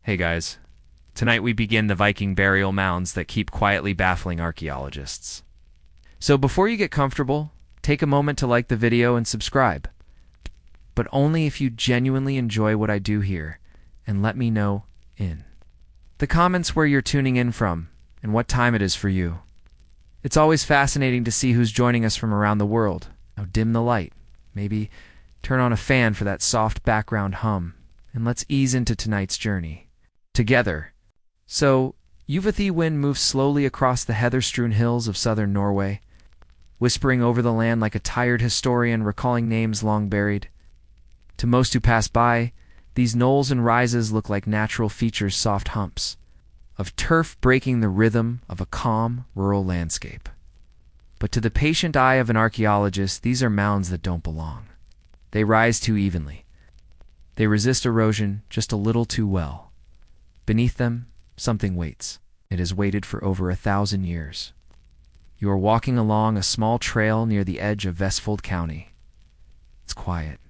Hey guys, tonight we begin the Viking burial mounds that keep quietly baffling archaeologists. So before you get comfortable, take a moment to like the video and subscribe. But only if you genuinely enjoy what I do here, and let me know in the comments where you're tuning in from and what time it is for you. It's always fascinating to see who's joining us from around the world. Now dim the light, maybe turn on a fan for that soft background hum, and let's ease into tonight's journey together. So, Uvathi wind moves slowly across the heather-strewn hills of southern Norway, whispering over the land like a tired historian recalling names long buried. To most who pass by, these knolls and rises look like natural features, soft humps of turf breaking the rhythm of a calm, rural landscape. But to the patient eye of an archaeologist, these are mounds that don't belong. They rise too evenly. They resist erosion just a little too well. Beneath them, something waits. It has waited for over 1,000 years. You are walking along a small trail near the edge of Vestfold County. It's quiet.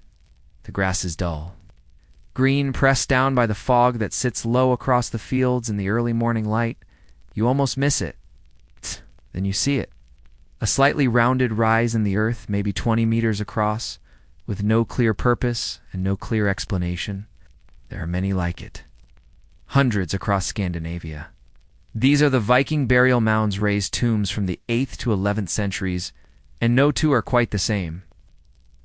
The grass is dull. Green, pressed down by the fog that sits low across the fields in the early morning light. You almost miss it. Then you see it. A slightly rounded rise in the earth, maybe 20 meters across, with no clear purpose and no clear explanation. There are many like it. Hundreds across Scandinavia. These are the Viking burial mounds raised tombs from the 8th to 11th centuries, and no two are quite the same.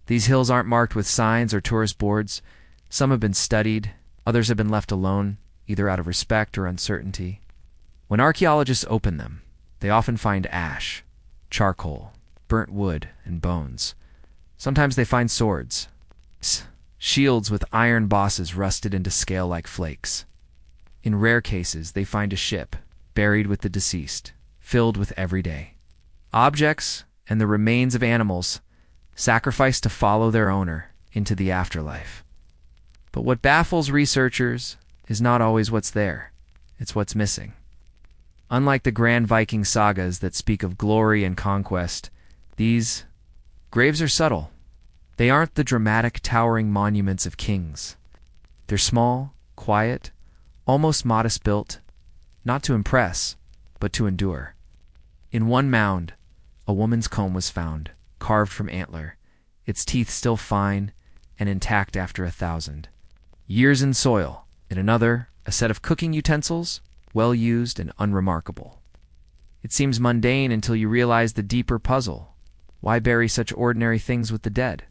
These hills aren't marked with signs or tourist boards. Some have been studied, others have been left alone, either out of respect or uncertainty. When archaeologists open them, they often find ash, charcoal, burnt wood, and bones. Sometimes they find swords, shields with iron bosses rusted into scale-like flakes. In rare cases, they find a ship, buried with the deceased, filled with everyday objects and the remains of animals sacrificed to follow their owner into the afterlife. But what baffles researchers is not always what's there, it's what's missing. Unlike the grand Viking sagas that speak of glory and conquest, these graves are subtle. They aren't the dramatic, towering monuments of kings. They're small, quiet, almost modest built, not to impress, but to endure. In one mound, a woman's comb was found, carved from antler, its teeth still fine and intact after 1,000 years in soil. In another, a set of cooking utensils, well used and unremarkable. It seems mundane until you realize the deeper puzzle. Why bury such ordinary things with the dead?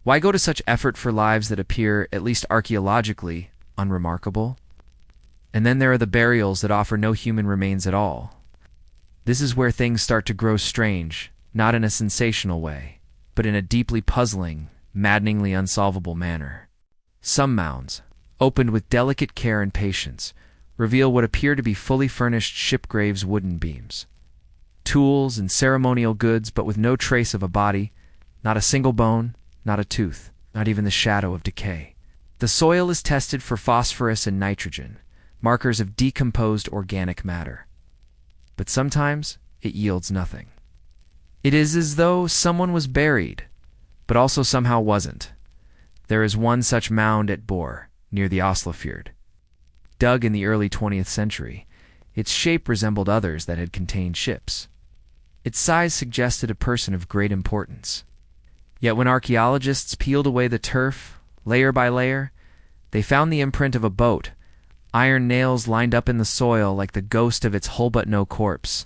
Why go to such effort for lives that appear, at least archaeologically, unremarkable? And then there are the burials that offer no human remains at all. This is where things start to grow strange, not in a sensational way, but in a deeply puzzling, maddeningly unsolvable manner. Some mounds, opened with delicate care and patience, reveal what appear to be fully furnished ship graves' wooden beams. Tools and ceremonial goods, but with no trace of a body, not a single bone, not a tooth, not even the shadow of decay. The soil is tested for phosphorus and nitrogen, markers of decomposed organic matter. But sometimes it yields nothing. It is as though someone was buried, but also somehow wasn't. There is one such mound at Bor, near the Oslofjord. Dug in the early 20th century, its shape resembled others that had contained ships. Its size suggested a person of great importance. Yet when archaeologists peeled away the turf, layer by layer, they found the imprint of a boat, iron nails lined up in the soil like the ghost of its whole-but-no corpse.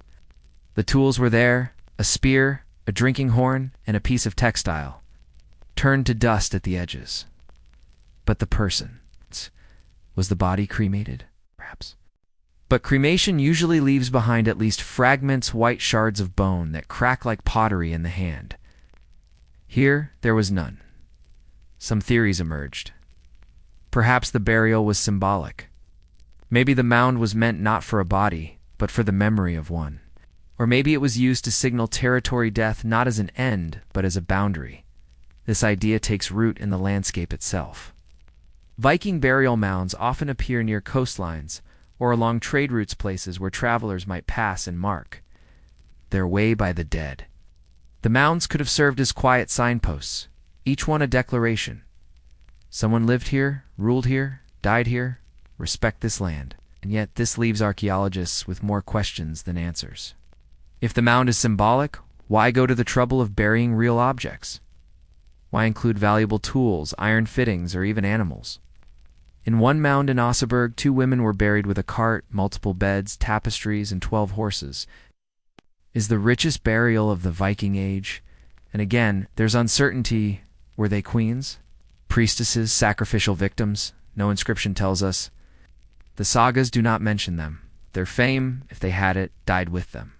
The tools were there, a spear, a drinking horn, and a piece of textile, turned to dust at the edges. But the person, was the body cremated? Perhaps. But cremation usually leaves behind at least fragments, white shards of bone that crack like pottery in the hand. Here, there was none. Some theories emerged. Perhaps the burial was symbolic. Maybe the mound was meant not for a body, but for the memory of one. Or maybe it was used to signal territory death not as an end, but as a boundary. This idea takes root in the landscape itself. Viking burial mounds often appear near coastlines or along trade routes, places where travelers might pass and mark their way by the dead. The mounds could have served as quiet signposts, each one a declaration. Someone lived here, ruled here, died here, respect this land. And yet this leaves archaeologists with more questions than answers. If the mound is symbolic, why go to the trouble of burying real objects? Why include valuable tools, iron fittings, or even animals? In one mound in Oseberg, 2 women were buried with a cart, multiple beds, tapestries, and 12 horses. Is the richest burial of the Viking Age. And again, there's uncertainty. Were they queens? Priestesses? Sacrificial victims? No inscription tells us. The sagas do not mention them. Their fame, if they had it, died with them.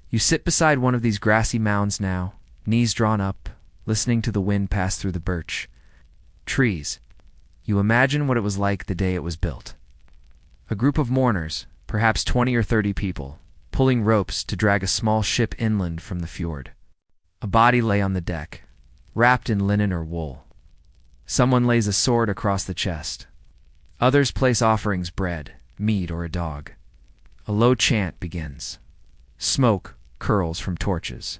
You sit beside one of these grassy mounds now, knees drawn up, listening to the wind pass through the birch trees. You imagine what it was like the day it was built. A group of mourners, perhaps 20 or 30 people, pulling ropes to drag a small ship inland from the fjord. A body lay on the deck, wrapped in linen or wool. Someone lays a sword across the chest. Others place offerings, bread, meat, or a dog. A low chant begins. Smoke curls from torches.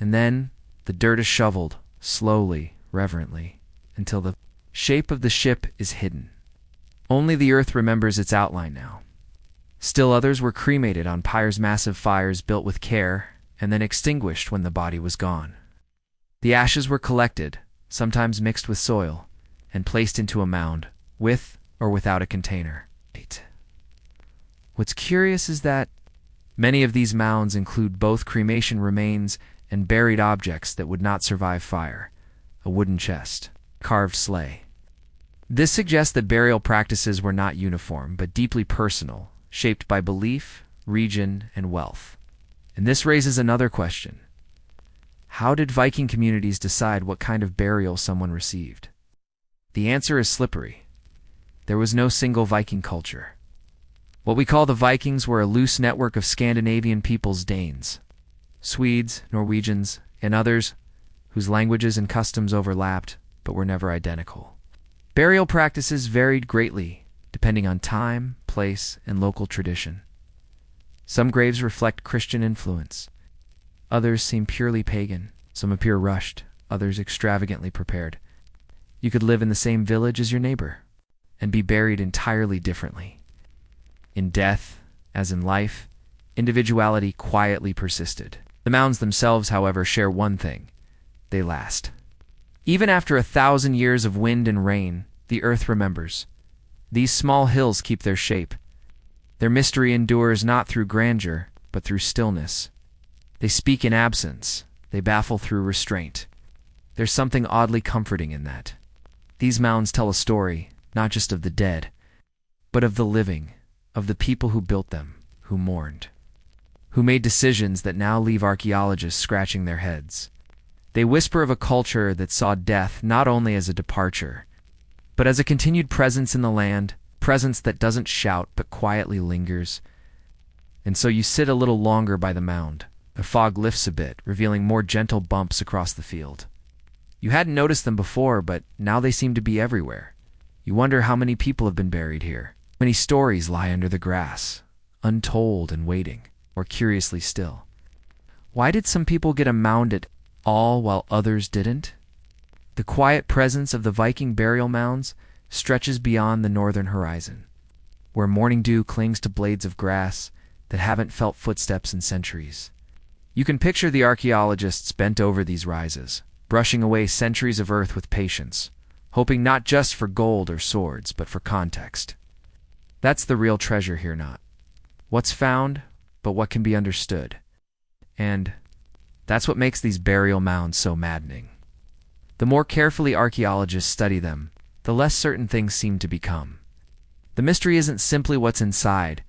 And then the dirt is shoveled, slowly, reverently, until the shape of the ship is hidden. Only the earth remembers its outline now. Still others were cremated on pyres, massive fires built with care, and then extinguished when the body was gone. The ashes were collected, sometimes mixed with soil, and placed into a mound, with or without a container. What's curious is that many of these mounds include both cremation remains and buried objects that would not survive fire. A wooden chest, carved sleigh. This suggests that burial practices were not uniform, but deeply personal, shaped by belief, region, and wealth. And this raises another question. How did Viking communities decide what kind of burial someone received? The answer is slippery. There was no single Viking culture. What we call the Vikings were a loose network of Scandinavian peoples, Danes, Swedes, Norwegians, and others whose languages and customs overlapped but were never identical. Burial practices varied greatly depending on time, place, and local tradition. Some graves reflect Christian influence. Others seem purely pagan. Some appear rushed, others extravagantly prepared. You could live in the same village as your neighbor and be buried entirely differently. In death, as in life, individuality quietly persisted. The mounds themselves, however, share one thing. They last. Even after 1,000 years of wind and rain, the earth remembers. These small hills keep their shape. Their mystery endures not through grandeur, but through stillness. They speak in absence. They baffle through restraint. There's something oddly comforting in that. These mounds tell a story, not just of the dead, but of the living, of the people who built them, who mourned, who made decisions that now leave archaeologists scratching their heads. They whisper of a culture that saw death not only as a departure, but as a continued presence in the land, presence that doesn't shout but quietly lingers. And so you sit a little longer by the mound. The fog lifts a bit, revealing more gentle bumps across the field. You hadn't noticed them before, but now they seem to be everywhere. You wonder how many people have been buried here. Many stories lie under the grass, untold and waiting, or curiously still. Why did some people get a mound at all while others didn't? The quiet presence of the Viking burial mounds stretches beyond the northern horizon, where morning dew clings to blades of grass that haven't felt footsteps in centuries. You can picture the archaeologists bent over these rises, brushing away centuries of earth with patience, hoping not just for gold or swords, but for context. That's the real treasure here, not what's found, but what can be understood. And that's what makes these burial mounds so maddening. The more carefully archaeologists study them, the less certain things seem to become. The mystery isn't simply what's inside,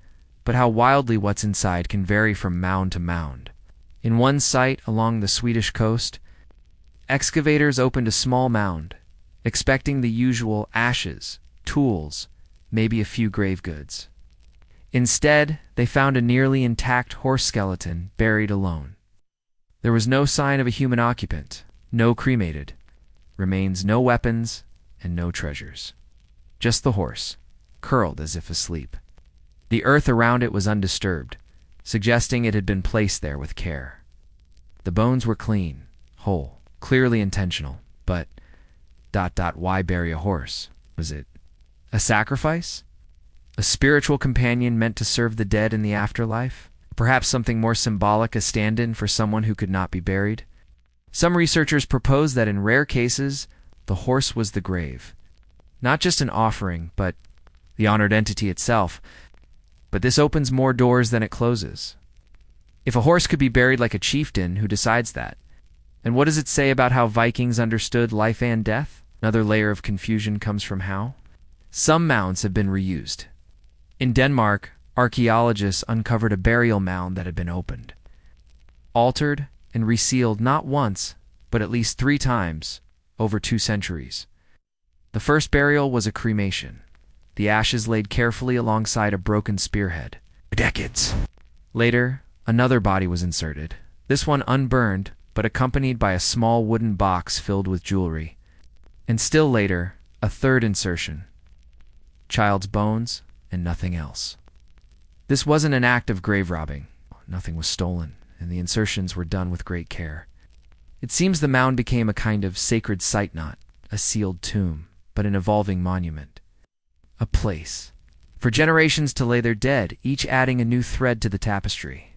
but how wildly what's inside can vary from mound to mound. In one site along the Swedish coast, excavators opened a small mound, expecting the usual ashes, tools, maybe a few grave goods. Instead, they found a nearly intact horse skeleton buried alone. There was no sign of a human occupant, no cremated, remains, no weapons, and no treasures. Just the horse, curled as if asleep. The earth around it was undisturbed, suggesting it had been placed there with care. The bones were clean, whole, clearly intentional, but why bury a horse? Was it a sacrifice? A spiritual companion meant to serve the dead in the afterlife? Perhaps something more symbolic, a stand-in for someone who could not be buried? Some researchers propose that in rare cases, the horse was the grave. Not just an offering, but the honored entity itself. But this opens more doors than it closes. If a horse could be buried like a chieftain, who decides that? And what does it say about how Vikings understood life and death? Another layer of confusion comes from how some mounds have been reused. In Denmark, archaeologists uncovered a burial mound that had been opened, altered, and resealed not once, but at least 3 times over 2 centuries. The first burial was a cremation, the ashes laid carefully alongside a broken spearhead. Decades later, another body was inserted, this one unburned, but accompanied by a small wooden box filled with jewelry. And still later, a third insertion, child's bones and nothing else. This wasn't an act of grave robbing. Nothing was stolen, and the insertions were done with great care. It seems the mound became a kind of sacred site, not a sealed tomb, but an evolving monument. A place for generations to lay their dead, each adding a new thread to the tapestry.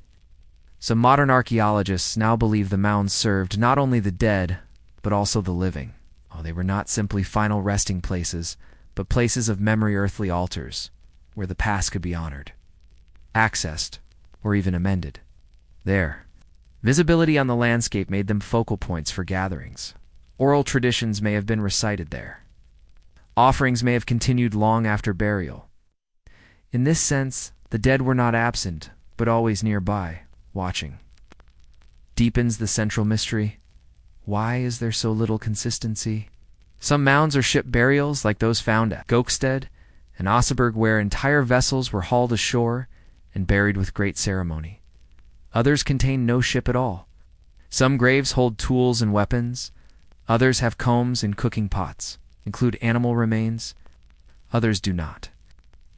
Some modern archaeologists now believe the mounds served not only the dead, but also the living. They were not simply final resting places, but places of memory, earthly altars, where the past could be honored, accessed, or even amended. There, visibility on the landscape made them focal points for gatherings. Oral traditions may have been recited there. Offerings may have continued long after burial. In this sense, the dead were not absent, but always nearby, watching. Deepens the central mystery. Why is there so little consistency? Some mounds are ship burials like those found at Gokstad and Oseberg, where entire vessels were hauled ashore and buried with great ceremony. Others contain no ship at all. Some graves hold tools and weapons. Others have combs and cooking pots, include animal remains. Others do not.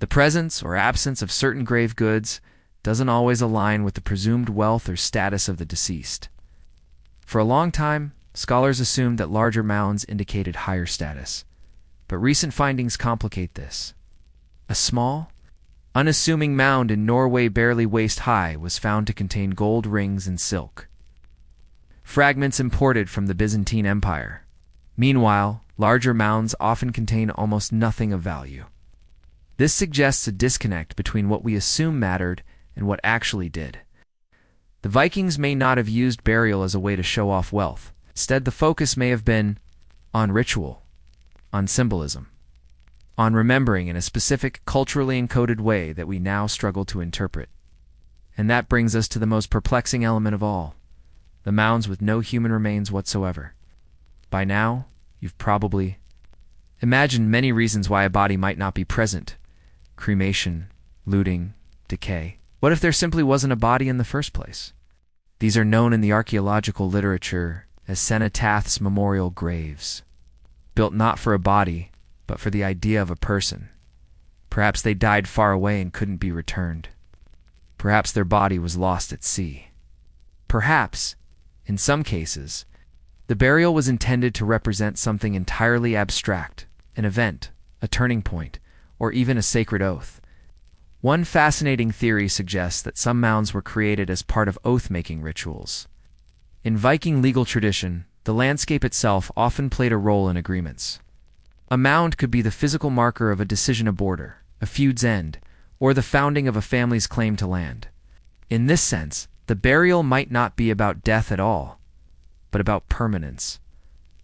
The presence or absence of certain grave goods doesn't always align with the presumed wealth or status of the deceased. For a long time, scholars assumed that larger mounds indicated higher status, but recent findings complicate this. A small, unassuming mound in Norway barely waist-high was found to contain gold rings and silk, fragments imported from the Byzantine Empire. Meanwhile, larger mounds often contain almost nothing of value. This suggests a disconnect between what we assume mattered and what actually did. The Vikings may not have used burial as a way to show off wealth. Instead, the focus may have been on ritual, on symbolism, on remembering in a specific, culturally encoded way that we now struggle to interpret. And that brings us to the most perplexing element of all, the mounds with no human remains whatsoever. By now, you've probably imagined many reasons why a body might not be present. Cremation, looting, decay. What if there simply wasn't a body in the first place? These are known in the archaeological literature as cenotaphs, memorial graves, built not for a body, but for the idea of a person. Perhaps they died far away and couldn't be returned. Perhaps their body was lost at sea. Perhaps, in some cases, the burial was intended to represent something entirely abstract, an event, a turning point, or even a sacred oath. One fascinating theory suggests that some mounds were created as part of oath-making rituals. In Viking legal tradition, the landscape itself often played a role in agreements. A mound could be the physical marker of a decision, a border, a feud's end, or the founding of a family's claim to land. In this sense, the burial might not be about death at all, but about permanence,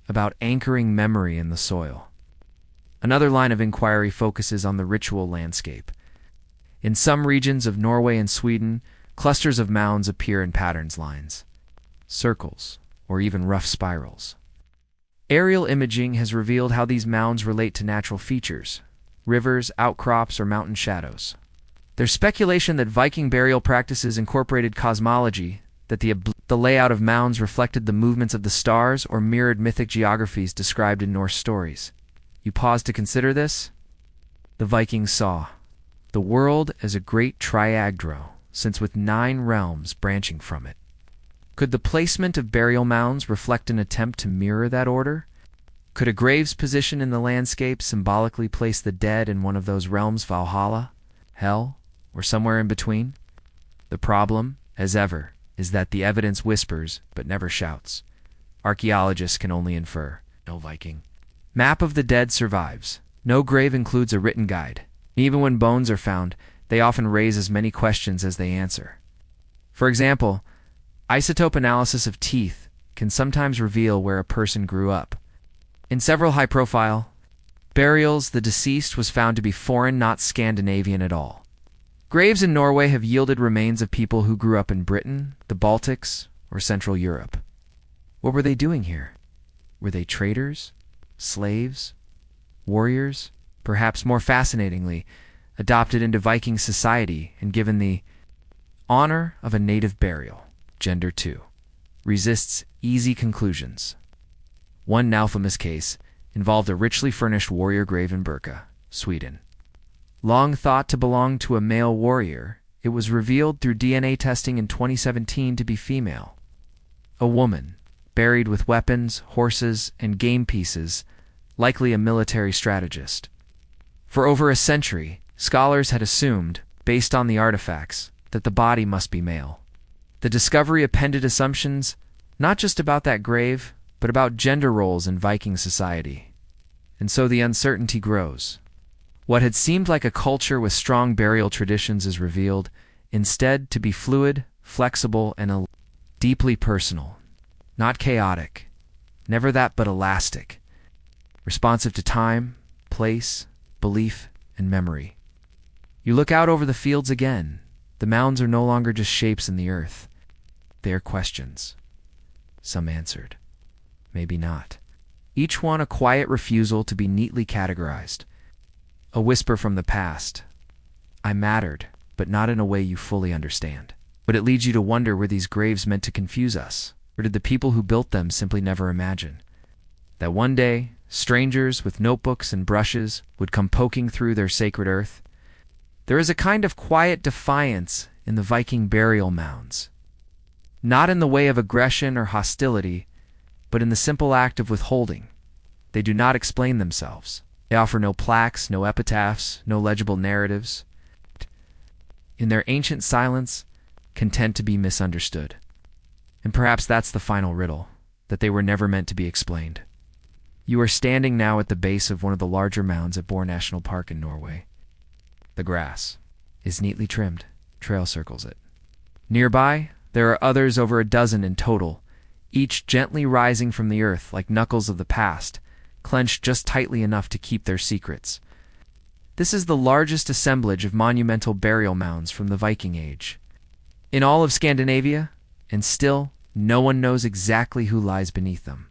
about anchoring memory in the soil. Another line of inquiry focuses on the ritual landscape. In some regions of Norway and Sweden, clusters of mounds appear in patterns, lines, circles, or even rough spirals. Aerial imaging has revealed how these mounds relate to natural features, rivers, outcrops, or mountain shadows. There's speculation that Viking burial practices incorporated cosmology, that the layout of mounds reflected the movements of the stars or mirrored mythic geographies described in Norse stories. You pause to consider this? The Vikings saw the world as a great triadro, since with 9 realms branching from it. Could the placement of burial mounds reflect an attempt to mirror that order? Could a grave's position in the landscape symbolically place the dead in one of those realms, Valhalla, hell, or somewhere in between? The problem, as ever, is that the evidence whispers but never shouts. Archaeologists can only infer. No Viking map of the dead survives. No grave includes a written guide. Even when bones are found, they often raise as many questions as they answer. For example, isotope analysis of teeth can sometimes reveal where a person grew up. In several high-profile burials, the deceased was found to be foreign, not Scandinavian at all. Graves in Norway have yielded remains of people who grew up in Britain, the Baltics, or Central Europe. What were they doing here? Were they traders? Slaves? Warriors? Perhaps more fascinatingly, adopted into Viking society and given the honor of a native burial. Gender 2 resists easy conclusions. One now famous case involved a richly furnished warrior grave in Birka, Sweden. Long thought to belong to a male warrior, it was revealed through DNA testing in 2017 to be female. A woman, buried with weapons, horses, and game pieces, likely a military strategist. For over a century, scholars had assumed, based on the artifacts, that the body must be male. The discovery appended assumptions not just about that grave, but about gender roles in Viking society. And so the uncertainty grows. What had seemed like a culture with strong burial traditions is revealed, instead, to be fluid, flexible, and deeply personal. Not chaotic, never that but elastic, responsive to time, place, belief, and memory. You look out over the fields again. The mounds are no longer just shapes in the earth. They are questions. Some answered. Maybe not. Each one a quiet refusal to be neatly categorized. A whisper from the past. I mattered, but not in a way you fully understand. But it leads you to wonder, were these graves meant to confuse us? Or did the people who built them simply never imagine that one day, strangers with notebooks and brushes would come poking through their sacred earth? There is a kind of quiet defiance in the Viking burial mounds. Not in the way of aggression or hostility, but in the simple act of withholding. They do not explain themselves. They offer no plaques, no epitaphs, no legible narratives. In their ancient silence, content to be misunderstood. And perhaps that's the final riddle, that they were never meant to be explained. You are standing now at the base of one of the larger mounds at Bor National Park in Norway. The grass is neatly trimmed. Trail circles it. Nearby, there are others, over a dozen in total, each gently rising from the earth like knuckles of the past, clenched just tightly enough to keep their secrets. This is the largest assemblage of monumental burial mounds from the Viking Age in all of Scandinavia, and still, no one knows exactly who lies beneath them.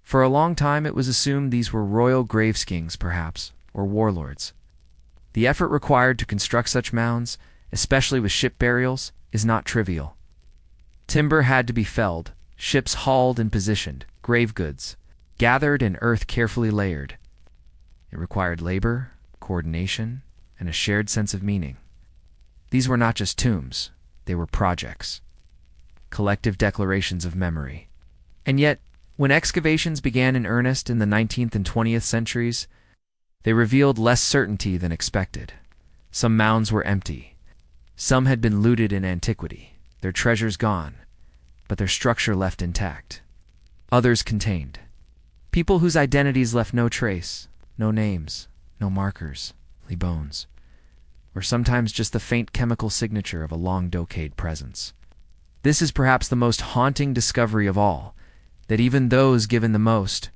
For a long time, it was assumed these were royal graveskings, perhaps, or warlords. The effort required to construct such mounds, especially with ship burials, is not trivial. Timber had to be felled, ships hauled and positioned, grave goods gathered, and earth carefully layered. It required labor, coordination, and a shared sense of meaning. These were not just tombs, they were projects, collective declarations of memory. And yet, when excavations began in earnest in the 19th and 20th centuries, they revealed less certainty than expected. Some mounds were empty. Some had been looted in antiquity, their treasures gone, but their structure left intact. Others contained people whose identities left no trace, no names, no markers, only bones, or sometimes just the faint chemical signature of a long-decayed presence. This is perhaps the most haunting discovery of all, that even those given the most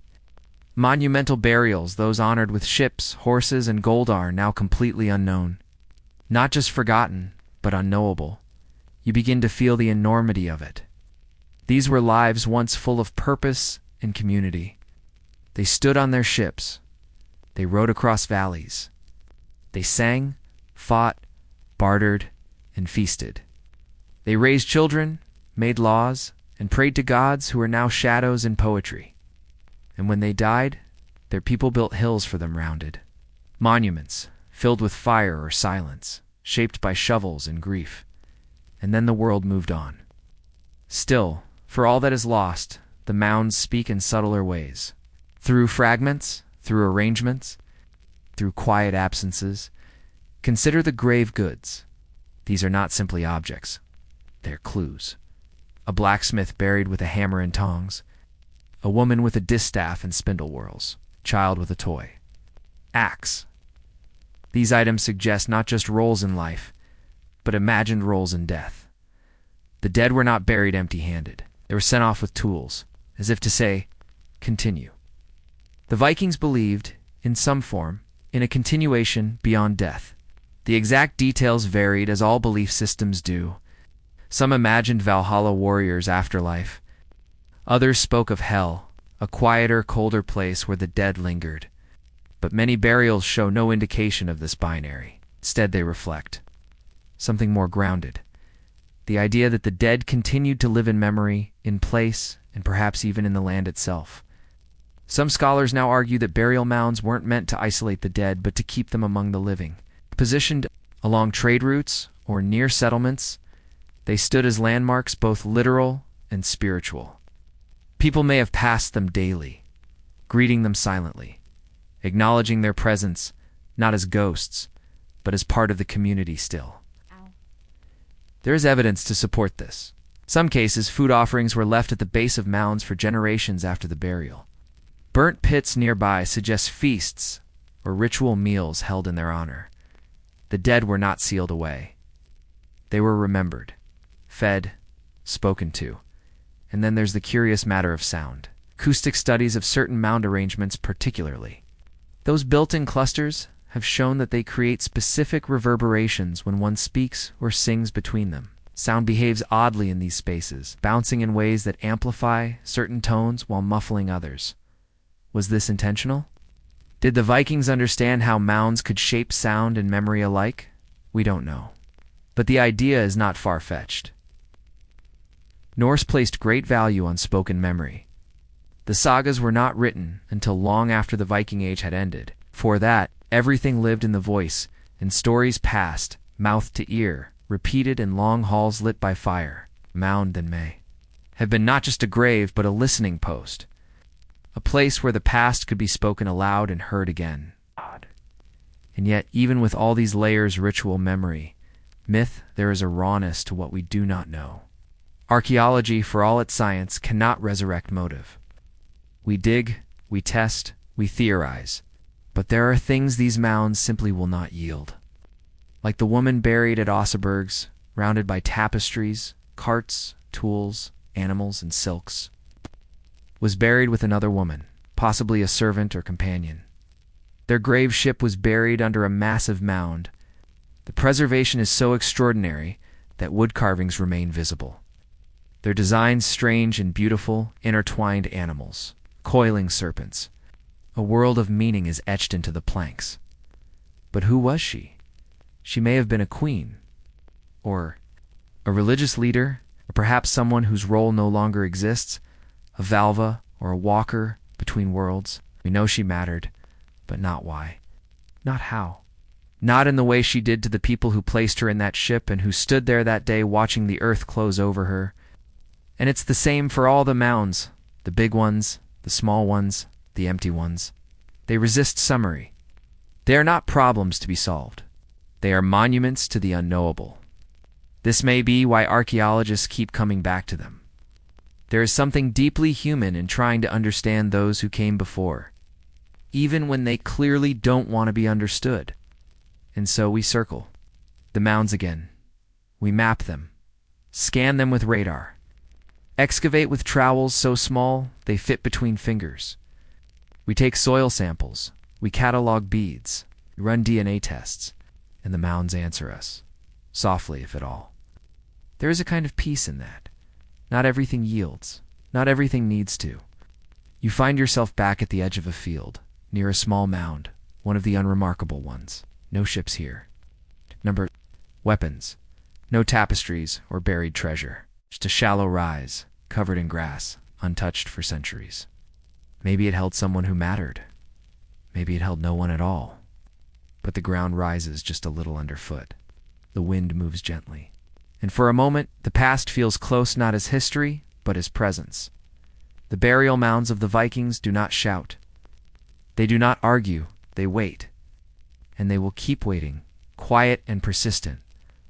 monumental burials, those honored with ships, horses, and gold, are now completely unknown. Not just forgotten, but unknowable. You begin to feel the enormity of it. These were lives once full of purpose and community. They stood on their ships. They rode across valleys. They sang, fought, bartered, and feasted. They raised children, made laws, and prayed to gods who are now shadows in poetry. And when they died, their people built hills for them rounded. Monuments, filled with fire or silence, shaped by shovels and grief. And then the world moved on. Still, for all that is lost, the mounds speak in subtler ways. Through fragments, through arrangements, through quiet absences, Consider the grave goods. These are not simply objects. They're clues. A blacksmith buried with a hammer and tongs, a woman with a distaff and spindle whorls, child with a toy. Axe. These items suggest not just roles in life, but imagined roles in death. The dead were not buried empty-handed. They were sent off with tools, as if to say, continue. The Vikings believed, in some form, in a continuation beyond death. The exact details varied, as all belief systems do. Some imagined Valhalla warriors' afterlife. Others spoke of hell, a quieter, colder place where the dead lingered. But many burials show no indication of this binary. Instead, they reflect something more grounded. The idea that the dead continued to live in memory, in place, and perhaps even in the land itself. Some scholars now argue that burial mounds weren't meant to isolate the dead, but to keep them among the living. Positioned along trade routes or near settlements, they stood as landmarks, both literal and spiritual. People may have passed them daily, greeting them silently, acknowledging their presence not as ghosts, but as part of the community still. There is evidence to support this. In some cases, food offerings were left at the base of mounds for generations after the burial. Burnt pits nearby suggest feasts or ritual meals held in their honor. The dead were not sealed away. They were remembered, fed, spoken to. And then there's the curious matter of sound. Acoustic studies of certain mound arrangements particularly. Those built-in clusters have shown that they create specific reverberations when one speaks or sings between them. Sound behaves oddly in these spaces, bouncing in ways that amplify certain tones while muffling others. Was this intentional? Did the Vikings understand how mounds could shape sound and memory alike? We don't know. But the idea is not far-fetched. Norse placed great value on spoken memory. The sagas were not written until long after the Viking Age had ended. For that, everything lived in the voice, and stories passed, mouth to ear, repeated in long halls lit by fire. Mound then may have been not just a grave, but a listening post. A place where the past could be spoken aloud and heard again. And yet, even with all these layers, ritual, memory, myth, there is a rawness to what we do not know. Archaeology, for all its science, cannot resurrect motive. We dig, we test, we theorize. But there are things these mounds simply will not yield. Like the woman buried at Oseberg's, rounded by tapestries, carts, tools, animals, and silks, was buried with another woman, possibly a servant or companion. Their grave ship was buried under a massive mound. The preservation is so extraordinary that wood carvings remain visible. Their designs strange and beautiful, intertwined animals, coiling serpents. A world of meaning is etched into the planks. But who was she? She may have been a queen, or a religious leader, or perhaps someone whose role no longer exists, a Valva or a walker between worlds. We know she mattered, but not why. Not how. Not in the way she did to the people who placed her in that ship and who stood there that day watching the earth close over her. And it's the same for all the mounds, the big ones, the small ones, the empty ones. They resist summary. They are not problems to be solved. They are monuments to the unknowable. This may be why archaeologists keep coming back to them. There is something deeply human in trying to understand those who came before, even when they clearly don't want to be understood. And so we circle the mounds again. We map them, scan them with radar, excavate with trowels so small they fit between fingers. We take soil samples, we catalog beads, we run DNA tests, and the mounds answer us, softly if at all. There is a kind of peace in that. Not everything yields. Not everything needs to. You find yourself back at the edge of a field, near a small mound, one of the unremarkable ones. No ships here. Weapons. No tapestries or buried treasure. Just a shallow rise, covered in grass, untouched for centuries. Maybe it held someone who mattered. Maybe it held no one at all. But the ground rises just a little underfoot. The wind moves gently. And for a moment, the past feels close not as history, but as presence. The burial mounds of the Vikings do not shout. They do not argue, they wait. And they will keep waiting quiet and persistent,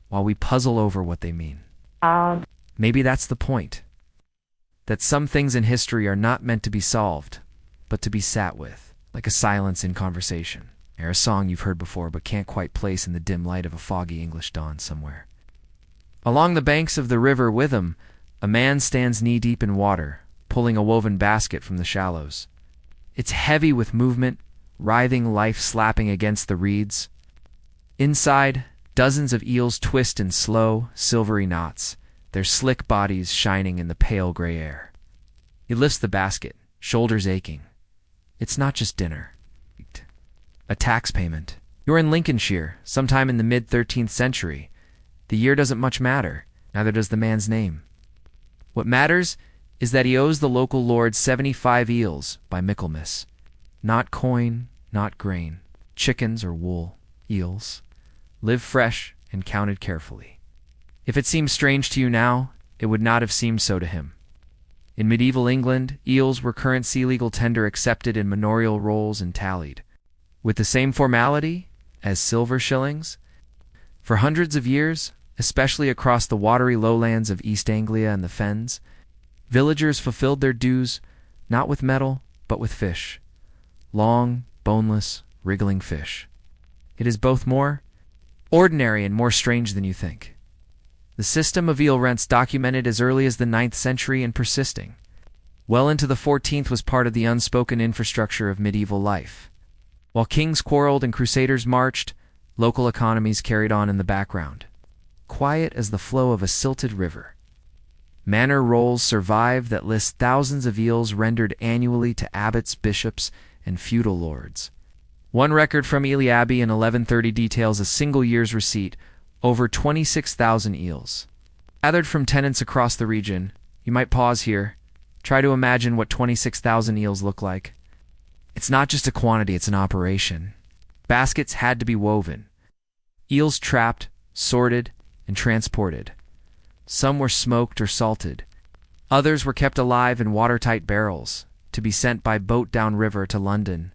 while we puzzle over what they mean. Maybe that's the point. That some things in history are not meant to be solved, but to be sat with, like a silence in conversation, or a song you've heard before but can't quite place in the dim light of a foggy English dawn somewhere. Along the banks of the river Witham, a man stands knee-deep in water, pulling a woven basket from the shallows. It's heavy with movement, writhing life slapping against the reeds. Inside, dozens of eels twist in slow, silvery knots, their slick bodies shining in the pale gray air. He lifts the basket, shoulders aching. It's not just dinner. A tax payment. You're in Lincolnshire, sometime in the mid-13th century. The year doesn't much matter, neither does the man's name. What matters is that he owes the local lord 75 eels by Michaelmas. Not coin, not grain, chickens or wool, eels. Live fresh and counted carefully. If it seems strange to you now, it would not have seemed so to him. In medieval England, eels were currency legal tender accepted in manorial rolls and tallied, with the same formality as silver shillings. For hundreds of years, especially across the watery lowlands of East Anglia and the fens, villagers fulfilled their dues not with metal, but with fish. Long, boneless, wriggling fish. It is both more ordinary and more strange than you think. The system of eel rents documented as early as the 9th century and persisting. Well into the 14th was part of the unspoken infrastructure of medieval life. While kings quarreled and crusaders marched, local economies carried on in the background, quiet as the flow of a silted river. Manor rolls survive that list thousands of eels rendered annually to abbots, bishops, and feudal lords. One record from Ely Abbey in 1130 details a single year's receipt, over 26,000 eels. Gathered from tenants across the region, you might pause here, try to imagine what 26,000 eels look like. It's not just a quantity, it's an operation. Baskets had to be woven. Eels trapped, sorted, and transported. Some were smoked or salted. Others were kept alive in watertight barrels, to be sent by boat downriver to London,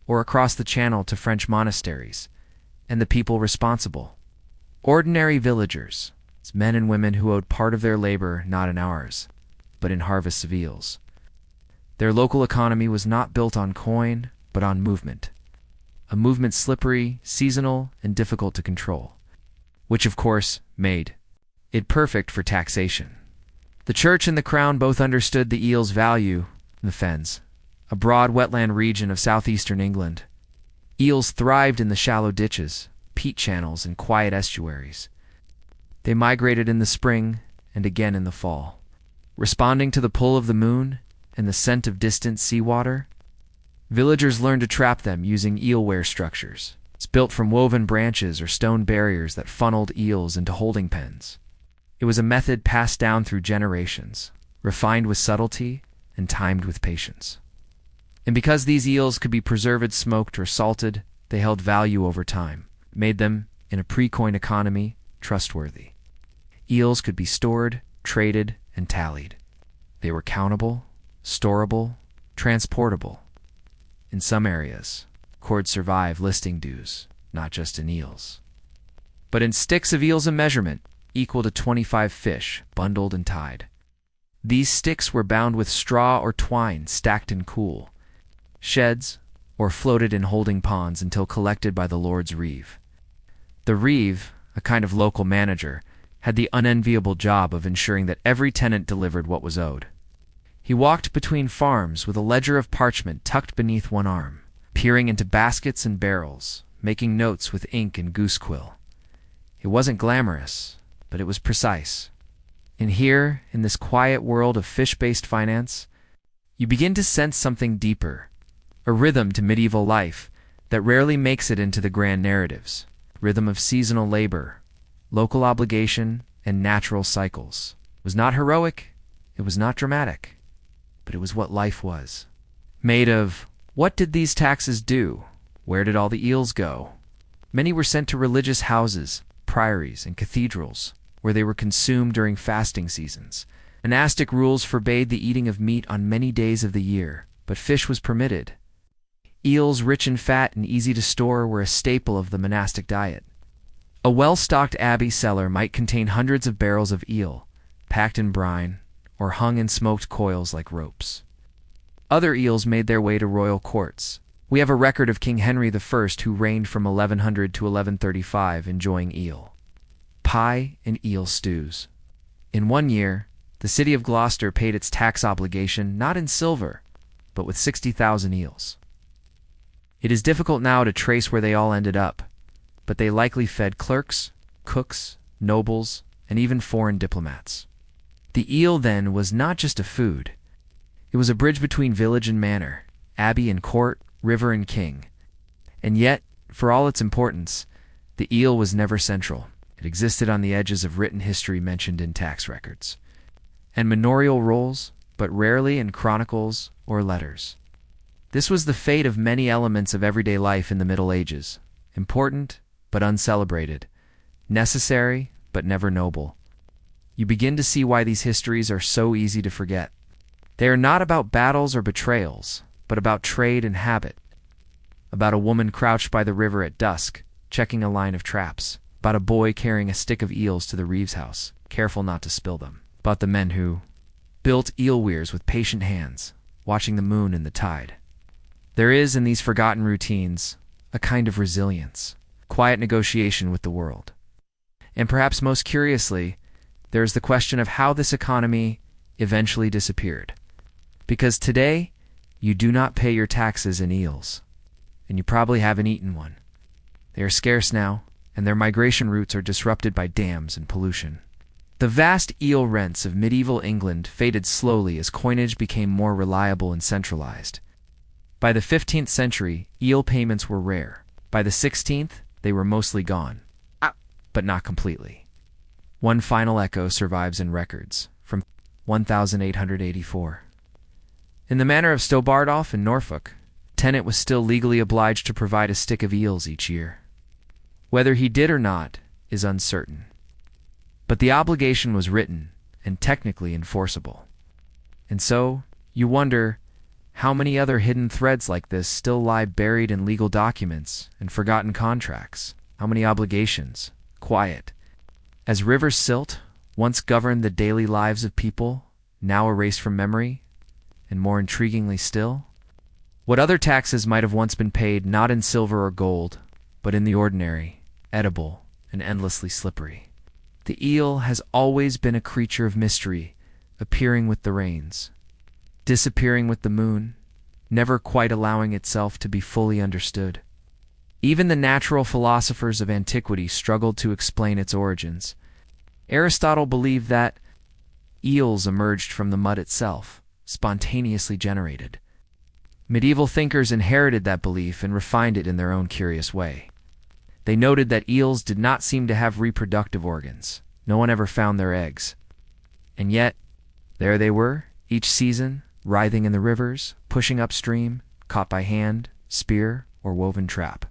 or across the channel to French monasteries, and the people responsible. Ordinary villagers, men and women who owed part of their labor not in hours, but in harvests of eels. Their local economy was not built on coin, but on movement. A movement slippery, seasonal, and difficult to control, which of course made it perfect for taxation. The church and the crown both understood the eel's value in the fens, a broad wetland region of southeastern England. Eels thrived in the shallow ditches, peat channels, and quiet estuaries. They migrated in the spring and again in the fall, responding to the pull of the moon and the scent of distant seawater. Villagers learned to trap them using eelware structures. It's built from woven branches or stone barriers that funneled eels into holding pens. It was a method passed down through generations, refined with subtlety and timed with patience. And because these eels could be preserved, smoked, or salted, they held value over time, made them, in a pre-coin economy, trustworthy. Eels could be stored, traded, and tallied. They were countable, storable, transportable. In some areas, cords survive listing dues, not just in eels, but in sticks of eels, a measurement equal to 25 fish, bundled and tied. These sticks were bound with straw or twine stacked in cool sheds, or floated in holding ponds until collected by the lord's reeve. The reeve, a kind of local manager, had the unenviable job of ensuring that every tenant delivered what was owed. He walked between farms with a ledger of parchment tucked beneath one arm, peering into baskets and barrels, making notes with ink and goose quill. It wasn't glamorous, but it was precise. And here, in this quiet world of fish-based finance, you begin to sense something deeper, a rhythm to medieval life that rarely makes it into the grand narratives. Rhythm of seasonal labor, local obligation, and natural cycles. It was not heroic, it was not dramatic, but it was what life was. Made of, what did these taxes do? Where did all the eels go? Many were sent to religious houses, priories, and cathedrals, where they were consumed during fasting seasons. Monastic rules forbade the eating of meat on many days of the year, but fish was permitted. Eels, rich in fat and easy to store, were a staple of the monastic diet. A well-stocked abbey cellar might contain hundreds of barrels of eel, packed in brine, or hung in smoked coils like ropes. Other eels made their way to royal courts. We have a record of King Henry I, who reigned from 1100 to 1135, enjoying eel pie and eel stews. In one year, the city of Gloucester paid its tax obligation not in silver, but with 60,000 eels. It is difficult now to trace where they all ended up, but they likely fed clerks, cooks, nobles, and even foreign diplomats. The eel, then, was not just a food. It was a bridge between village and manor, abbey and court, river and king. And yet, for all its importance, the eel was never central. It existed on the edges of written history mentioned in tax records, and manorial rolls, but rarely in chronicles or letters. This was the fate of many elements of everyday life in the Middle Ages, important but uncelebrated, necessary but never noble. You begin to see why these histories are so easy to forget. They are not about battles or betrayals, but about trade and habit. About a woman crouched by the river at dusk, checking a line of traps. About a boy carrying a stick of eels to the Reeves house, careful not to spill them. About the men who built eel weirs with patient hands, watching the moon and the tide. There is, in these forgotten routines, a kind of resilience, quiet negotiation with the world. And perhaps most curiously, there is the question of how this economy eventually disappeared. Because today, you do not pay your taxes in eels, and you probably haven't eaten one. They are scarce now, and their migration routes are disrupted by dams and pollution. The vast eel rents of medieval England faded slowly as coinage became more reliable and centralized. By the 15th century, eel payments were rare. By the 16th, they were mostly gone, but not completely. One final echo survives in records, from 1884. In the manor of Stobardolph in Norfolk, a tenant was still legally obliged to provide a stick of eels each year. Whether he did or not is uncertain. But the obligation was written and technically enforceable. And so, you wonder, how many other hidden threads like this still lie buried in legal documents and forgotten contracts? How many obligations, quiet, as rivers silt, once governed the daily lives of people, now erased from memory, and more intriguingly still? What other taxes might have once been paid not in silver or gold, but in the ordinary, edible, and endlessly slippery? The eel has always been a creature of mystery, appearing with the rains, disappearing with the moon, never quite allowing itself to be fully understood. Even the natural philosophers of antiquity struggled to explain its origins. Aristotle believed that eels emerged from the mud itself, spontaneously generated. Medieval thinkers inherited that belief and refined it in their own curious way. They noted that eels did not seem to have reproductive organs. No one ever found their eggs. And yet, there they were, each season, writhing in the rivers, pushing upstream, caught by hand, spear, or woven trap.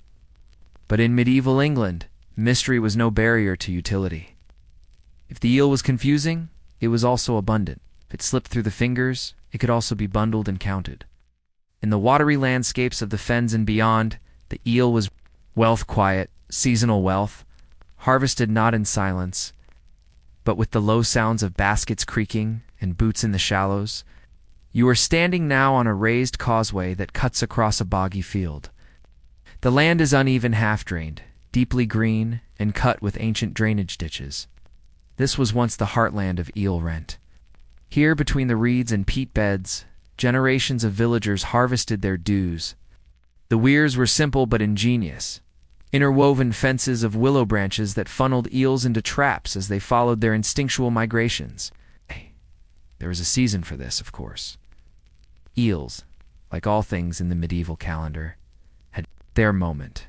But in medieval England, mystery was no barrier to utility. If the eel was confusing, it was also abundant. If it slipped through the fingers, it could also be bundled and counted. In the watery landscapes of the fens and beyond, the eel was wealth quiet, seasonal wealth, harvested not in silence, but with the low sounds of baskets creaking and boots in the shallows. You are standing now on a raised causeway that cuts across a boggy field. The land is uneven, half-drained, deeply green, and cut with ancient drainage ditches. This was once the heartland of eel rent. Here, between the reeds and peat beds, generations of villagers harvested their dues. The weirs were simple but ingenious, interwoven fences of willow branches that funneled eels into traps as they followed their instinctual migrations. There was a season for this, of course. Eels, like all things in the medieval calendar, had their moment.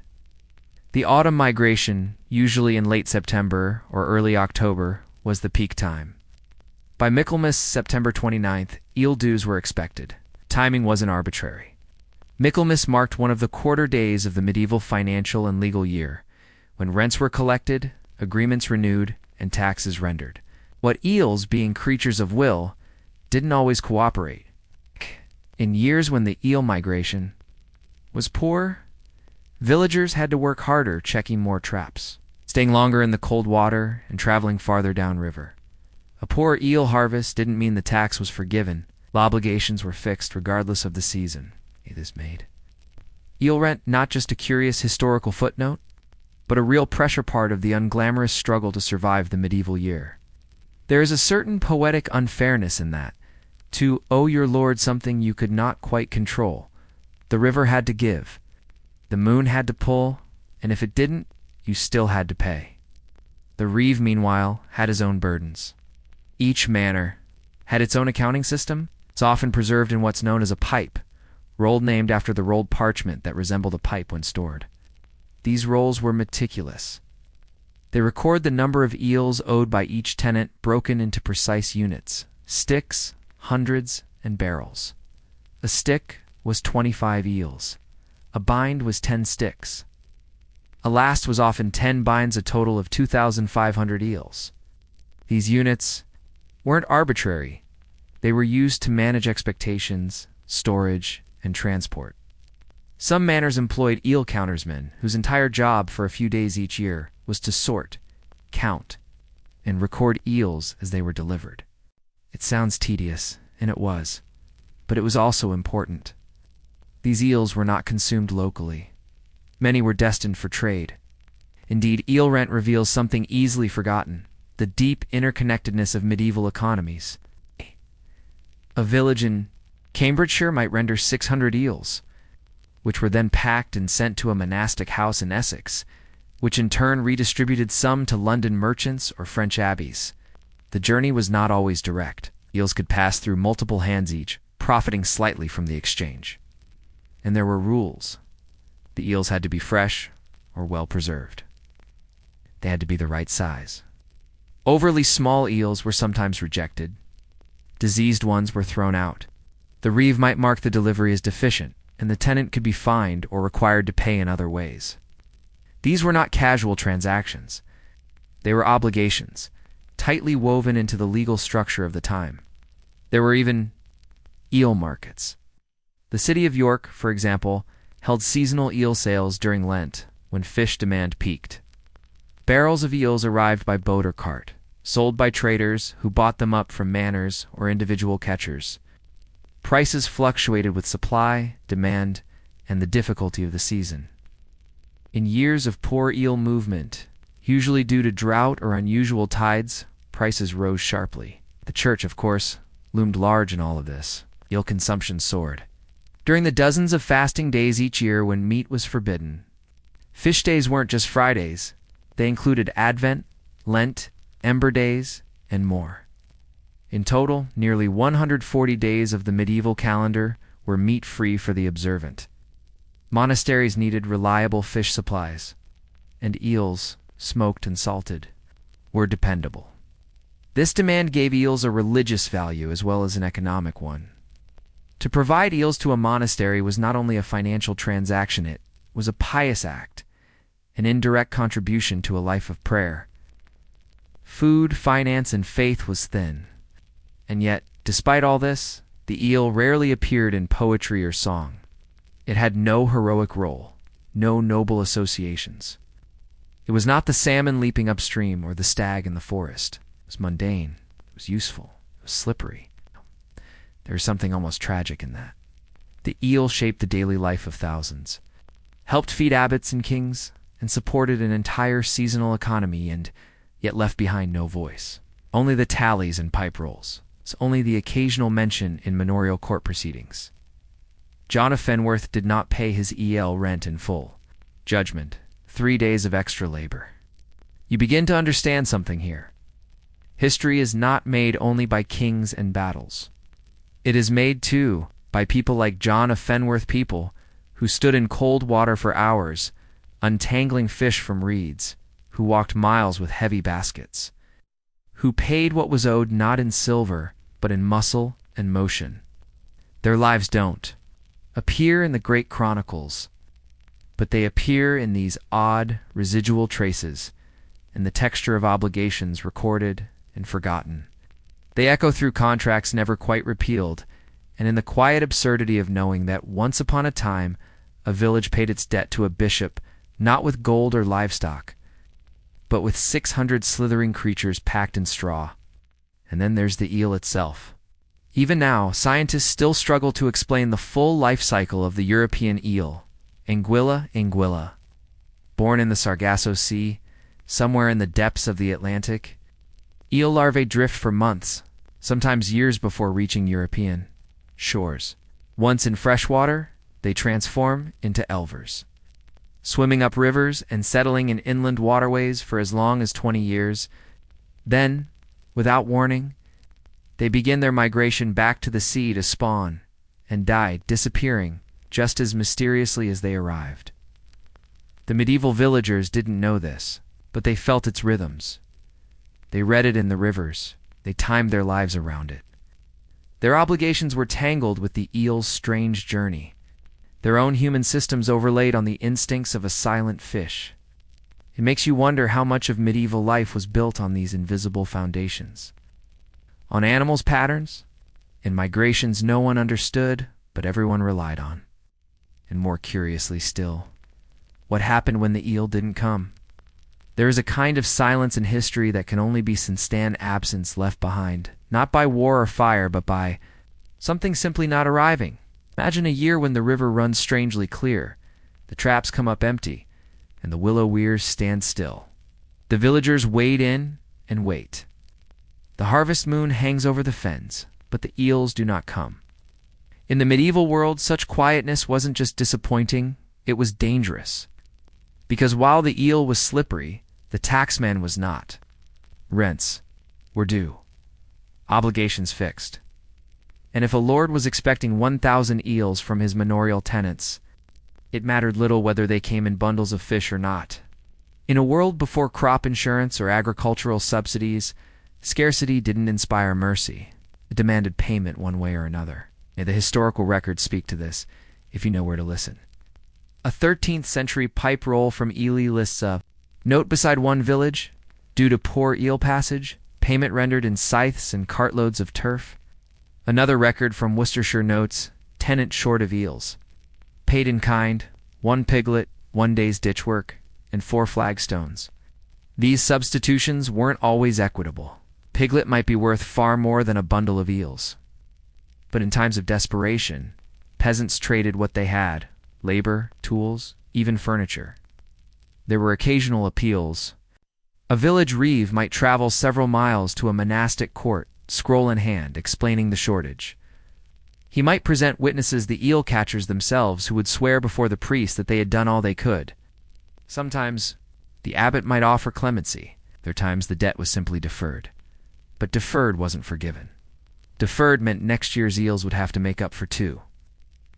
The autumn migration, usually in late September or early October, was the peak time. By Michaelmas, September 29th, eel dues were expected. Timing wasn't arbitrary. Michaelmas marked one of the quarter days of the medieval financial and legal year, when rents were collected, agreements renewed, and taxes rendered. What eels, being creatures of will, didn't always cooperate. In years when the eel migration was poor, villagers had to work harder checking more traps. staying longer in the cold water and traveling farther downriver. A poor eel harvest didn't mean the tax was forgiven. Obligations were fixed regardless of the season. This made eel rent not just a curious historical footnote, but a real pressure part of the unglamorous struggle to survive the medieval year. There is a certain poetic unfairness in that. To owe your lord something you could not quite control, the river had to give, the moon had to pull, and if it didn't, you still had to pay. The reeve, meanwhile, had his own burdens. Each manor had its own accounting system. It's often preserved in what's known as a pipe, rolled named after the rolled parchment that resembled a pipe when stored. These rolls were meticulous. They record the number of eels owed by each tenant broken into precise units: sticks, hundreds, and barrels. A stick was 25 eels. A bind was 10 sticks. A last was often 10 binds, a total of 2,500 eels. These units weren't arbitrary. They were used to manage expectations, storage, and transport. Some manors employed eel countersmen, whose entire job for a few days each year was to sort, count, and record eels as they were delivered. It sounds tedious, and it was, but it was also important. These eels were not consumed locally. Many were destined for trade. Indeed, eel rent reveals something easily forgotten: the deep interconnectedness of medieval economies. A village in Cambridgeshire might render 600 eels, which were then packed and sent to a monastic house in Essex, which in turn redistributed some to London merchants or French abbeys. The journey was not always direct. Eels could pass through multiple hands each, profiting slightly from the exchange. And there were rules. The eels had to be fresh or well preserved. They had to be the right size. Overly small eels were sometimes rejected. Diseased ones were thrown out. The reeve might mark the delivery as deficient, and the tenant could be fined or required to pay in other ways. These were not casual transactions. They were obligations, tightly woven into the legal structure of the time. There were even eel markets. The city of York, for example, held seasonal eel sales during Lent, when fish demand peaked. Barrels of eels arrived by boat or cart, sold by traders who bought them up from manors or individual catchers. Prices fluctuated with supply, demand, and the difficulty of the season. In years of poor eel movement, usually due to drought or unusual tides, prices rose sharply. The church, of course, loomed large in all of this. Eel consumption soared. During the dozens of fasting days each year when meat was forbidden, fish days weren't just Fridays. They included Advent, Lent, Ember Days, and more. In total, nearly 140 days of the medieval calendar were meat-free for the observant. Monasteries needed reliable fish supplies, and eels, smoked and salted, were dependable. This demand gave eels a religious value as well as an economic one. To provide eels to a monastery was not only a financial transaction, it was a pious act, an indirect contribution to a life of prayer. Food, finance, and faith was thin. And yet, despite all this, the eel rarely appeared in poetry or song. It had no heroic role, no noble associations. It was not the salmon leaping upstream or the stag in the forest. It was mundane, it was useful, it was slippery. There was something almost tragic in that. The eel shaped the daily life of thousands, helped feed abbots and kings, and supported an entire seasonal economy, and yet left behind no voice. Only the tallies and pipe rolls. It's only the occasional mention in manorial court proceedings. John of Fenworth did not pay his eel rent in full. Judgment, 3 days of extra labor. You begin to understand something here. History is not made only by kings and battles. It is made, too, by people like John of Fenworth, people who stood in cold water for hours, untangling fish from reeds, who walked miles with heavy baskets, who paid what was owed not in silver, but in muscle and motion. Their lives don't appear in the great chronicles, but they appear in these odd, residual traces, in the texture of obligations recorded and forgotten. They echo through contracts never quite repealed, and in the quiet absurdity of knowing that once upon a time a village paid its debt to a bishop not with gold or livestock, but with 600 slithering creatures packed in straw. And then there's the eel itself. Even now, scientists still struggle to explain the full life cycle of the European eel, Anguilla anguilla. Born in the Sargasso Sea, somewhere in the depths of the Atlantic, eel larvae drift for months, sometimes years before reaching European shores. Once in freshwater, they transform into elvers, swimming up rivers and settling in inland waterways for as long as 20 years. Then, without warning, they begin their migration back to the sea to spawn and die, disappearing just as mysteriously as they arrived. The medieval villagers didn't know this, but they felt its rhythms. They read it in the rivers. They timed their lives around it. Their obligations were tangled with the eel's strange journey, their own human systems overlaid on the instincts of a silent fish. It makes you wonder how much of medieval life was built on these invisible foundations. On animals' patterns, in migrations no one understood, but everyone relied on. And more curiously still, what happened when the eel didn't come? There is a kind of silence in history that can only be Sinstan absence left behind, not by war or fire, but by something simply not arriving. Imagine a year when the river runs strangely clear, the traps come up empty, and the willow weirs stand still. The villagers wade in and wait. The harvest moon hangs over the fens, but the eels do not come. In the medieval world, such quietness wasn't just disappointing, it was dangerous. Because while the eel was slippery, the taxman was not. Rents were due, obligations fixed. And if a lord was expecting 1,000 eels from his manorial tenants, it mattered little whether they came in bundles of fish or not. In a world before crop insurance or agricultural subsidies, scarcity didn't inspire mercy. It demanded payment one way or another. And the historical records speak to this, if you know where to listen. A 13th century pipe roll from Ely lists a note beside one village, due to poor eel passage, payment rendered in scythes and cartloads of turf. Another record from Worcestershire notes, tenant short of eels. Paid in kind, 1 piglet, 1 day's ditch work, and 4 flagstones. These substitutions weren't always equitable. Piglet might be worth far more than a bundle of eels. But in times of desperation, peasants traded what they had, labor, tools, even furniture. There were occasional appeals. A village reeve might travel several miles to a monastic court, scroll in hand, explaining the shortage. He might present witnesses, the eel catchers themselves, who would swear before the priest that they had done all they could. Sometimes the abbot might offer clemency. There are times the debt was simply deferred. But deferred wasn't forgiven. Deferred meant next year's eels would have to make up for 2.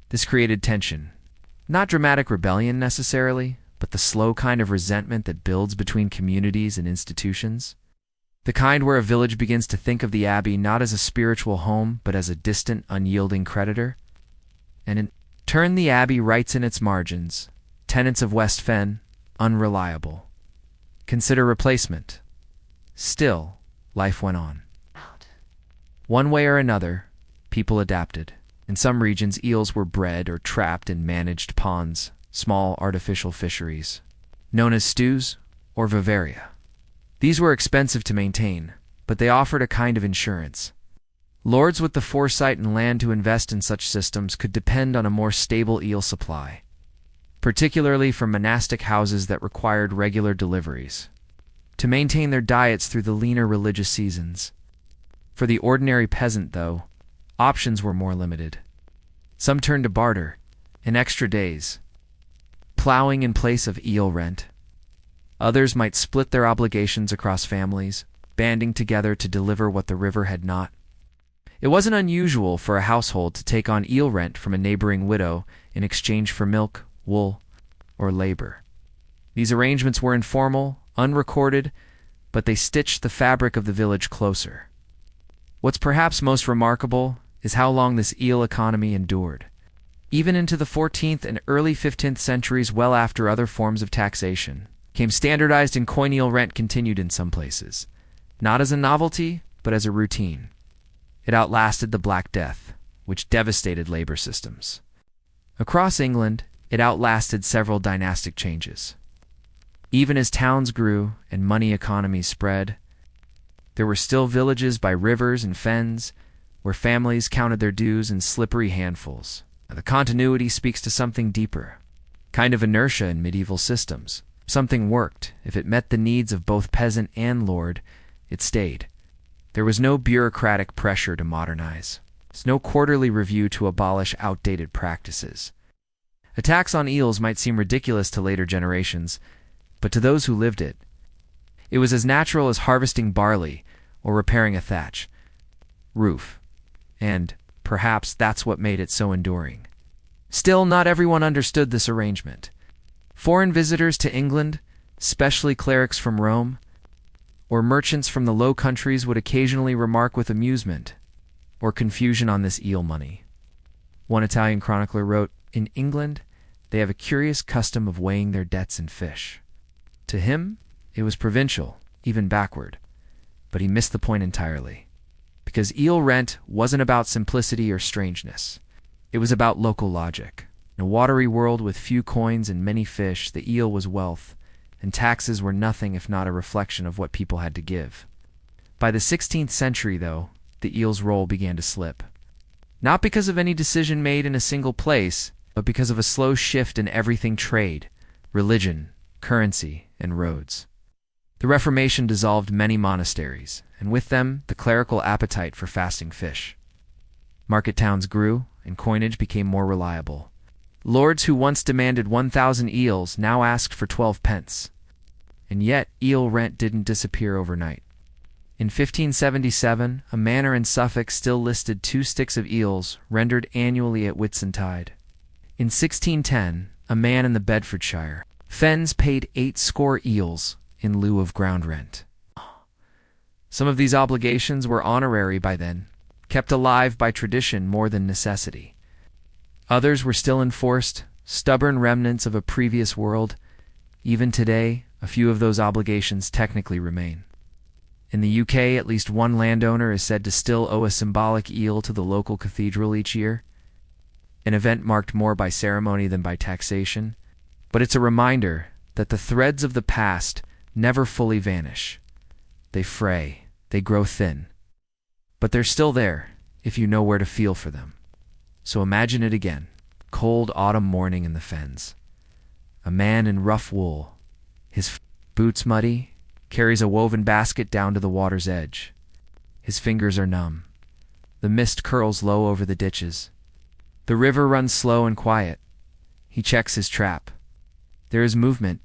This created tension. Not dramatic rebellion necessarily, but the slow kind of resentment that builds between communities and institutions. The kind where a village begins to think of the abbey not as a spiritual home, but as a distant, unyielding creditor. And in turn the abbey writes in its margins, tenants of West Fen, unreliable. Consider replacement. Still, life went on. One way or another, people adapted. In some regions, eels were bred or trapped in managed ponds, small artificial fisheries, known as stews or vivaria. These were expensive to maintain, but they offered a kind of insurance. Lords with the foresight and land to invest in such systems could depend on a more stable eel supply, particularly for monastic houses that required regular deliveries, to maintain their diets through the leaner religious seasons. For the ordinary peasant, though, options were more limited. Some turned to barter, in extra days, plowing in place of eel rent. Others might split their obligations across families, banding together to deliver what the river had not. It wasn't unusual for a household to take on eel rent from a neighboring widow in exchange for milk, wool, or labor. These arrangements were informal, unrecorded, but they stitched the fabric of the village closer. What's perhaps most remarkable is how long this eel economy endured, even into the 14th and early 15th centuries, well after other forms of taxation came standardized and coineal rent continued in some places, not as a novelty, but as a routine. It outlasted the Black Death, which devastated labor systems. Across England, it outlasted several dynastic changes. Even as towns grew and money economies spread, there were still villages by rivers and fens where families counted their dues in slippery handfuls. Now, the continuity speaks to something deeper, kind of inertia in medieval systems. Something worked. If it met the needs of both peasant and lord, it stayed. There was no bureaucratic pressure to modernize. There's no quarterly review to abolish outdated practices. Attacks on eels might seem ridiculous to later generations, but to those who lived it, it was as natural as harvesting barley or repairing a thatch roof. And perhaps that's what made it so enduring. Still, not everyone understood this arrangement. Foreign visitors to England, especially clerics from Rome, or merchants from the Low Countries would occasionally remark with amusement or confusion on this eel money. One Italian chronicler wrote, "In England, they have a curious custom of weighing their debts in fish." To him, it was provincial, even backward, but he missed the point entirely. Because eel rent wasn't about simplicity or strangeness. It was about local logic. In a watery world with few coins and many fish, the eel was wealth, and taxes were nothing if not a reflection of what people had to give. By the 16th century, though, the eel's role began to slip. Not because of any decision made in a single place, but because of a slow shift in everything: trade, religion, currency, and roads. The Reformation dissolved many monasteries, and with them the clerical appetite for fasting fish. Market towns grew, and coinage became more reliable. Lords who once demanded 1,000 eels now asked for 12 pence. And yet eel rent didn't disappear overnight. In 1577, a manor in Suffolk still listed 2 sticks of eels rendered annually at Whitsuntide. In 1610, a man in the Bedfordshire fens paid 80 eels in lieu of ground rent. Some of these obligations were honorary by then, kept alive by tradition more than necessity. Others were still enforced, stubborn remnants of a previous world. Even today, a few of those obligations technically remain. In the UK, at least one landowner is said to still owe a symbolic eel to the local cathedral each year, an event marked more by ceremony than by taxation. But it's a reminder that the threads of the past never fully vanish. They fray, they grow thin. But they're still there, if you know where to feel for them. So imagine it again, cold autumn morning in the fens. A man in rough wool, his boots muddy, carries a woven basket down to the water's edge. His fingers are numb. The mist curls low over the ditches. The river runs slow and quiet. He checks his trap. There is movement.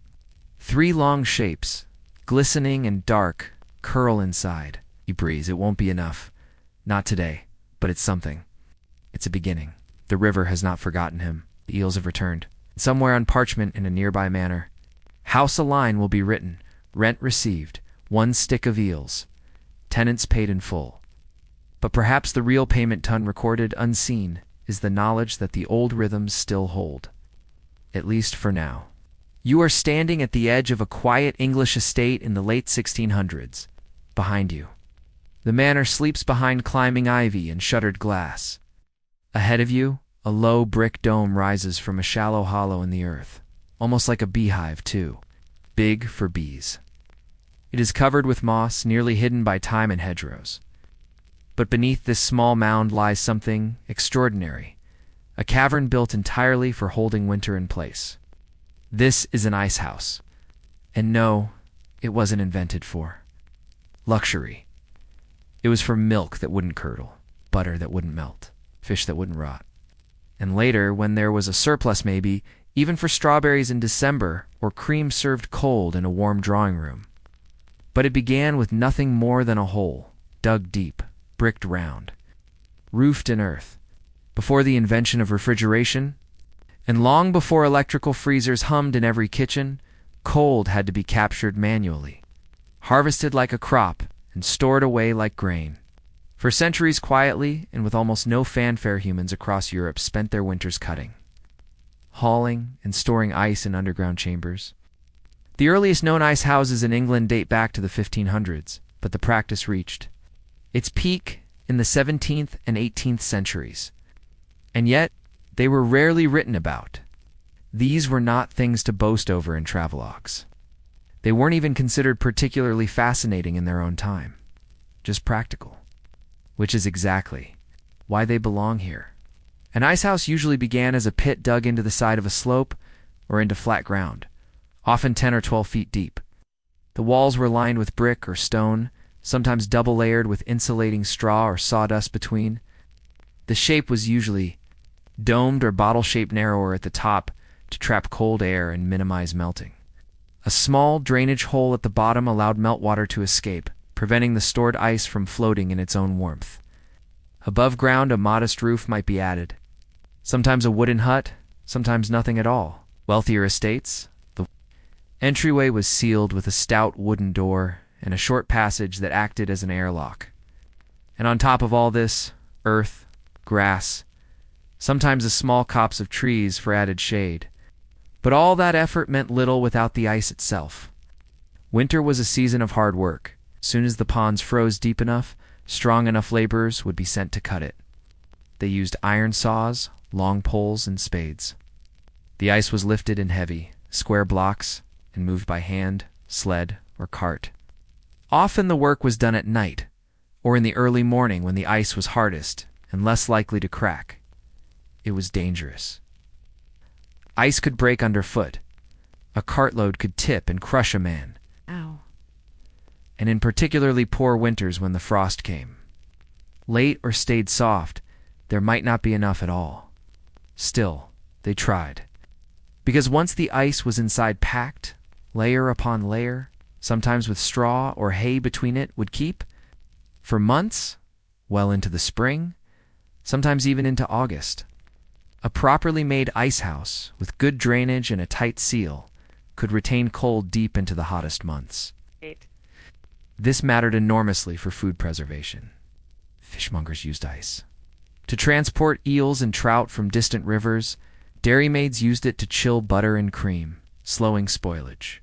3 long shapes, glistening and dark, curl inside. He breathes. It won't be enough. Not today, but it's something. It's a beginning. The river has not forgotten him. The eels have returned. Somewhere on parchment in a nearby manor, house a line will be written: rent received, 1 stick of eels, tenants paid in full. But perhaps the real payment ton recorded unseen is the knowledge that the old rhythms still hold. At least for now. You are standing at the edge of a quiet English estate in the late 1600s. Behind you, the manor sleeps behind climbing ivy and shuttered glass. Ahead of you, a low brick dome rises from a shallow hollow in the earth, almost like a beehive, too, big for bees. It is covered with moss, nearly hidden by time and hedgerows. But beneath this small mound lies something extraordinary, a cavern built entirely for holding winter in place. This is an ice house. And no, it wasn't invented for luxury. It was for milk that wouldn't curdle, butter that wouldn't melt, fish that wouldn't rot. And later, when there was a surplus maybe, even for strawberries in December or cream served cold in a warm drawing room. But it began with nothing more than a hole, dug deep, bricked round, roofed in earth, before the invention of refrigeration, and long before electrical freezers hummed in every kitchen. Cold had to be captured manually, harvested like a crop, and stored away like grain. For centuries quietly, and with almost no fanfare, humans across Europe spent their winters cutting, hauling, and storing ice in underground chambers. The earliest known ice houses in England date back to the 1500s, but the practice reached its peak in the 17th and 18th centuries. And yet, they were rarely written about. These were not things to boast over in travelogues. They weren't even considered particularly fascinating in their own time, just practical, which is exactly why they belong here. An ice house usually began as a pit dug into the side of a slope or into flat ground, often 10 or 12 feet deep. The walls were lined with brick or stone, sometimes double-layered with insulating straw or sawdust between. The shape was usually domed or bottle-shaped, narrower at the top to trap cold air and minimize melting. A small drainage hole at the bottom allowed meltwater to escape, preventing the stored ice from floating in its own warmth. Above ground, a modest roof might be added. Sometimes a wooden hut, sometimes nothing at all. Wealthier estates, the entryway was sealed with a stout wooden door and a short passage that acted as an airlock. And on top of all this, earth, grass, sometimes a small copse of trees for added shade. But all that effort meant little without the ice itself. Winter was a season of hard work. As soon as the ponds froze deep enough, strong enough laborers would be sent to cut it. They used iron saws, long poles, and spades. The ice was lifted in heavy, square blocks and moved by hand, sled, or cart. Often the work was done at night, or in the early morning when the ice was hardest and less likely to crack. It was dangerous. Ice could break underfoot. A cartload could tip and crush a man. Ow. And in particularly poor winters when the frost came. Late or stayed soft, there might not be enough at all. Still, they tried. Because once the ice was inside packed, layer upon layer, sometimes with straw or hay between it, would keep for months, well into the spring, sometimes even into August. A properly made ice house with good drainage and a tight seal could retain cold deep into the hottest months. Great. This mattered enormously for food preservation. Fishmongers used ice. To transport eels and trout from distant rivers, dairymaids used it to chill butter and cream, slowing spoilage.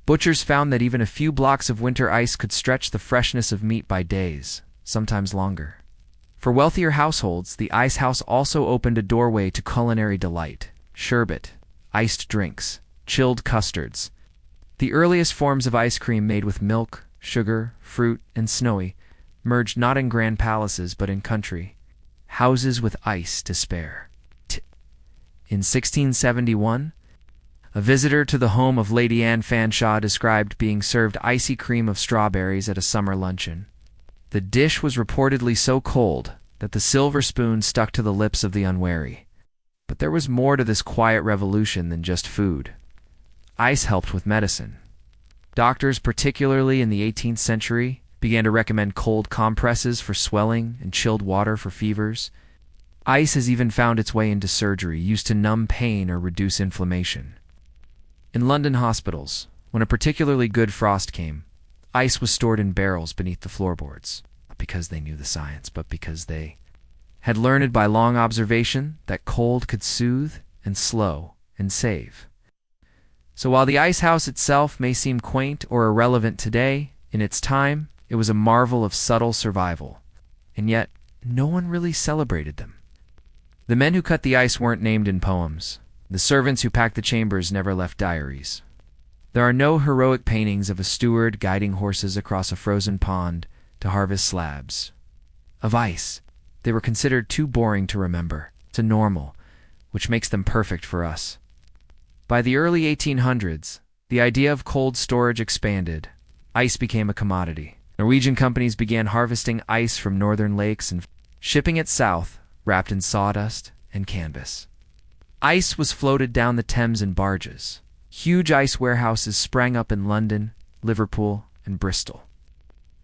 Butchers found that even a few blocks of winter ice could stretch the freshness of meat by days, sometimes longer. For wealthier households, the ice house also opened a doorway to culinary delight: sherbet, iced drinks, chilled custards. The earliest forms of ice cream made with milk, sugar, fruit, and snowy merged not in grand palaces but in country houses with ice to spare. In 1671, a visitor to the home of Lady Anne Fanshawe described being served icy cream of strawberries at a summer luncheon. The dish was reportedly so cold that the silver spoon stuck to the lips of the unwary. But there was more to this quiet revolution than just food. Ice helped with medicine. Doctors, particularly in the 18th century, began to recommend cold compresses for swelling and chilled water for fevers. Ice has even found its way into surgery, used to numb pain or reduce inflammation. In London hospitals, when a particularly good frost came, ice was stored in barrels beneath the floorboards, not because they knew the science, but because they had learned by long observation that cold could soothe and slow and save. So while the ice house itself may seem quaint or irrelevant today, in its time, it was a marvel of subtle survival. And yet, no one really celebrated them. The men who cut the ice weren't named in poems. The servants who packed the chambers never left diaries. There are no heroic paintings of a steward guiding horses across a frozen pond to harvest slabs of ice. They were considered too boring to remember, too normal, which makes them perfect for us. By the early 1800s, the idea of cold storage expanded. Ice became a commodity. Norwegian companies began harvesting ice from northern lakes and shipping it south, wrapped in sawdust and canvas. Ice was floated down the Thames in barges. Huge ice warehouses sprang up in London, Liverpool, and Bristol.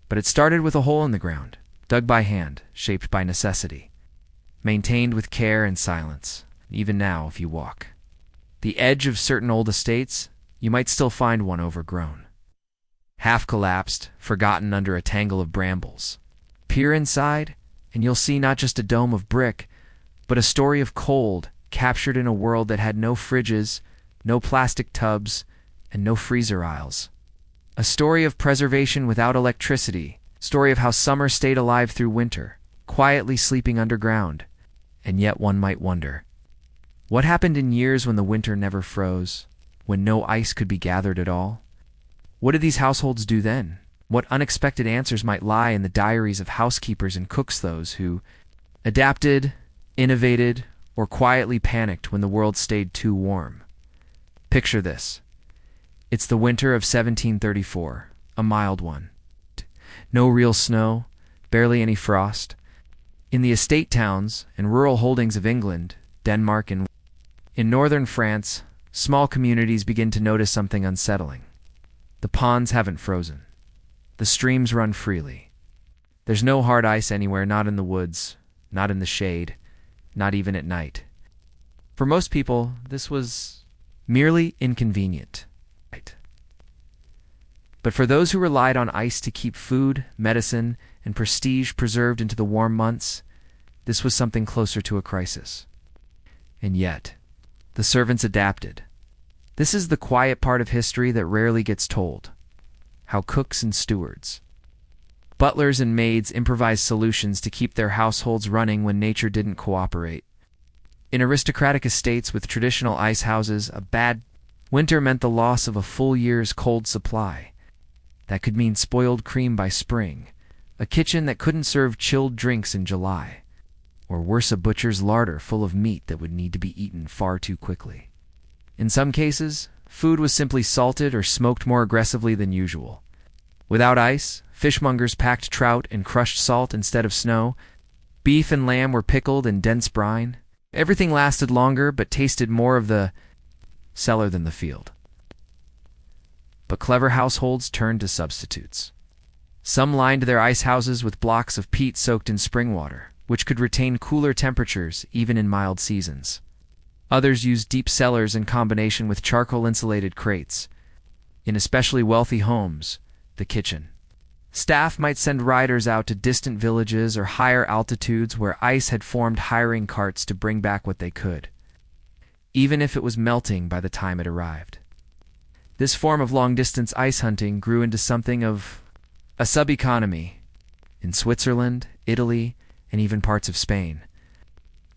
But it started with a hole in the ground, dug by hand, shaped by necessity, maintained with care and silence. Even now, if you walk the edge of certain old estates, you might still find one overgrown, half collapsed, forgotten under a tangle of brambles. Peer inside, and you'll see not just a dome of brick, but a story of cold captured in a world that had no fridges, no plastic tubs, and no freezer aisles. A story of preservation without electricity, a story of how summer stayed alive through winter, quietly sleeping underground. And yet one might wonder, what happened in years when the winter never froze, when no ice could be gathered at all? What did these households do then? What unexpected answers might lie in the diaries of housekeepers and cooks, those who adapted, innovated, or quietly panicked when the world stayed too warm? Picture this. It's the winter of 1734, a mild one. No real snow, barely any frost. In the estate towns and rural holdings of England, Denmark, and in northern France, small communities begin to notice something unsettling. The ponds haven't frozen. The streams run freely. There's no hard ice anywhere, not in the woods, not in the shade, not even at night. For most people, this was merely inconvenient. But for those who relied on ice to keep food, medicine, and prestige preserved into the warm months, this was something closer to a crisis. And yet, the servants adapted. This is the quiet part of history that rarely gets told. How cooks and stewards, butlers and maids improvised solutions to keep their households running when nature didn't cooperate. In aristocratic estates with traditional ice houses, a bad winter meant the loss of a full year's cold supply. That could mean spoiled cream by spring, a kitchen that couldn't serve chilled drinks in July, or worse, a butcher's larder full of meat that would need to be eaten far too quickly. In some cases, food was simply salted or smoked more aggressively than usual. Without ice, fishmongers packed trout in crushed salt instead of snow. Beef and lamb were pickled in dense brine. Everything lasted longer but tasted more of the cellar than the field. But clever households turned to substitutes. Some lined their ice houses with blocks of peat soaked in spring water, which could retain cooler temperatures even in mild seasons. Others used deep cellars in combination with charcoal-insulated crates. In especially wealthy homes, the kitchen. Staff might send riders out to distant villages or higher altitudes where ice had formed, hiring carts to bring back what they could, even if it was melting by the time it arrived. This form of long-distance ice hunting grew into something of a sub-economy in Switzerland, Italy, and even parts of Spain.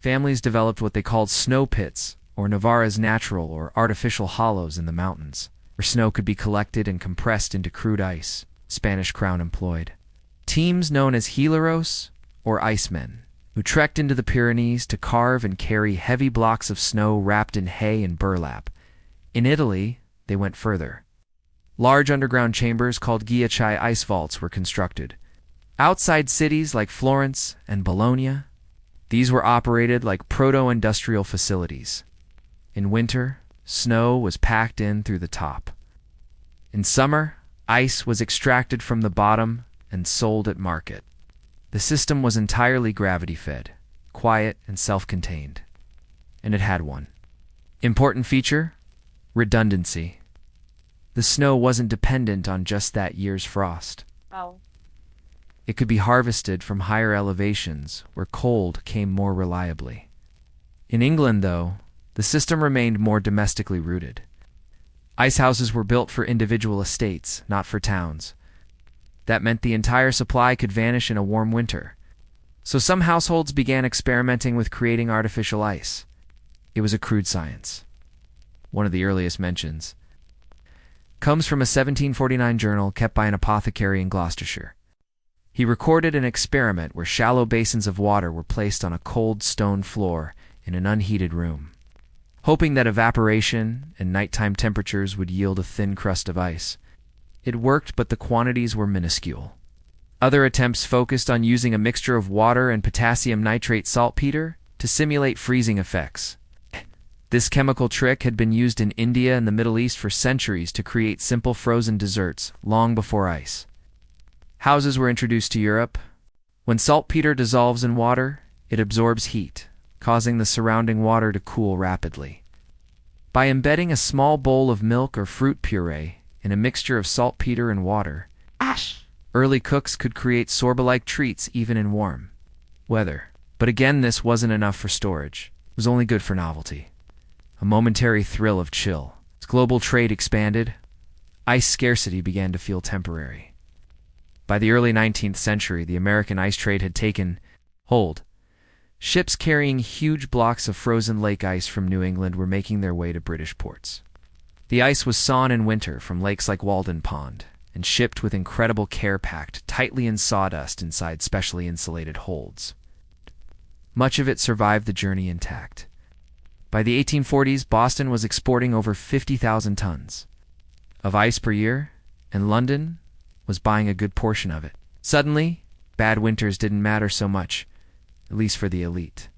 Families developed what they called snow pits, or Navarra's natural or artificial hollows in the mountains, where snow could be collected and compressed into crude ice. Spanish crown employed teams known as hileros, or icemen, who trekked into the Pyrenees to carve and carry heavy blocks of snow wrapped in hay and burlap. In Italy, they went further. Large underground chambers called ghiacciai ice vaults were constructed. Outside cities like Florence and Bologna, these were operated like proto-industrial facilities. In winter, snow was packed in through the top. In summer, ice was extracted from the bottom and sold at market. The system was entirely gravity-fed, quiet and self-contained. And it had one important feature: redundancy. The snow wasn't dependent on just that year's frost. Oh. It could be harvested from higher elevations where cold came more reliably. In England, though, the system remained more domestically rooted. Ice houses were built for individual estates, not for towns. That meant the entire supply could vanish in a warm winter. So some households began experimenting with creating artificial ice. It was a crude science. One of the earliest mentions comes from a 1749 journal kept by an apothecary in Gloucestershire. He recorded an experiment where shallow basins of water were placed on a cold stone floor in an unheated room, hoping that evaporation and nighttime temperatures would yield a thin crust of ice. It worked, but the quantities were minuscule. Other attempts focused on using a mixture of water and potassium nitrate saltpeter to simulate freezing effects. This chemical trick had been used in India and the Middle East for centuries to create simple frozen desserts, long before ice. Houses were introduced to Europe. When saltpeter dissolves in water, it absorbs heat, causing the surrounding water to cool rapidly. By embedding a small bowl of milk or fruit puree in a mixture of saltpeter and water, early cooks could create sorbet-like treats even in warm weather. But again, this wasn't enough for storage. It was only good for novelty. A momentary thrill of chill. As global trade expanded, ice scarcity began to feel temporary. By the early 19th century, the American ice trade had taken hold. Ships carrying huge blocks of frozen lake ice from New England were making their way to British ports. The ice was sawn in winter from lakes like Walden Pond and shipped with incredible care, packed tightly in sawdust inside specially insulated holds. Much of it survived the journey intact. By the 1840s, Boston was exporting over 50,000 tons of ice per year, and London was buying a good portion of it. Suddenly, bad winters didn't matter so much, at least for the elite.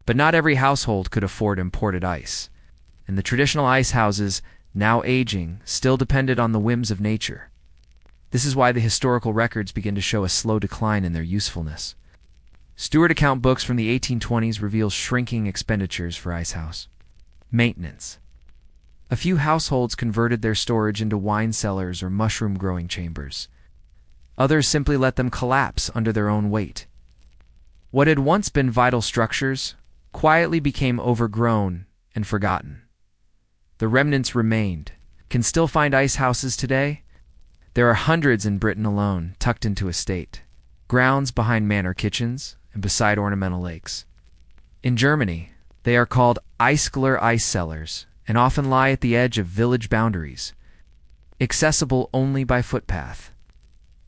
But not every household could afford imported ice, and the traditional ice houses, now aging, still depended on the whims of nature. This is why the historical records begin to show a slow decline in their usefulness. Stewart account books from the 1820s reveal shrinking expenditures for icehouse maintenance. A few households converted their storage into wine cellars or mushroom-growing chambers. Others simply let them collapse under their own weight. What had once been vital structures quietly became overgrown and forgotten. The remnants remained. Can still find ice houses today? There are hundreds in Britain alone, tucked into estate grounds behind manor kitchens and beside ornamental lakes. In Germany, they are called Eiskeller ice cellars and often lie at the edge of village boundaries, accessible only by footpath.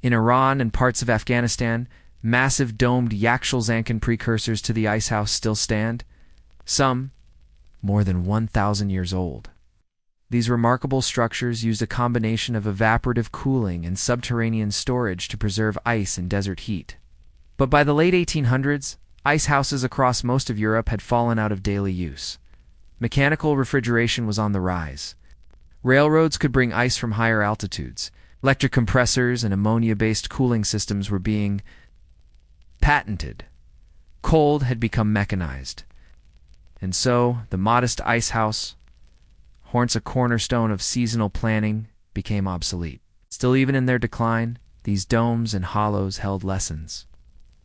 In Iran and parts of Afghanistan, massive domed Yakshulzankin precursors to the icehouse still stand, some more than 1,000 years old. These remarkable structures used a combination of evaporative cooling and subterranean storage to preserve ice in desert heat. But by the late 1800s, ice houses across most of Europe had fallen out of daily use. Mechanical refrigeration was on the rise. Railroads could bring ice from higher altitudes. Electric compressors and ammonia-based cooling systems were being patented. Cold had become mechanized. And so, the modest ice house, once a cornerstone of seasonal planning, became obsolete. Still, even in their decline, these domes and hollows held lessons.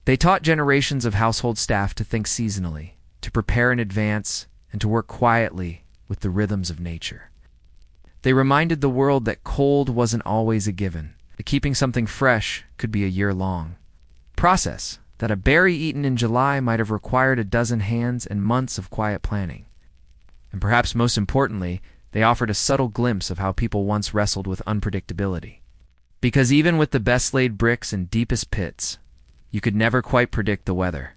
They taught generations of household staff to think seasonally, to prepare in advance, and to work quietly with the rhythms of nature. They reminded the world that cold wasn't always a given, that keeping something fresh could be a year-long process, that a berry eaten in July might have required a dozen hands and months of quiet planning. And perhaps most importantly, they offered a subtle glimpse of how people once wrestled with unpredictability. Because even with the best-laid bricks and deepest pits, you could never quite predict the weather.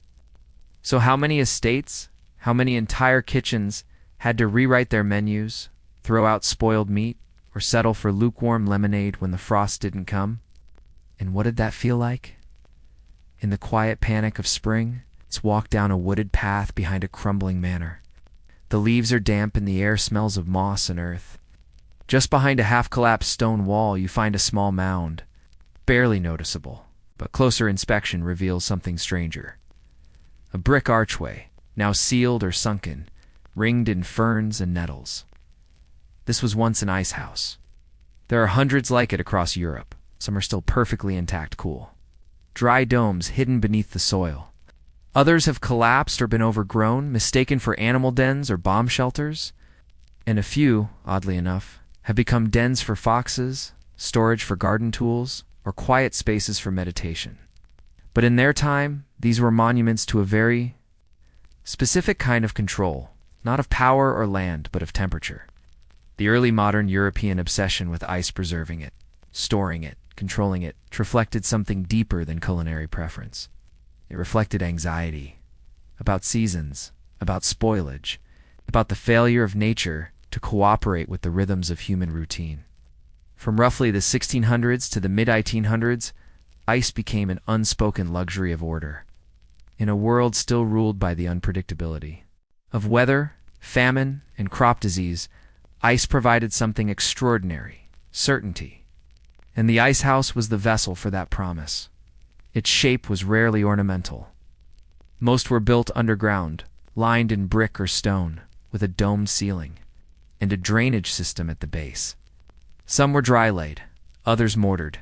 So how many estates, how many entire kitchens had to rewrite their menus, throw out spoiled meat, or settle for lukewarm lemonade when the frost didn't come? And what did that feel like? In the quiet panic of spring, it's walk down a wooded path behind a crumbling manor. The leaves are damp and the air smells of moss and earth. Just behind a half-collapsed stone wall, you find a small mound, barely noticeable, but closer inspection reveals something stranger. A brick archway, now sealed or sunken, ringed in ferns and nettles. This was once an ice house. There are hundreds like it across Europe. Some are still perfectly intact, cool. Dry domes hidden beneath the soil. Others have collapsed or been overgrown, mistaken for animal dens or bomb shelters. And a few, oddly enough, have become dens for foxes, storage for garden tools, or quiet spaces for meditation. But in their time, these were monuments to a very specific kind of control, not of power or land, but of temperature. The early modern European obsession with ice preserving it, storing it, controlling it, reflected something deeper than culinary preference. It reflected anxiety, about seasons, about spoilage, about the failure of nature to cooperate with the rhythms of human routine. From roughly the 1600s to the mid-1800s, ice became an unspoken luxury of order. In a world still ruled by the unpredictability of weather, famine, and crop disease, ice provided something extraordinary, certainty. And the ice house was the vessel for that promise. Its shape was rarely ornamental. Most were built underground, lined in brick or stone, with a domed ceiling, and a drainage system at the base. Some were dry-laid, others mortared.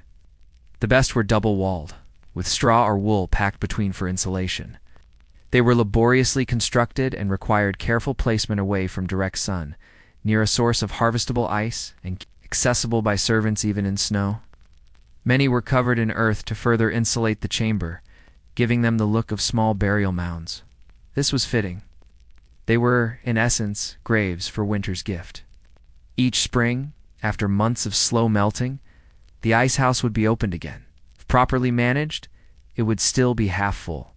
The best were double-walled, with straw or wool packed between for insulation. They were laboriously constructed and required careful placement away from direct sun, near a source of harvestable ice and accessible by servants even in snow. Many were covered in earth to further insulate the chamber, giving them the look of small burial mounds. This was fitting. They were, in essence, graves for winter's gift. Each spring, after months of slow melting, the ice house would be opened again. If properly managed, it would still be half full.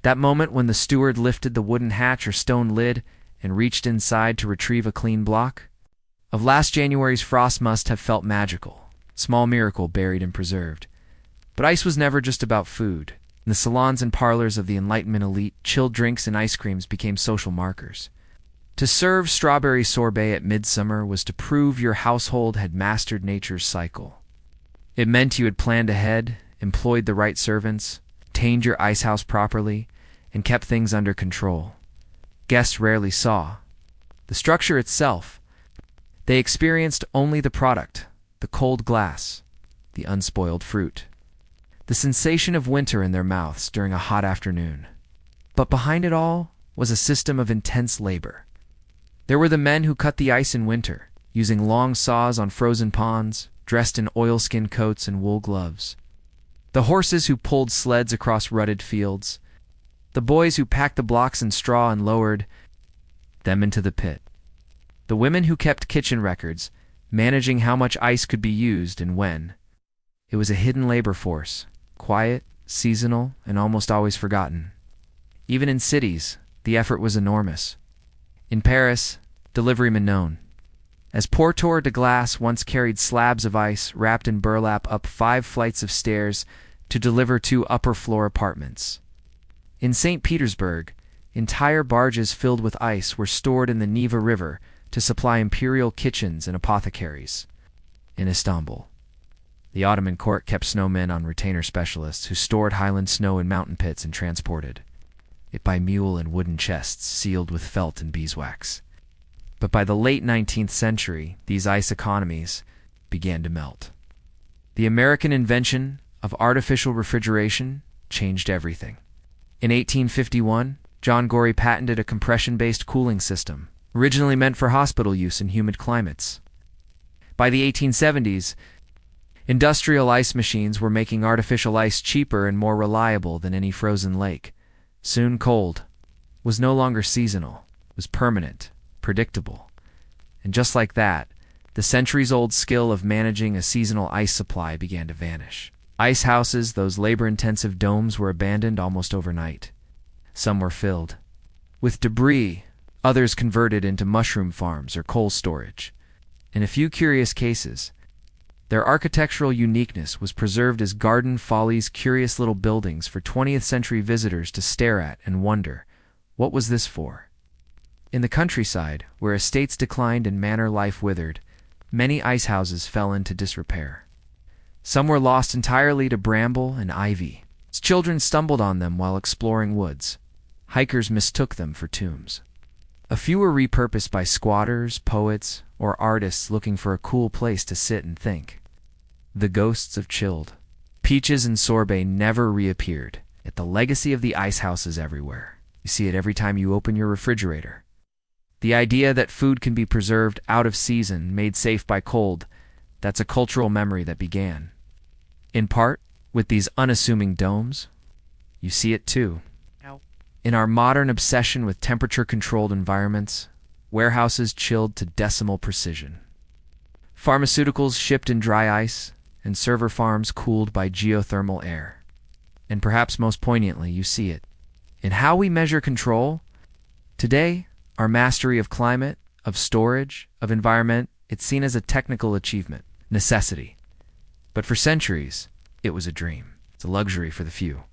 That moment when the steward lifted the wooden hatch or stone lid and reached inside to retrieve a clean block of last January's frost must have felt magical, small miracle buried and preserved. But ice was never just about food. In the salons and parlors of the Enlightenment elite, chilled drinks and ice creams became social markers. To serve strawberry sorbet at midsummer was to prove your household had mastered nature's cycle. It meant you had planned ahead, employed the right servants, tamed your ice house properly, and kept things under control. Guests rarely saw the structure itself. They experienced only the product, the cold glass, the unspoiled fruit, the sensation of winter in their mouths during a hot afternoon. But behind it all was a system of intense labor. There were the men who cut the ice in winter, using long saws on frozen ponds, dressed in oilskin coats and wool gloves. The horses who pulled sleds across rutted fields. The boys who packed the blocks in straw and lowered them into the pit. The women who kept kitchen records, managing how much ice could be used and when. It was a hidden labor force, quiet, seasonal, and almost always forgotten. Even in cities, the effort was enormous. In Paris, deliverymen known as porteurs de glace once carried slabs of ice wrapped in burlap up 5 flights of stairs to deliver 2 upper-floor apartments. In St. Petersburg, entire barges filled with ice were stored in the Neva River to supply imperial kitchens and apothecaries. In Istanbul, the Ottoman court kept snowmen on retainer specialists who stored highland snow in mountain pits and transported it by mule in wooden chests sealed with felt and beeswax. But by the late 19th century, these ice economies began to melt. The American invention of artificial refrigeration changed everything. In 1851, John Gorey patented a compression-based cooling system, originally meant for hospital use in humid climates. By the 1870s, industrial ice machines were making artificial ice cheaper and more reliable than any frozen lake. Soon cold was no longer seasonal, it was permanent, predictable. And just like that, the centuries-old skill of managing a seasonal ice supply began to vanish. Ice houses, those labor-intensive domes, were abandoned almost overnight. Some were filled with debris, others converted into mushroom farms or coal storage. In a few curious cases, their architectural uniqueness was preserved as garden follies, curious little buildings for 20th century visitors to stare at and wonder, what was this for? In the countryside, where estates declined and manor life withered, many ice houses fell into disrepair. Some were lost entirely to bramble and ivy. As children stumbled on them while exploring woods. Hikers mistook them for tombs. A few were repurposed by squatters, poets, or artists looking for a cool place to sit and think. The ghosts of chilled peaches and sorbet never reappeared, yet the legacy of the ice house is everywhere. You see it every time you open your refrigerator. The idea that food can be preserved out of season, made safe by cold, that's a cultural memory that began, in part, with these unassuming domes. You see it too. In our modern obsession with temperature-controlled environments, warehouses chilled to decimal precision, pharmaceuticals shipped in dry ice, and server farms cooled by geothermal air. And perhaps most poignantly, you see it in how we measure control. Today, our mastery of climate, of storage, of environment, it's seen as a technical achievement, necessity. But for centuries, it was a dream. It's a luxury for the few.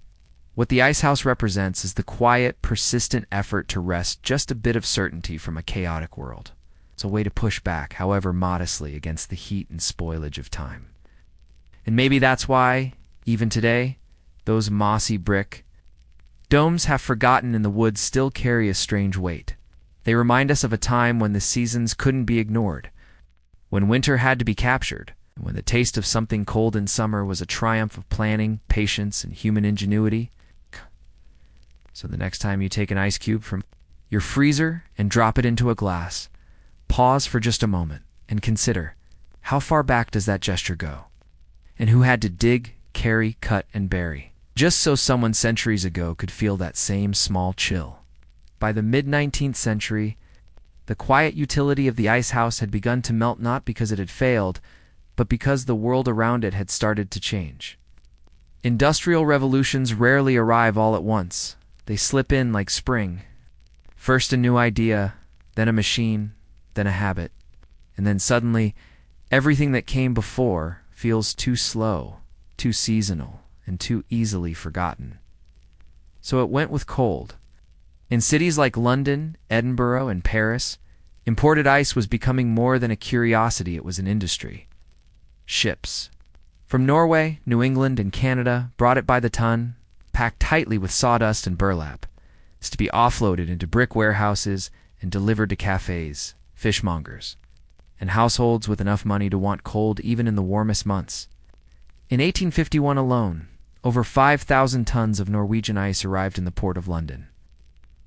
What the ice house represents is the quiet, persistent effort to wrest just a bit of certainty from a chaotic world. It's a way to push back, however modestly, against the heat and spoilage of time. And maybe that's why, even today, those mossy brick domes half forgotten in the woods still carry a strange weight. They remind us of a time when the seasons couldn't be ignored, when winter had to be captured, and when the taste of something cold in summer was a triumph of planning, patience, and human ingenuity. So the next time you take an ice cube from your freezer and drop it into a glass, pause for just a moment and consider, how far back does that gesture go? And who had to dig, carry, cut, and bury, just so someone centuries ago could feel that same small chill? By the mid-19th century, The quiet utility of the ice house had begun to melt not because it had failed, but because the world around it had started to change. Industrial revolutions rarely arrive all at once. They slip in like spring. First a new idea, then a machine, then a habit, and then suddenly everything that came before feels too slow, too seasonal, and too easily forgotten. So it went with cold. In cities like London, Edinburgh, and Paris, imported ice was becoming more than a curiosity, it was an industry. Ships from Norway, New England, and Canada brought it by the ton, packed tightly with sawdust and burlap, is to be offloaded into brick warehouses and delivered to cafes, fishmongers, and households with enough money to want cold even in the warmest months. In 1851 alone, over 5,000 tons of Norwegian ice arrived in the port of London.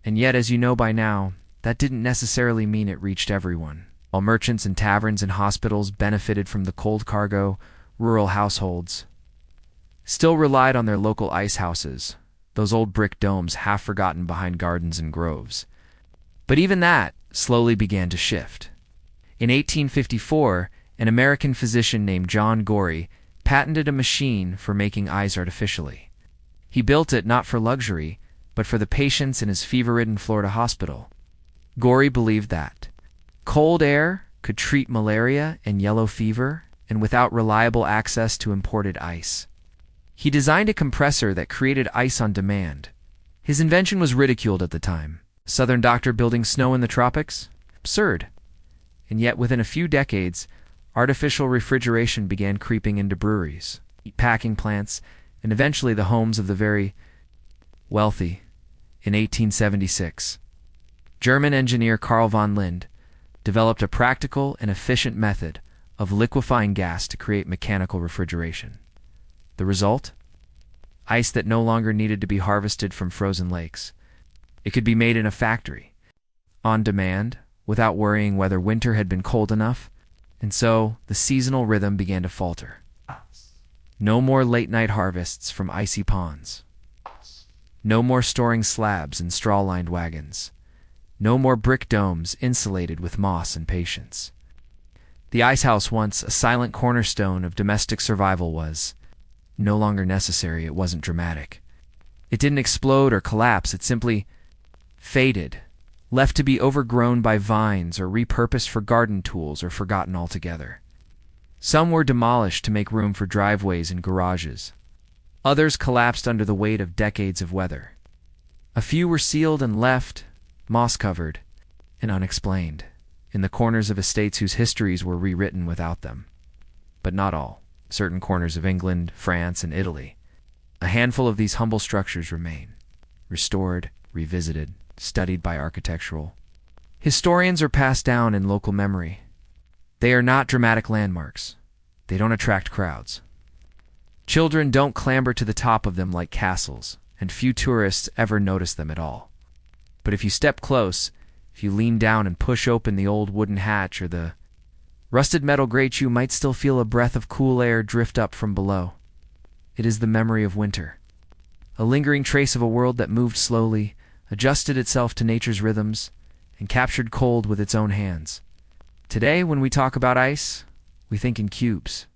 And yet, as you know by now, that didn't necessarily mean it reached everyone. While merchants and taverns and hospitals benefited from the cold cargo, rural households still relied on their local ice houses, those old brick domes half forgotten behind gardens and groves. But even that slowly began to shift. In 1854, an American physician named John Gorey patented a machine for making ice artificially. He built it not for luxury, but for the patients in his fever-ridden Florida hospital. Gorey believed that cold air could treat malaria and yellow fever, and without reliable access to imported ice. He designed a compressor that created ice on demand. His invention was ridiculed at the time. A Southern doctor building snow in the tropics? Absurd. And yet within a few decades, artificial refrigeration began creeping into breweries, packing plants, and eventually the homes of the very wealthy. In 1876, German engineer Carl von Linde developed a practical and efficient method of liquefying gas to create mechanical refrigeration. The result? Ice that no longer needed to be harvested from frozen lakes. It could be made in a factory, on demand, without worrying whether winter had been cold enough, and so the seasonal rhythm began to falter. No more late-night harvests from icy ponds. No more storing slabs in straw-lined wagons. No more brick domes insulated with moss and patience. The ice house, once a silent cornerstone of domestic survival, was no longer necessary. It wasn't dramatic. It didn't explode or collapse. It simply faded, left to be overgrown by vines or repurposed for garden tools or forgotten altogether. Some were demolished to make room for driveways and garages. Others collapsed under the weight of decades of weather. A few were sealed and left, moss-covered and unexplained, in the corners of estates whose histories were rewritten without them. But not all. Certain corners of England, France, and Italy. A handful of these humble structures remain, restored, revisited, studied by architectural historians or passed down in local memory. They are not dramatic landmarks. They don't attract crowds. Children don't clamber to the top of them like castles, and few tourists ever notice them at all. But if you step close, if you lean down and push open the old wooden hatch or the rusted metal grate, you might still feel a breath of cool air drift up from below. It is the memory of winter, a lingering trace of a world that moved slowly, adjusted itself to nature's rhythms, and captured cold with its own hands. Today, when we talk about ice, we think in cubes,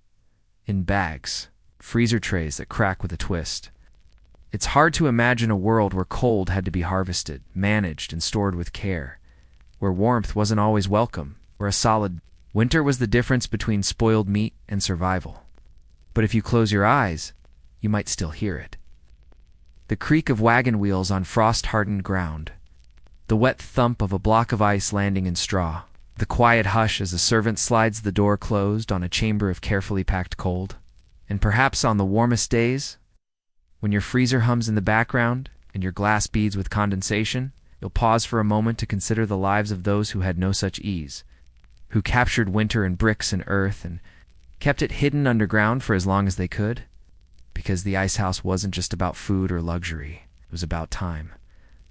in bags, freezer trays that crack with a twist. It's hard to imagine a world where cold had to be harvested, managed, and stored with care, where warmth wasn't always welcome, where a solid winter was the difference between spoiled meat and survival. But if you close your eyes, you might still hear it. The creak of wagon wheels on frost-hardened ground, the wet thump of a block of ice landing in straw, the quiet hush as a servant slides the door closed on a chamber of carefully packed cold. And perhaps on the warmest days, when your freezer hums in the background and your glass beads with condensation, you'll pause for a moment to consider the lives of those who had no such ease, who captured winter in bricks and earth and kept it hidden underground for as long as they could, because the ice house wasn't just about food or luxury. It was about time,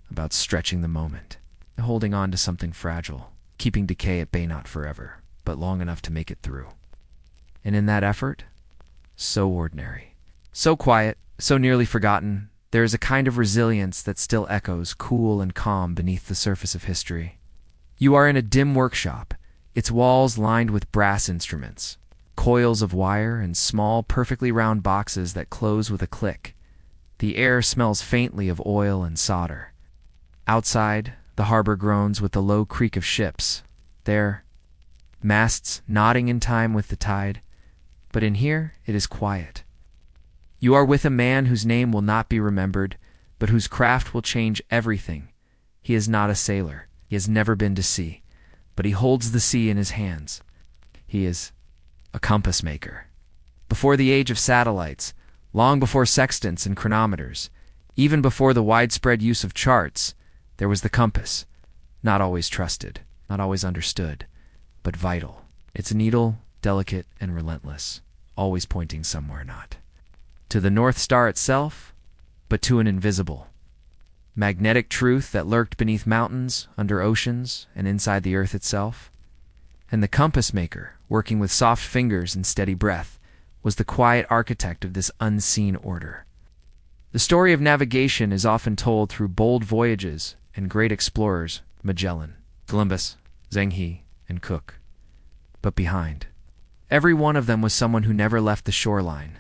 about stretching the moment, holding on to something fragile, keeping decay at bay not forever, but long enough to make it through. And in that effort, so ordinary, so quiet, so nearly forgotten, there is a kind of resilience that still echoes cool and calm beneath the surface of history. You are in a dim workshop, its walls lined with brass instruments, coils of wire, and small, perfectly round boxes that close with a click. The air smells faintly of oil and solder. Outside, the harbor groans with the low creak of ships. There, masts nodding in time with the tide. But in here, it is quiet. You are with a man whose name will not be remembered, but whose craft will change everything. He is not a sailor. He has never been to sea, but he holds the sea in his hands. He is a compass maker. Before the age of satellites, long before sextants and chronometers, even before the widespread use of charts, there was the compass, not always trusted, not always understood, but vital. Its needle, delicate and relentless, always pointing somewhere not to the North Star itself, but to an invisible, magnetic truth that lurked beneath mountains, under oceans, and inside the earth itself. And the compass maker, working with soft fingers and steady breath, was the quiet architect of this unseen order. The story of navigation is often told through bold voyages and great explorers, Magellan, Columbus, Zheng He, and Cook. But behind every one of them was someone who never left the shoreline,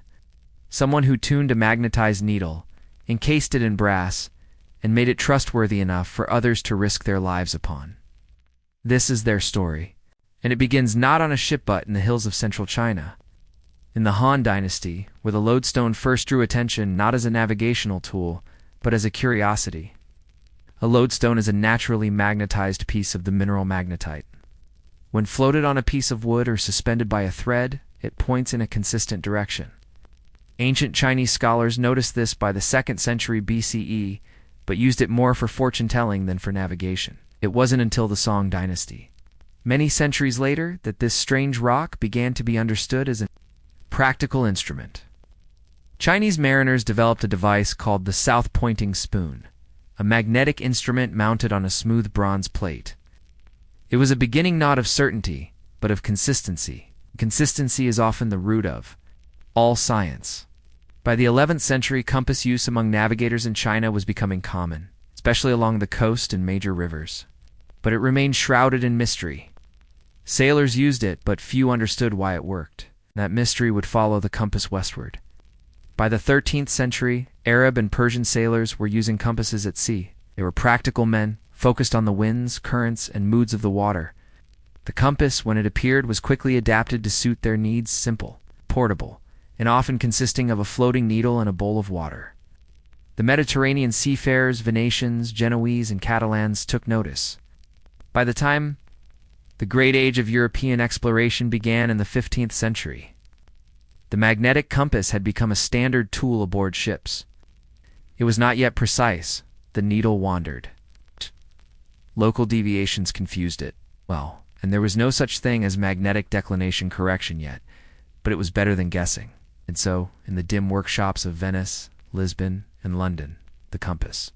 someone who tuned a magnetized needle, encased it in brass, and made it trustworthy enough for others to risk their lives upon. This is their story, and it begins not on a ship but in the hills of central China, in the Han Dynasty, where the lodestone first drew attention not as a navigational tool, but as a curiosity. A lodestone is a naturally magnetized piece of the mineral magnetite. When floated on a piece of wood or suspended by a thread, it points in a consistent direction. Ancient Chinese scholars noticed this by the 2nd century BCE, but used it more for fortune-telling than for navigation. It wasn't until the Song Dynasty, many centuries later, that this strange rock began to be understood as a practical instrument. Chinese mariners developed a device called the south-pointing spoon, a magnetic instrument mounted on a smooth bronze plate. It was a beginning not of certainty, but of consistency. Consistency is often the root of all science. By the 11th century, compass use among navigators in China was becoming common, especially along the coast and major rivers. But it remained shrouded in mystery. Sailors used it, but few understood why it worked. That mystery would follow the compass westward. By the 13th century, Arab and Persian sailors were using compasses at sea. They were practical men, focused on the winds, currents, and moods of the water. The compass, when it appeared, was quickly adapted to suit their needs, simple, portable, and often consisting of a floating needle and a bowl of water. The Mediterranean seafarers, Venetians, Genoese, and Catalans took notice. By the time the great age of European exploration began in the 15th century, the magnetic compass had become a standard tool aboard ships. It was not yet precise. The needle wandered. Local deviations confused it. Well, and there was no such thing as magnetic declination correction yet, but it was better than guessing. And so, in the dim workshops of Venice, Lisbon, and London, the compass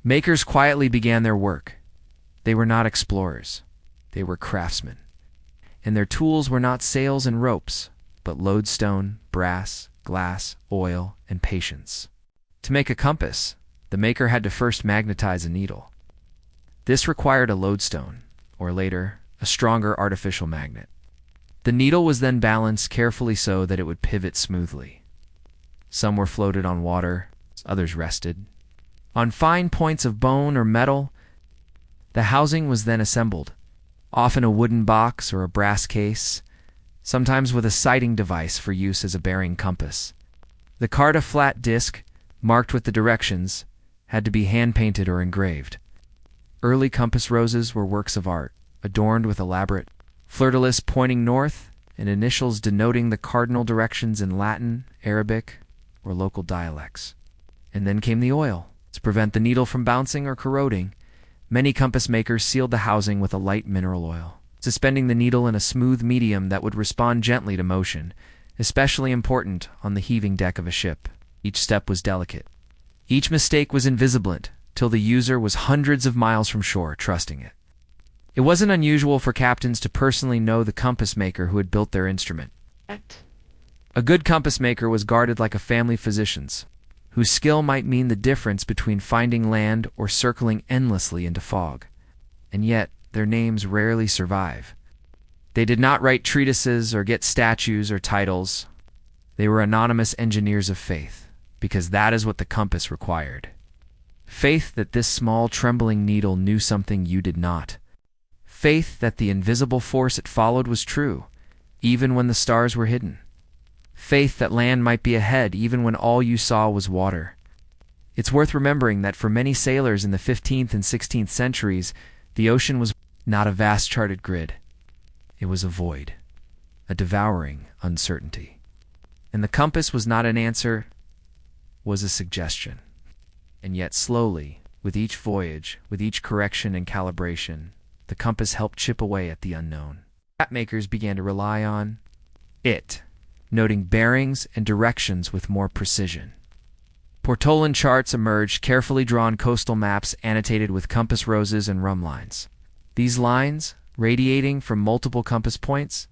makers quietly began their work. They were not explorers. They were craftsmen. And their tools were not sails and ropes, but lodestone, brass, glass, oil, and patience. To make a compass, the maker had to first magnetize a needle. This required a lodestone, or later, a stronger artificial magnet. The needle was then balanced carefully so that it would pivot smoothly. Some were floated on water, others rested. On fine points of bone or metal, the housing was then assembled, often a wooden box or a brass case, sometimes with a sighting device for use as a bearing compass. The card, a flat disc, marked with the directions, had to be hand-painted or engraved. Early compass roses were works of art, adorned with elaborate fleur-de-lis pointing north and initials denoting the cardinal directions in Latin, Arabic, or local dialects. And then came the oil. To prevent the needle from bouncing or corroding, many compass makers sealed the housing with a light mineral oil, suspending the needle in a smooth medium that would respond gently to motion, especially important on the heaving deck of a ship. Each step was delicate. Each mistake was invisible till the user was hundreds of miles from shore, trusting it. It wasn't unusual for captains to personally know the compass maker who had built their instrument. A good compass maker was guarded like a family physician's, whose skill might mean the difference between finding land or circling endlessly into fog. And yet, their names rarely survive. They did not write treatises or get statues or titles. They were anonymous engineers of faith, because that is what the compass required. Faith that this small trembling needle knew something you did not. Faith that the invisible force it followed was true, even when the stars were hidden. Faith that land might be ahead even when all you saw was water. It's worth remembering that for many sailors in the 15th and 16th centuries, the ocean was not a vast charted grid. It was a void, a devouring uncertainty. And the compass was not an answer, was a suggestion. And yet slowly, with each voyage, with each correction and calibration, the compass helped chip away at the unknown. Mapmakers began to rely on it, noting bearings and directions with more precision. Portolan charts emerged, carefully drawn coastal maps annotated with compass roses and rum lines. These lines, radiating from multiple compass points,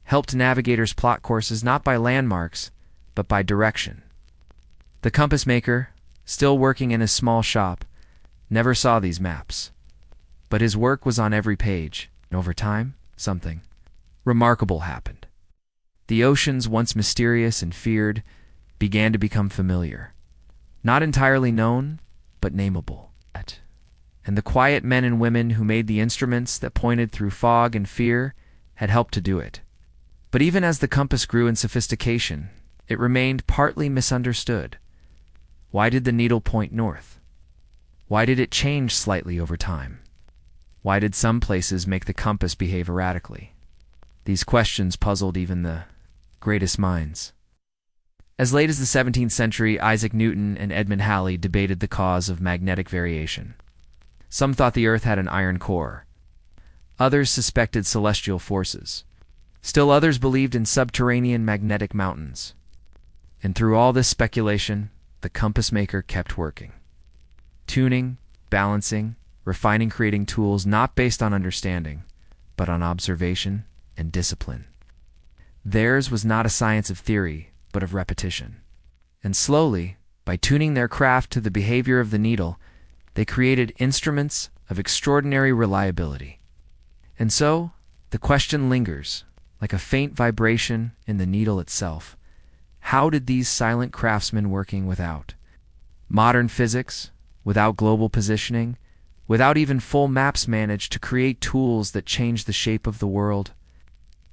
helped navigators plot courses not by landmarks, but by direction. The compass maker, still working in his small shop, never saw these maps. But his work was on every page, and over time, something remarkable happened. The oceans, once mysterious and feared, began to become familiar. Not entirely known, but nameable. And the quiet men and women who made the instruments that pointed through fog and fear had helped to do it. But even as the compass grew in sophistication, it remained partly misunderstood. Why did the needle point north? Why did it change slightly over time? Why did some places make the compass behave erratically? These questions puzzled even the greatest minds. As late as the 17th century, Isaac Newton and Edmund Halley debated the cause of magnetic variation. Some thought the Earth had an iron core. Others suspected celestial forces. Still others believed in subterranean magnetic mountains. And through all this speculation, the compass maker kept working. Tuning, balancing, refining, creating tools not based on understanding, but on observation and discipline. Theirs was not a science of theory, but of repetition. And slowly, by tuning their craft to the behavior of the needle, they created instruments of extraordinary reliability. And so, the question lingers, like a faint vibration in the needle itself. How did these silent craftsmen working without modern physics, without global positioning, without even full maps manage to create tools that change the shape of the world?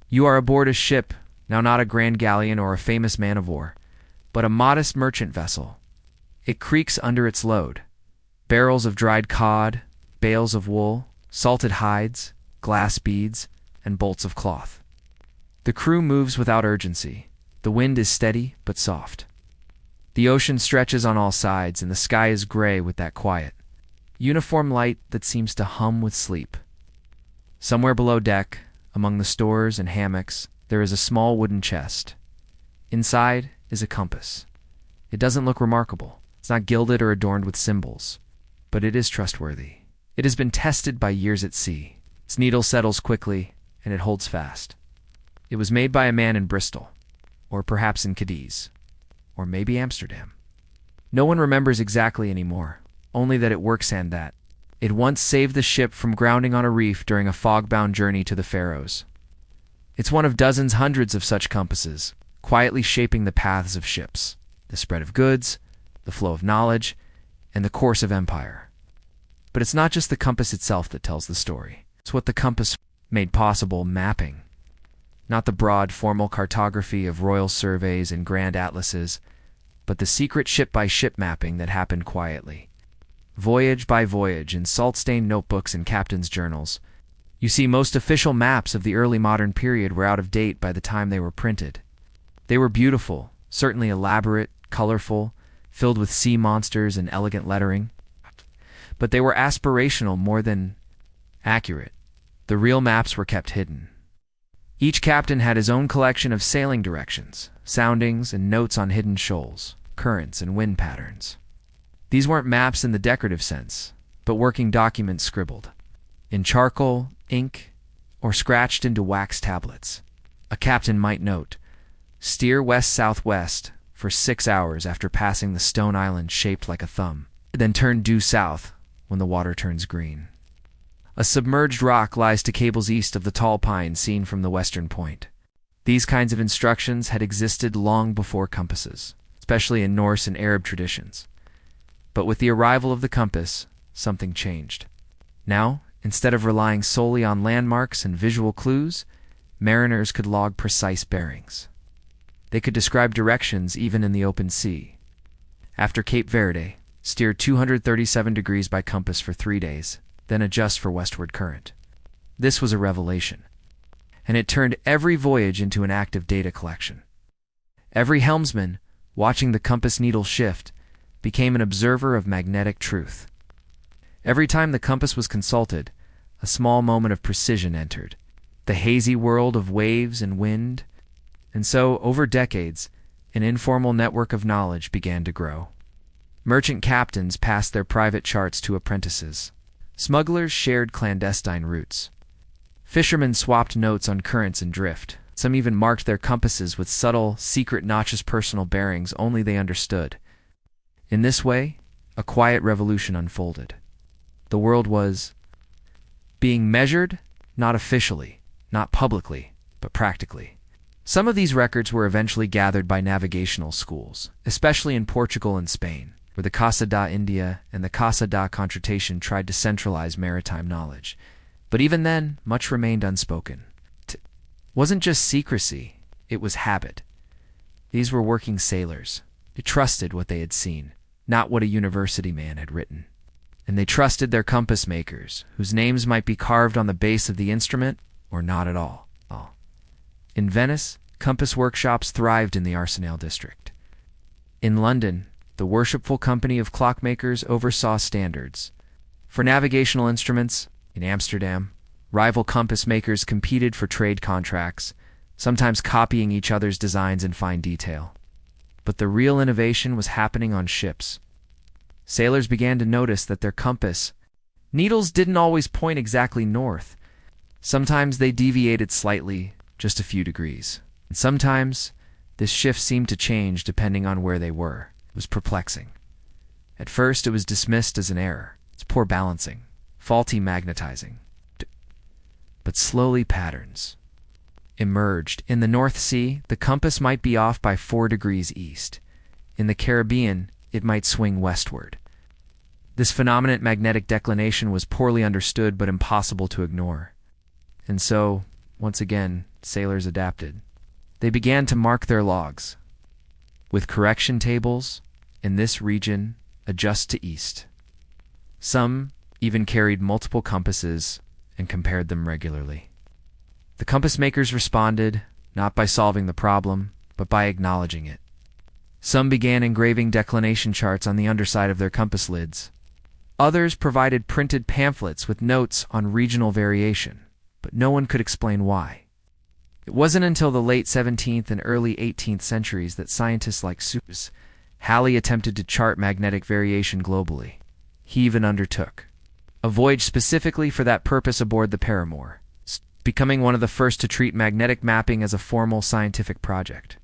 You are aboard a ship, now not a grand galleon or a famous man of war, but a modest merchant vessel. It creaks under its load. Barrels of dried cod, bales of wool, salted hides, glass beads, and bolts of cloth. The crew moves without urgency. The wind is steady but soft. The ocean stretches on all sides, and the sky is gray with that quiet, uniform light that seems to hum with sleep. Somewhere below deck, among the stores and hammocks, there is a small wooden chest. Inside is a compass. It doesn't look remarkable. It's not gilded or adorned with symbols, but it is trustworthy. It has been tested by years at sea. Its needle settles quickly, and it holds fast. It was made by a man in Bristol, or perhaps in Cadiz, or maybe Amsterdam. No one remembers exactly anymore, only that it works and that it once saved the ship from grounding on a reef during a fog-bound journey to the Faroes. It's one of dozens, hundreds of such compasses, quietly shaping the paths of ships, the spread of goods, the flow of knowledge, and the course of empire. But it's not just the compass itself that tells the story. It's what the compass made possible: mapping. Not the broad, formal cartography of royal surveys and grand atlases, but the secret ship-by-ship mapping that happened quietly. Voyage by voyage, in salt-stained notebooks and captains' journals. You see, most official maps of the early modern period were out of date by the time they were printed. They were beautiful, certainly elaborate, colorful, filled with sea monsters and elegant lettering. But they were aspirational more than accurate. The real maps were kept hidden. Each captain had his own collection of sailing directions, soundings, and notes on hidden shoals, currents, and wind patterns. These weren't maps in the decorative sense, but working documents scribbled in charcoal, ink, or scratched into wax tablets. A captain might note, "Steer west-southwest for 6 hours after passing the stone island shaped like a thumb, then turn due south when the water turns green." A submerged rock lies to cables east of the tall pines seen from the western point. These kinds of instructions had existed long before compasses, especially in Norse and Arab traditions. But with the arrival of the compass, something changed. Now, instead of relying solely on landmarks and visual clues, mariners could log precise bearings. They could describe directions even in the open sea. After Cape Verde, steer 237 degrees by compass for 3 days, then adjust for westward current. This was a revelation, and it turned every voyage into an active data collection. Every helmsman, watching the compass needle shift, became an observer of magnetic truth. Every time the compass was consulted, a small moment of precision entered, the hazy world of waves and wind, and so, over decades, an informal network of knowledge began to grow. Merchant captains passed their private charts to apprentices. Smugglers shared clandestine routes. Fishermen swapped notes on currents and drift. Some even marked their compasses with subtle, secret notches, personal bearings only they understood. In this way, a quiet revolution unfolded. The world was being measured, not officially, not publicly, but practically. Some of these records were eventually gathered by navigational schools, especially in Portugal and Spain, where the Casa da India and the Casa da Contratación tried to centralize maritime knowledge. But even then, much remained unspoken. It wasn't just secrecy, it was habit. These were working sailors. They trusted what they had seen, not what a university man had written. And they trusted their compass makers, whose names might be carved on the base of the instrument or not at all. In Venice, compass workshops thrived in the Arsenal district. In London, the Worshipful Company of Clockmakers oversaw standards. For navigational instruments, in Amsterdam, rival compass makers competed for trade contracts, sometimes copying each other's designs in fine detail. But the real innovation was happening on ships. Sailors began to notice that their compass needles didn't always point exactly north. Sometimes they deviated slightly, just a few degrees. And sometimes, this shift seemed to change depending on where they were. It was perplexing. At first, it was dismissed as an error. It's poor balancing, faulty magnetizing. But slowly patterns emerged. In the North Sea, the compass might be off by 4 degrees east. In the Caribbean, it might swing westward. This phenomenon, magnetic declination, was poorly understood but impossible to ignore. And so, once again, sailors adapted. They began to mark their logs. With correction tables, in this region, adjust to east. Some even carried multiple compasses and compared them regularly. The compass makers responded, not by solving the problem, but by acknowledging it. Some began engraving declination charts on the underside of their compass lids. Others provided printed pamphlets with notes on regional variation, but no one could explain why. It wasn't until the late 17th and early 18th centuries that scientists like Suze Halley attempted to chart magnetic variation globally. He even undertook a voyage specifically for that purpose aboard the Paramour, becoming one of the first to treat magnetic mapping as a formal scientific project.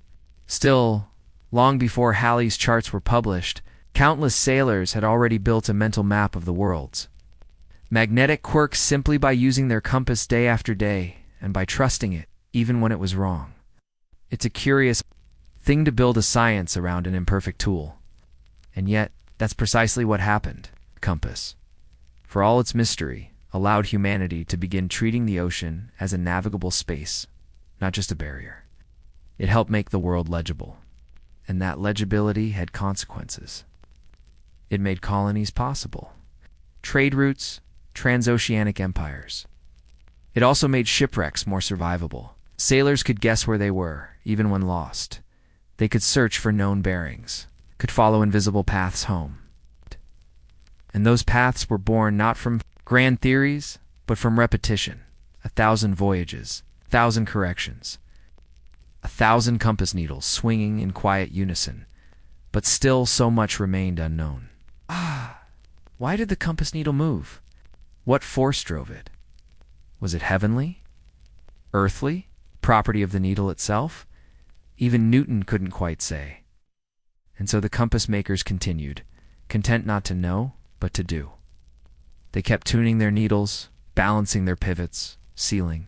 Still, long before Halley's charts were published, countless sailors had already built a mental map of the worlds. Magnetic quirks simply by using their compass day after day and by trusting it, even when it was wrong. It's a curious thing to build a science around an imperfect tool. And yet, that's precisely what happened. Compass, for all its mystery, allowed humanity to begin treating the ocean as a navigable space, not just a barrier. It helped make the world legible, and that legibility had consequences. It made colonies possible, trade routes, transoceanic empires. It also made shipwrecks more survivable. Sailors could guess where they were, even when lost. They could search for known bearings, could follow invisible paths home. And those paths were born not from grand theories, but from repetition. 1,000 voyages, 1,000 corrections, 1,000 compass needles swinging in quiet unison. But still so much remained unknown. Why did the compass needle move? What force drove it? Was it heavenly? Earthly? Property of the needle itself? Even Newton couldn't quite say. And so the compass makers continued, content not to know, but to do. They kept tuning their needles, balancing their pivots, sealing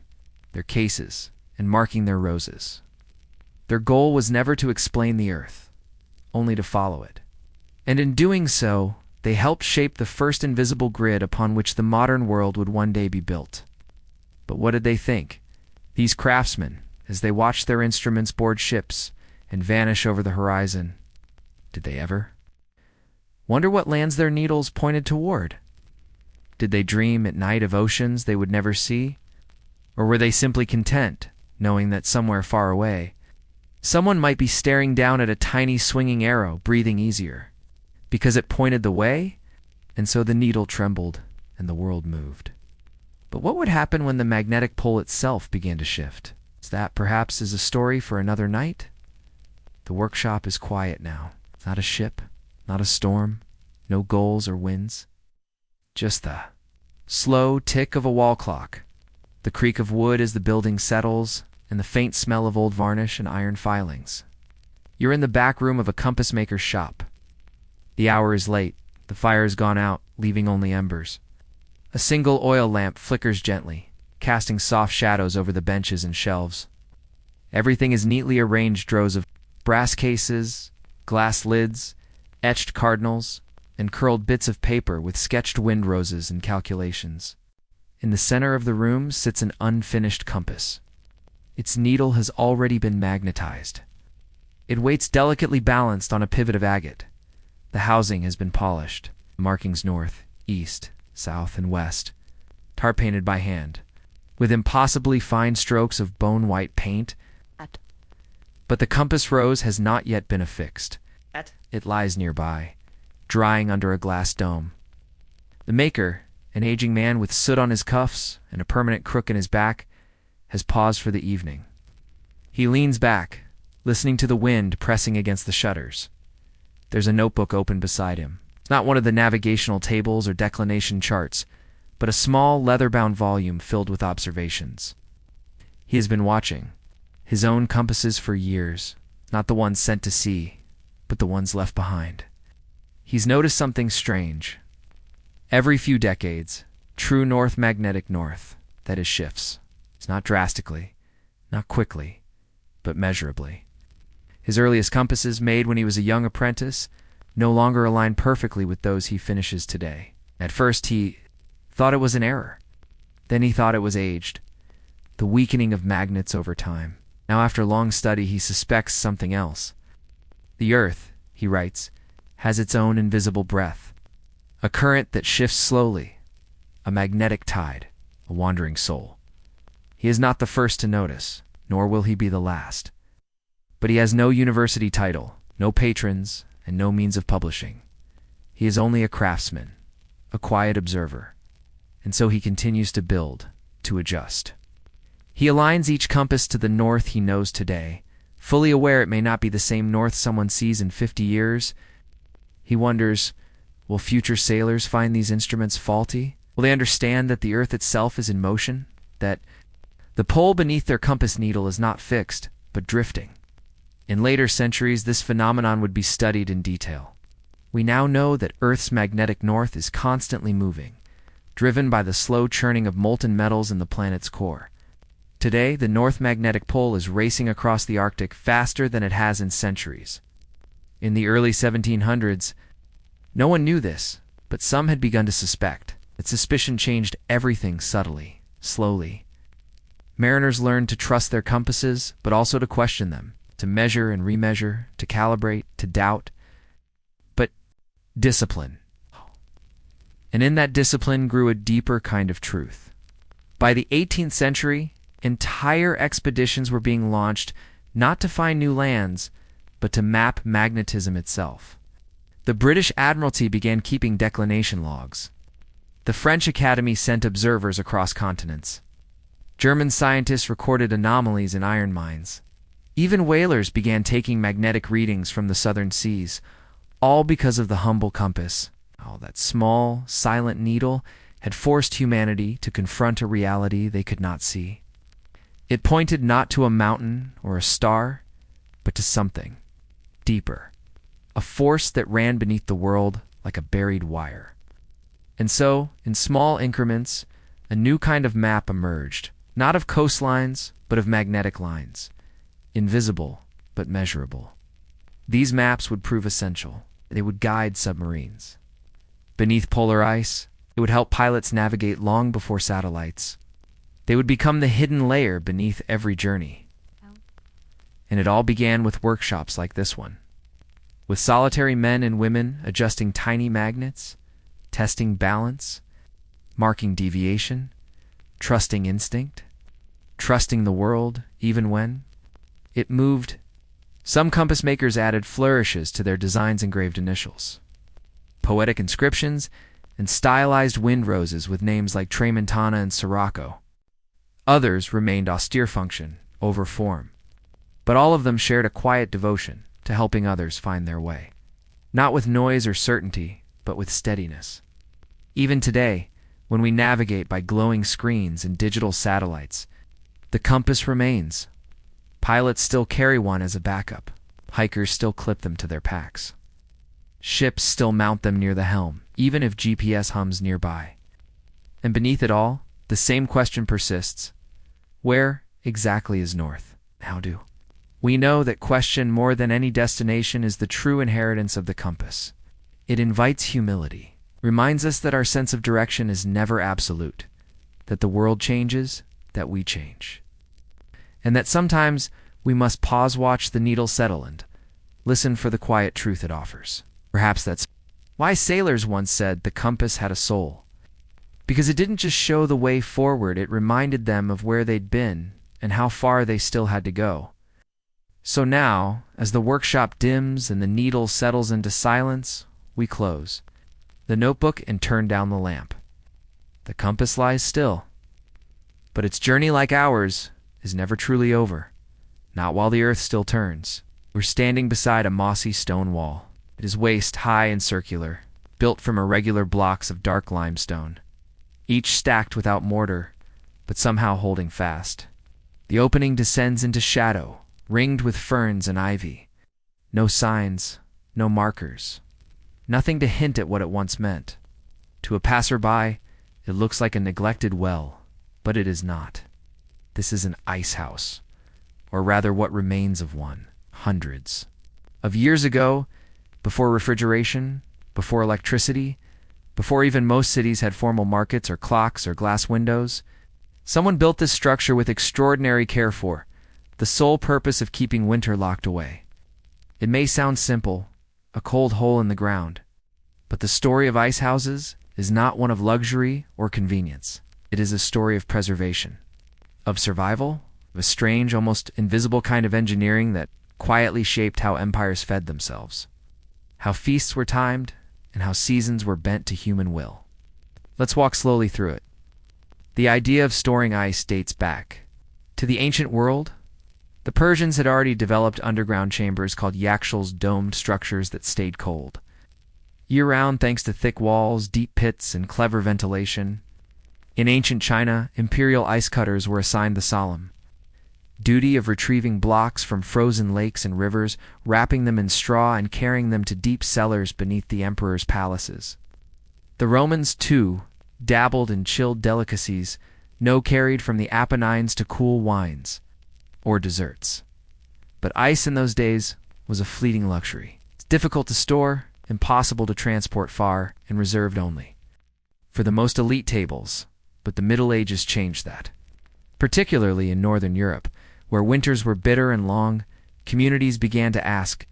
their cases, and marking their roses. Their goal was never to explain the earth, only to follow it. And in doing so, they helped shape the first invisible grid upon which the modern world would one day be built. But what did they think, these craftsmen, as they watched their instruments board ships and vanish over the horizon? Did they ever wonder what lands their needles pointed toward? Did they dream at night of oceans they would never see? Or were they simply content, knowing that somewhere far away, someone might be staring down at a tiny swinging arrow, breathing easier, because it pointed the way, and so the needle trembled and the world moved? But what would happen when the magnetic pole itself began to shift? That perhaps is a story for another night. The workshop is quiet now. Not a ship, not a storm, no gulls or winds. Just the slow tick of a wall clock, the creak of wood as the building settles, and the faint smell of old varnish and iron filings. You're in the back room of a compass maker's shop. The hour is late. The fire has gone out, leaving only embers. A single oil lamp flickers gently, casting soft shadows over the benches and shelves. Everything is neatly arranged, rows of brass cases, glass lids, etched cardinals, and curled bits of paper with sketched wind roses and calculations. In the center of the room sits an unfinished compass. Its needle has already been magnetized. It waits delicately balanced on a pivot of agate. The housing has been polished, markings north, east, south, and west, tar painted by hand, with impossibly fine strokes of bone-white paint. But the compass rose has not yet been affixed. It lies nearby, drying under a glass dome. The maker, an aging man with soot on his cuffs and a permanent crook in his back, has paused for the evening. He leans back, listening to the wind pressing against the shutters. There's a notebook open beside him. It's not one of the navigational tables or declination charts, but a small leather-bound volume filled with observations. He has been watching his own compasses for years, not the ones sent to sea, but the ones left behind. He's noticed something strange. Every few decades, true north magnetic north, that is, shifts. It's not drastically, not quickly, but measurably. His earliest compasses, made when he was a young apprentice, no longer align perfectly with those he finishes today. At first he thought it was an error. Then he thought it was aged, the weakening of magnets over time. Now after long study he suspects something else. The earth, he writes, has its own invisible breath, a current that shifts slowly, a magnetic tide, a wandering soul. He is not the first to notice, nor will he be the last. But he has no university title, no patrons, and no means of publishing. He is only a craftsman, a quiet observer, and so he continues to build, to adjust. He aligns each compass to the north he knows today, fully aware it may not be the same north someone sees in 50 years. He wonders, will future sailors find these instruments faulty? Will they understand that the earth itself is in motion, that the pole beneath their compass needle is not fixed, but drifting? In later centuries, this phenomenon would be studied in detail. We now know that Earth's magnetic north is constantly moving, driven by the slow churning of molten metals in the planet's core. Today, the North Magnetic Pole is racing across the Arctic faster than it has in centuries. In the early 1700s, no one knew this, but some had begun to suspect. That suspicion changed everything subtly, slowly. Mariners learned to trust their compasses, but also to question them, to measure and remeasure, to calibrate, to doubt. But discipline. And in that discipline grew a deeper kind of truth. By the 18th century, entire expeditions were being launched not to find new lands, but to map magnetism itself. The British Admiralty began keeping declination logs. The French Academy sent observers across continents. German scientists recorded anomalies in iron mines. Even whalers began taking magnetic readings from the southern seas, all because of the humble compass. Oh, that small, silent needle had forced humanity to confront a reality they could not see. It pointed not to a mountain or a star, but to something deeper, a force that ran beneath the world like a buried wire. And so, in small increments, a new kind of map emerged, not of coastlines, but of magnetic lines, invisible but measurable. These maps would prove essential. They would guide submarines. Beneath polar ice, it would help pilots navigate long before satellites. They would become the hidden layer beneath every journey. And it all began with workshops like this one, with solitary men and women adjusting tiny magnets, testing balance, marking deviation, trusting instinct, trusting the world even when it moved. Some compass makers added flourishes to their designs' engraved initials, poetic inscriptions, and stylized wind roses with names like Tramontana and Sirocco. Others remained austere function over form, but all of them shared a quiet devotion to helping others find their way, not with noise or certainty, but with steadiness. Even today, when we navigate by glowing screens and digital satellites, the compass remains. Pilots still carry one as a backup. Hikers still clip them to their packs. Ships still mount them near the helm, even if GPS hums nearby. And beneath it all, the same question persists. Where exactly is north? How do we know that question more than any destination is the true inheritance of the compass? It invites humility, reminds us that our sense of direction is never absolute, that the world changes, that we change, and that sometimes we must pause, watch the needle settle, and listen for the quiet truth it offers. Perhaps that's why sailors once said the compass had a soul, because it didn't just show the way forward, it reminded them of where they'd been and how far they still had to go. So now, as the workshop dims and the needle settles into silence, we close the notebook and turn down the lamp. The compass lies still, but its journey, like ours, is never truly over, not while the earth still turns. We're standing beside a mossy stone wall. It is waist-high and circular, built from irregular blocks of dark limestone, each stacked without mortar, but somehow holding fast. The opening descends into shadow, ringed with ferns and ivy. No signs, no markers, nothing to hint at what it once meant. To a passerby, it looks like a neglected well, but it is not. This is an ice house, or rather what remains of one, hundreds of years ago, before refrigeration, before electricity, before even most cities had formal markets or clocks or glass windows. Someone built this structure with extraordinary care for the sole purpose of keeping winter locked away. It may sound simple, a cold hole in the ground, but the story of ice houses is not one of luxury or convenience. It is a story of preservation, of survival, of a strange, almost invisible kind of engineering that quietly shaped how empires fed themselves, how feasts were timed, and how seasons were bent to human will. Let's walk slowly through it. The idea of storing ice dates back to the ancient world. The Persians had already developed underground chambers called yakshals, domed structures that stayed cold year-round thanks to thick walls, deep pits, and clever ventilation. In ancient China, imperial ice cutters were assigned the solemn duty of retrieving blocks from frozen lakes and rivers, wrapping them in straw and carrying them to deep cellars beneath the emperor's palaces. The Romans, too, dabbled in chilled delicacies, carried from the Apennines to cool wines or desserts. But ice in those days was a fleeting luxury. It's difficult to store, impossible to transport far, and reserved only for the most elite tables. But the Middle Ages changed that. Particularly in Northern Europe, where winters were bitter and long, communities began to ask,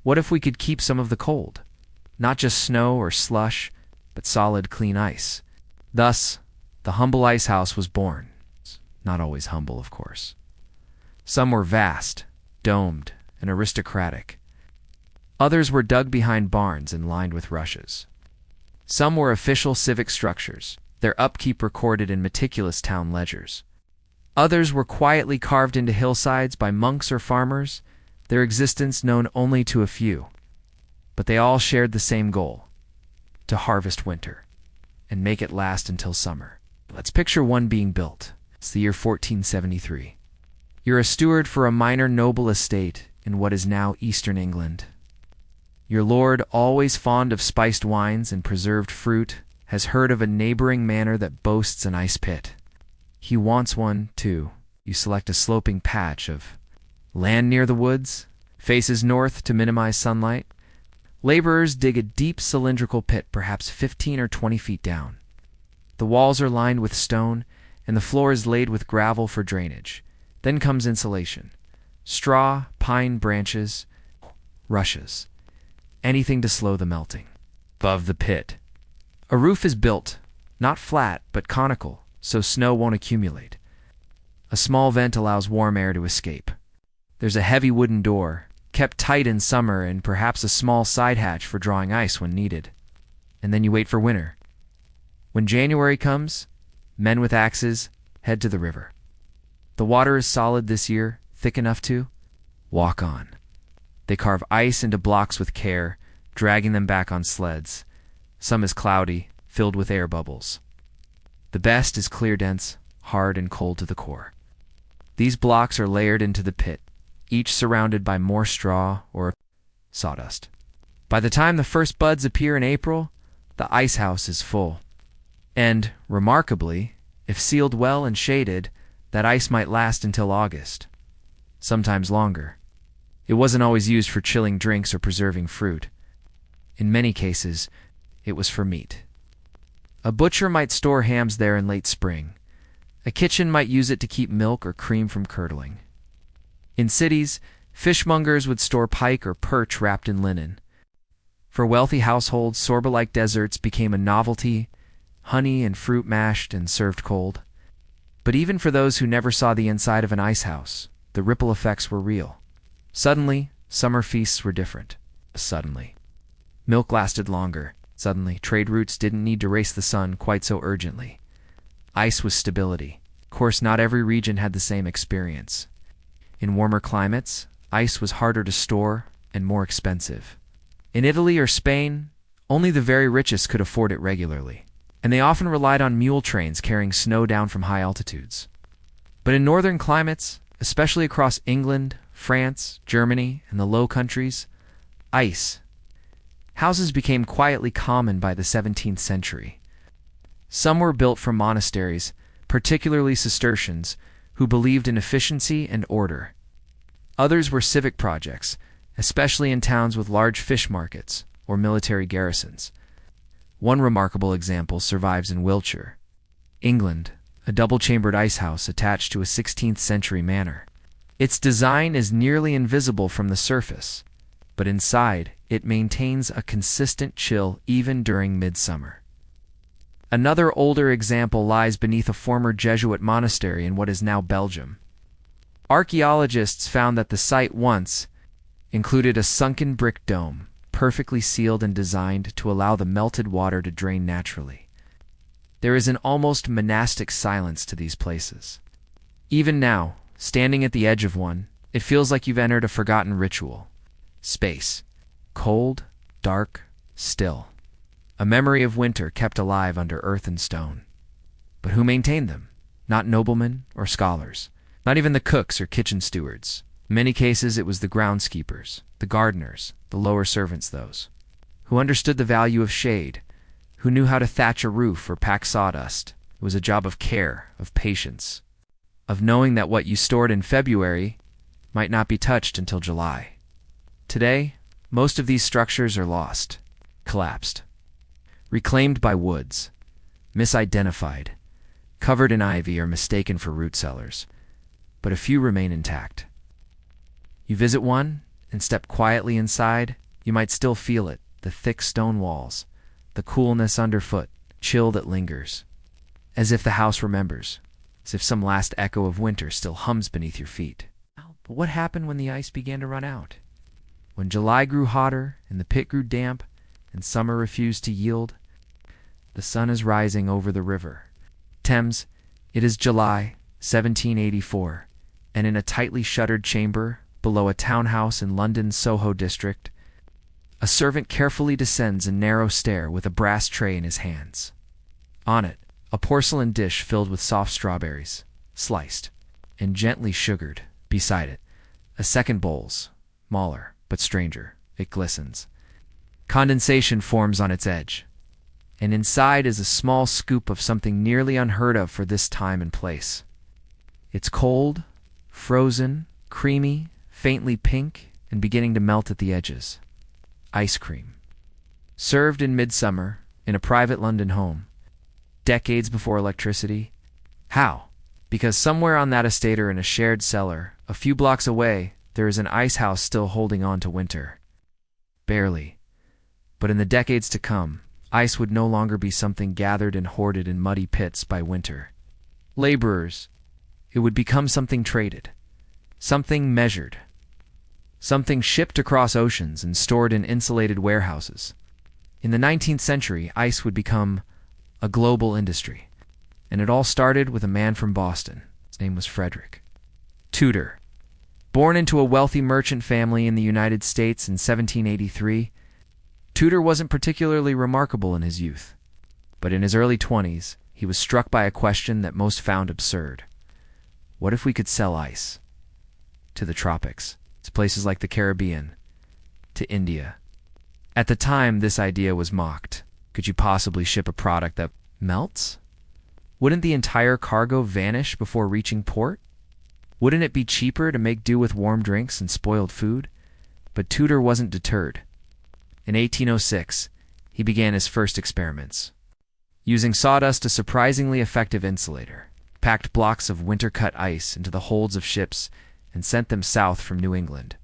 what if we could keep some of the cold? Not just snow or slush, but solid, clean ice. Thus, the humble ice house was born. Not always humble, of course. Some were vast, domed, and aristocratic. Others were dug behind barns and lined with rushes. Some were official civic structures, their upkeep recorded in meticulous town ledgers. Others were quietly carved into hillsides by monks or farmers, their existence known only to a few. But they all shared the same goal: to harvest winter and make it last until summer. Let's picture one being built. It's the year 1473. You're a steward for a minor noble estate in what is now eastern England. Your lord, always fond of spiced wines and preserved fruit, has heard of a neighboring manor that boasts an ice pit. He wants one, too. You select a sloping patch of land near the woods, faces north to minimize sunlight. Laborers dig a deep cylindrical pit, perhaps 15 or 20 feet down. The walls are lined with stone, and the floor is laid with gravel for drainage. Then comes insulation. Straw, pine branches, rushes. Anything to slow the melting. Above the pit, a roof is built, not flat, but conical, so snow won't accumulate. A small vent allows warm air to escape. There's a heavy wooden door, kept tight in summer, and perhaps a small side hatch for drawing ice when needed. And then you wait for winter. When January comes, men with axes head to the river. The water is solid this year, thick enough to walk on. They carve ice into blocks with care, dragging them back on sleds. Some is cloudy, filled with air bubbles. The best is clear, dense, hard, and cold to the core. These blocks are layered into the pit, each surrounded by more straw or sawdust. By the time the first buds appear in April, the ice house is full. And, remarkably, if sealed well and shaded, that ice might last until August, sometimes longer. It wasn't always used for chilling drinks or preserving fruit. In many cases, it was for meat. A butcher might store hams there in late spring. A kitchen might use it to keep milk or cream from curdling. In cities, fishmongers would store pike or perch wrapped in linen. For wealthy households, sorba-like desserts became a novelty, honey and fruit mashed and served cold. But even for those who never saw the inside of an ice house, the ripple effects were real. Suddenly, summer feasts were different. Suddenly. Milk lasted longer. Suddenly, trade routes didn't need to race the sun quite so urgently. Ice was stability. Of course, not every region had the same experience. In warmer climates, ice was harder to store and more expensive. In Italy or Spain, only the very richest could afford it regularly, and they often relied on mule trains carrying snow down from high altitudes. But in northern climates, especially across England, France, Germany, and the Low Countries, ice. Houses became quietly common by the 17th century. Some were built from monasteries, particularly Cistercians, who believed in efficiency and order. Others were civic projects, especially in towns with large fish markets or military garrisons. One remarkable example survives in Wiltshire, England, a double-chambered ice house attached to a 16th century manor. Its design is nearly invisible from the surface, but inside it maintains a consistent chill even during midsummer. Another older example lies beneath a former Jesuit monastery in what is now Belgium. Archaeologists found that the site once included a sunken brick dome, perfectly sealed and designed to allow the melted water to drain naturally. There is an almost monastic silence to these places. Even now, standing at the edge of one, it feels like you've entered a forgotten ritual. Space. Cold, dark, still. A memory of winter kept alive under earth and stone. But who maintained them? Not noblemen or scholars. Not even the cooks or kitchen stewards. In many cases, it was the groundskeepers, the gardeners, the lower servants, those who understood the value of shade, who knew how to thatch a roof or pack sawdust. It was a job of care, of patience, of knowing that what you stored in February might not be touched until July. Today, most of these structures are lost, collapsed, reclaimed by woods, misidentified, covered in ivy or mistaken for root cellars, but a few remain intact. You visit one and step quietly inside, you might still feel it, the thick stone walls, the coolness underfoot, chill that lingers, as if the house remembers, as if some last echo of winter still hums beneath your feet. But what happened when the ice began to run out? When July grew hotter and the pit grew damp and summer refused to yield? The sun is rising over the river Thames. It is July 1784, and in a tightly shuttered chamber below a townhouse in London's Soho district, a servant carefully descends a narrow stair with a brass tray in his hands. On it, a porcelain dish filled with soft strawberries, sliced and gently sugared. Beside it, a second bowls, smaller but stranger. It glistens. Condensation forms on its edge. and inside is a small scoop of something nearly unheard of for this time and place. It's cold, frozen, creamy, faintly pink, and beginning to melt at the edges. Ice cream. Served in midsummer in a private London home. Decades before electricity. How? Because somewhere on that estate or in a shared cellar, a few blocks away, there is an ice house still holding on to winter. Barely. But in the decades to come, ice would no longer be something gathered and hoarded in muddy pits by winter laborers. It would become something traded, something measured, something shipped across oceans and stored in insulated warehouses. In the 19th century, ice would become a global industry. And it all started with a man from Boston. His name was Frederick Tudor. Born into a wealthy merchant family in the United States in 1783, Tudor wasn't particularly remarkable in his youth. But in his early 20s, he was struck by a question that most found absurd. What if we could sell ice? To the tropics, to places like the Caribbean, to India. At the time, this idea was mocked. Could you possibly ship a product that melts? Wouldn't the entire cargo vanish before reaching port? Wouldn't it be cheaper to make do with warm drinks and spoiled food? But Tudor wasn't deterred. In 1806, he began his first experiments. Using sawdust, a surprisingly effective insulator, packed blocks of winter-cut ice into the holds of ships and sent them south from New England.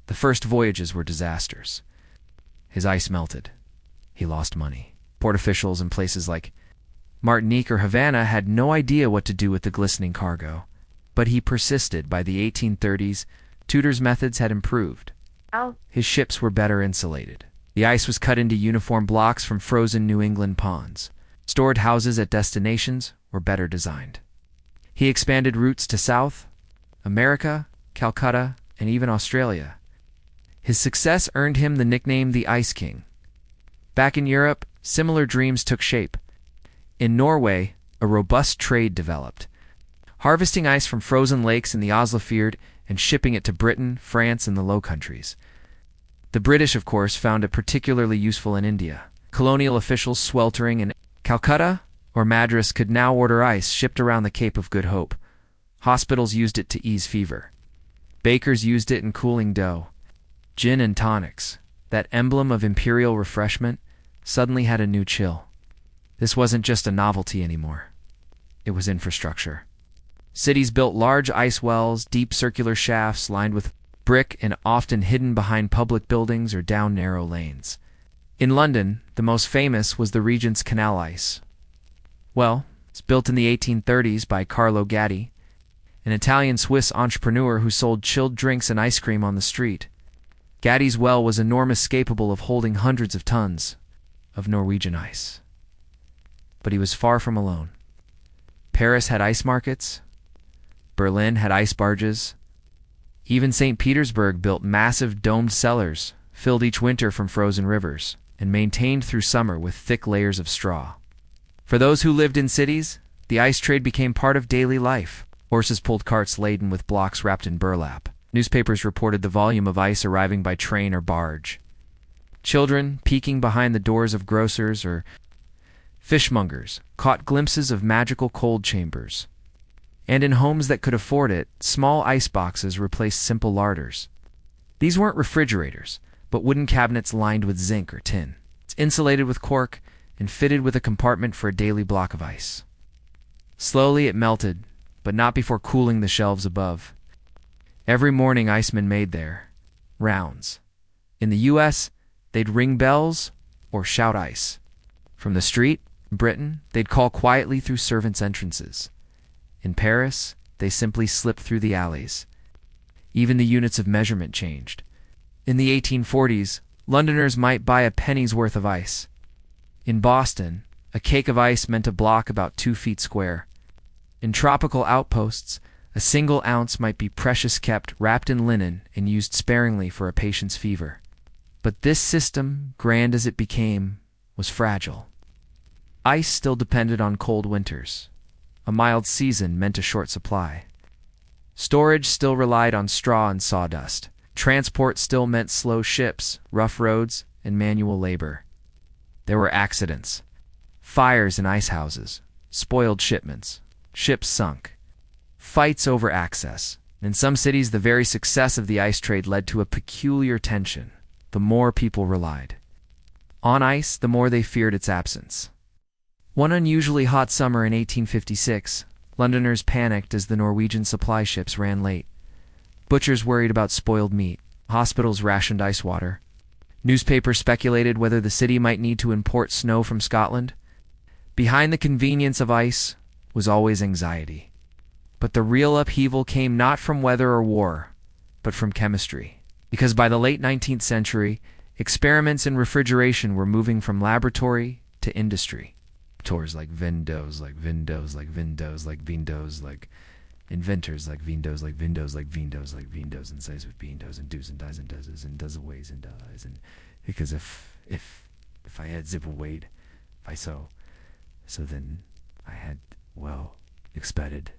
The first voyages were disasters. His ice melted. He lost money. Port officials in places like Martinique or Havana had no idea what to do with the glistening cargo. But he persisted. By the 1830s, Tudor's methods had improved. His ships were better insulated. The ice was cut into uniform blocks from frozen New England ponds. Stored houses at destinations were better designed. He expanded routes to South America, Calcutta, and even Australia. His success earned him the nickname the Ice King. Back in Europe, similar dreams took shape. In Norway, a robust trade developed, harvesting ice from frozen lakes in the Oslofjord and shipping it to Britain, France, and the Low Countries. The British, of course, found it particularly useful in India. Colonial officials sweltering in Calcutta or Madras could now order ice shipped around the Cape of Good Hope. Hospitals used it to ease fever. Bakers used it in cooling dough. Gin and tonics, that emblem of imperial refreshment, suddenly had a new chill. This wasn't just a novelty anymore. It was infrastructure. Cities built large ice wells, deep circular shafts lined with brick and often hidden behind public buildings or down narrow lanes. In London, the most famous was the Regent's Canal ice. Well, it's built in the 1830s by Carlo Gatti, an Italian-Swiss entrepreneur who sold chilled drinks and ice cream on the street. Gatti's well was enormous, capable of holding hundreds of tons of Norwegian ice. But he was far from alone. Paris had ice markets. Berlin had ice barges. Even St. Petersburg built massive domed cellars, filled each winter from frozen rivers, and maintained through summer with thick layers of straw. For those who lived in cities, the ice trade became part of daily life. Horses pulled carts laden with blocks wrapped in burlap. Newspapers reported the volume of ice arriving by train or barge. Children, peeking behind the doors of grocers or fishmongers, caught glimpses of magical cold chambers. And in homes that could afford it, small ice boxes replaced simple larders. These weren't refrigerators, but wooden cabinets lined with zinc or tin. It's insulated with cork and fitted with a compartment for a daily block of ice. Slowly it melted, but not before cooling the shelves above. Every morning icemen made their rounds. In the U.S., they'd ring bells or shout ice. From the street, in Britain, they'd call quietly through servants' entrances. In Paris, they simply slipped through the alleys. Even the units of measurement changed. In the 1840s, Londoners might buy a penny's worth of ice. In Boston, a cake of ice meant a block about 2 feet square. In tropical outposts, a single ounce might be precious, kept wrapped in linen and used sparingly for a patient's fever. But this system, grand as it became, was fragile. Ice still depended on cold winters. A mild season meant a short supply. Storage still relied on straw and sawdust. Transport still meant slow ships, rough roads, and manual labor. There were accidents. Fires in ice houses, spoiled shipments, ships sunk, fights over access. In some cities, the very success of the ice trade led to a peculiar tension. The more people relied on ice, the more they feared its absence. One unusually hot summer in 1856, Londoners panicked as the Norwegian supply ships ran late. Butchers worried about spoiled meat. Hospitals rationed ice water. Newspapers speculated whether the city might need to import snow from Scotland. Behind the convenience of ice was always anxiety. But the real upheaval came not from weather or war, but from chemistry. Because by the late 19th century, experiments in refrigeration were moving from laboratory to industry. Tours like windows, like windows, like windows, like windows, like inventors, like windows, like windows, like windows, like windows, and size with windows, and does and dies and does and does ways and dies, and because if I had zip weight, if I so then I had expected.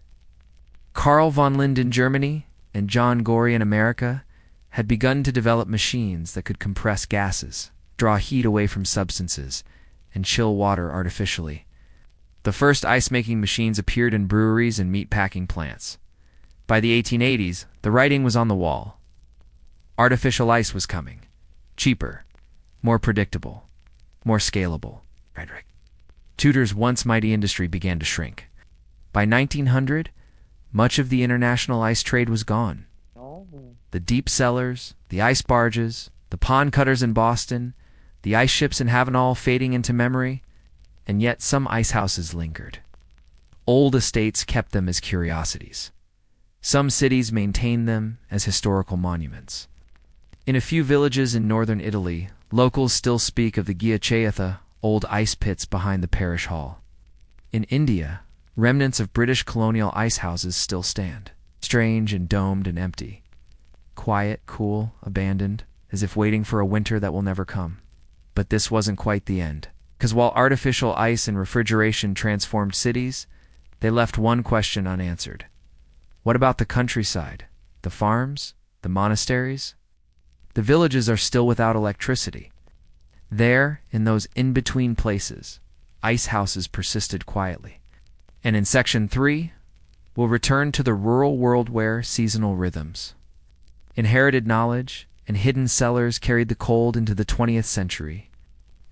Carl von Linde in Germany and John Gorey in America had begun to develop machines that could compress gases, draw heat away from substances, and chill water artificially. The first ice-making machines appeared in breweries and meat-packing plants. By the 1880s, the writing was on the wall. Artificial ice was coming. Cheaper, more predictable, more scalable. Tudor's once mighty industry began to shrink. By 1900, much of the international ice trade was gone. The deep cellars, the ice barges, the pond cutters in Boston, the ice ships in Havanall fading into memory, and yet some ice houses lingered. Old estates kept them as curiosities. Some cities maintained them as historical monuments. In a few villages in northern Italy, locals still speak of the Ghiacciata, old ice pits behind the parish hall. In India, remnants of British colonial ice houses still stand, strange and domed and empty. Quiet, cool, abandoned, as if waiting for a winter that will never come. But this wasn't quite the end, because while artificial ice and refrigeration transformed cities, they left one question unanswered. What about the countryside, the farms, the monasteries? The villages are still without electricity. There, in those in-between places, ice houses persisted quietly. And in Section 3, we'll return to the rural world where seasonal rhythms, inherited knowledge, and hidden cellars carried the cold into the 20th century,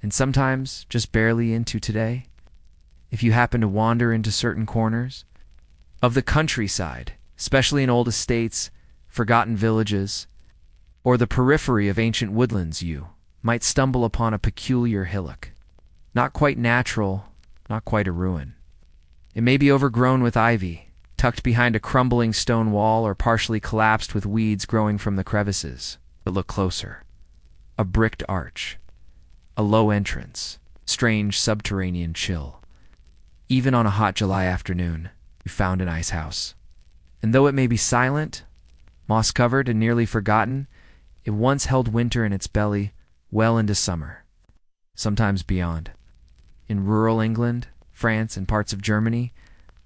and sometimes just barely into today. If you happen to wander into certain corners of the countryside, especially in old estates, forgotten villages, or the periphery of ancient woodlands, you might stumble upon a peculiar hillock. Not quite natural, not quite a ruin. It may be overgrown with ivy, tucked behind a crumbling stone wall, or partially collapsed with weeds growing from the crevices. But look closer. A bricked arch. A low entrance. Strange subterranean chill. Even on a hot July afternoon, you found an ice house. And though it may be silent, moss-covered, and nearly forgotten, it once held winter in its belly well into summer, sometimes beyond. In rural England, France, and parts of Germany,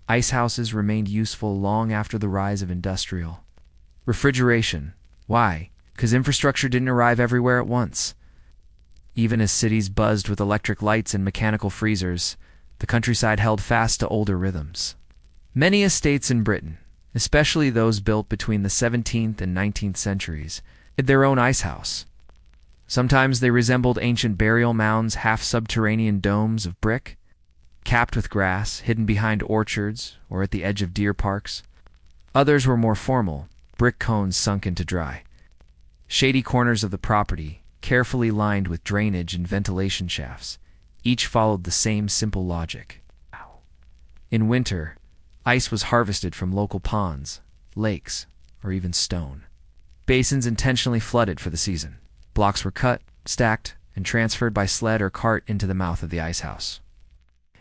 ice houses remained useful long after the rise of industrial refrigeration. Why? Because infrastructure didn't arrive everywhere at once. Even as cities buzzed with electric lights and mechanical freezers, the countryside held fast to older rhythms. Many estates in Britain, especially those built between the 17th and 19th centuries, had their own ice house. Sometimes they resembled ancient burial mounds, half-subterranean domes of brick, capped with grass, hidden behind orchards or at the edge of deer parks. Others were more formal, brick cones sunk into dry. Shady corners of the property, carefully lined with drainage and ventilation shafts, each followed the same simple logic. In winter, ice was harvested from local ponds, lakes, or even stone. Basins intentionally flooded for the season. Blocks were cut, stacked, and transferred by sled or cart into the mouth of the ice house.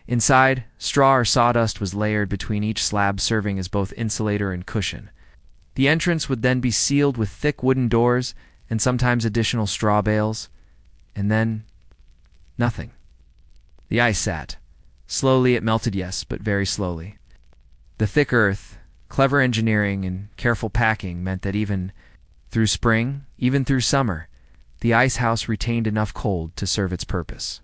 Inside, straw or sawdust was layered between each slab, serving as both insulator and cushion. The entrance would then be sealed with thick wooden doors and sometimes additional straw bales, and then nothing. The ice sat. Slowly it melted, yes, but very slowly. The thick earth, clever engineering, and careful packing meant that even through spring, even through summer, the ice house retained enough cold to serve its purpose.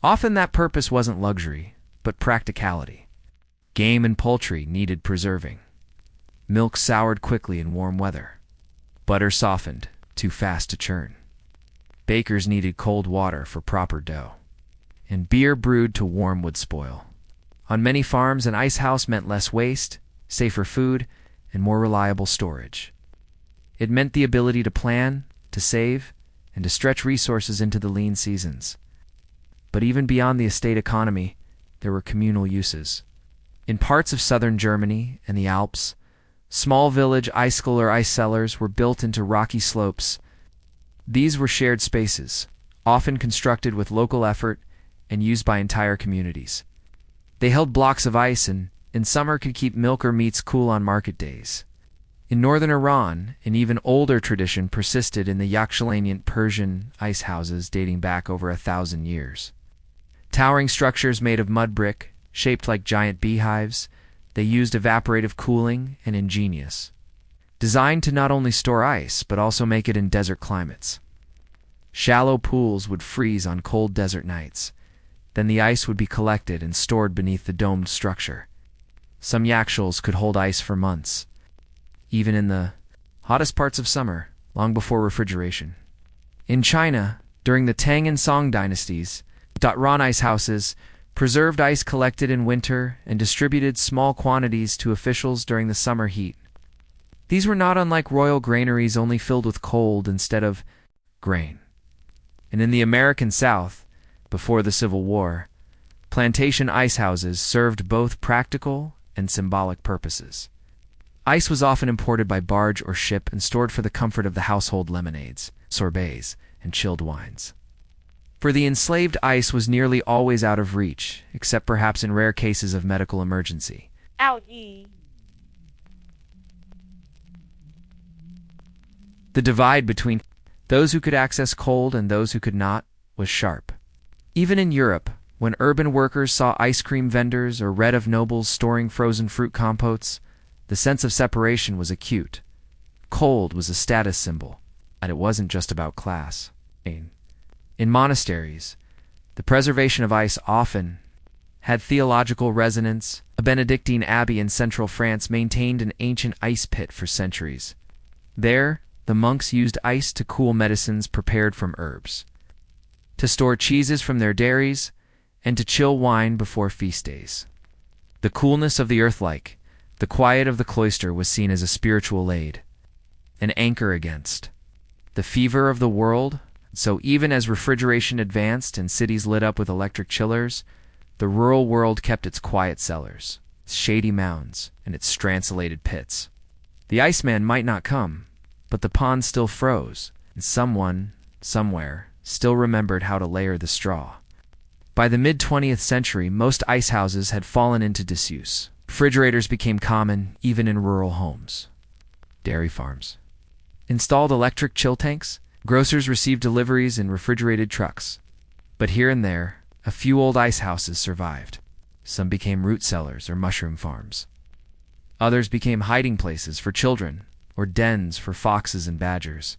Often that purpose wasn't luxury, but practicality. Game and poultry needed preserving. Milk soured quickly in warm weather. Butter softened, too fast to churn. Bakers needed cold water for proper dough. And beer brewed to warm would spoil. On many farms, an ice house meant less waste, safer food, and more reliable storage. It meant the ability to plan, to save, and to stretch resources into the lean seasons. But even beyond the estate economy, there were communal uses. In parts of southern Germany and the Alps, small village icicle or ice cellars were built into rocky slopes. These were shared spaces, often constructed with local effort and used by entire communities. They held blocks of ice and, in summer, could keep milk or meats cool on market days. In northern Iran, an even older tradition persisted in the Yaxchilanyan Persian ice houses dating back over 1,000 years. Towering structures made of mud brick, shaped like giant beehives, they used evaporative cooling and ingenious. Designed to not only store ice, but also make it in desert climates. Shallow pools would freeze on cold desert nights. Then the ice would be collected and stored beneath the domed structure. Some yakshals could hold ice for months, even in the hottest parts of summer, long before refrigeration. In China, during the Tang and Song dynasties, Ran ice houses preserved ice collected in winter and distributed small quantities to officials during the summer heat. These were not unlike royal granaries, only filled with cold instead of grain. And in the American South, before the Civil War, plantation ice houses served both practical and symbolic purposes. Ice was often imported by barge or ship and stored for the comfort of the household. Lemonades, sorbets, and chilled wines. For the enslaved, ice was nearly always out of reach, except perhaps in rare cases of medical emergency. The divide between those who could access cold and those who could not was sharp. Even in Europe, when urban workers saw ice cream vendors or read of nobles storing frozen fruit compotes, the sense of separation was acute. Cold was a status symbol, and it wasn't just about class. In monasteries, the preservation of ice often had theological resonance. A Benedictine abbey in central France maintained an ancient ice pit for centuries. There, the monks used ice to cool medicines prepared from herbs, to store cheeses from their dairies, and to chill wine before feast days. The coolness of the earth-like, the quiet of the cloister was seen as a spiritual aid, an anchor against the fever of the world. So even as refrigeration advanced and cities lit up with electric chillers, the rural world kept its quiet cellars, its shady mounds, and its stranculated pits. The Iceman might not come, but the pond still froze, and someone, somewhere, still remembered how to layer the straw. By the mid-20th century, most ice houses had fallen into disuse. Refrigerators became common, even in rural homes. Dairy farms installed electric chill tanks. Grocers received deliveries in refrigerated trucks. But here and there, a few old ice houses survived. Some became root cellars or mushroom farms. Others became hiding places for children, or dens for foxes and badgers.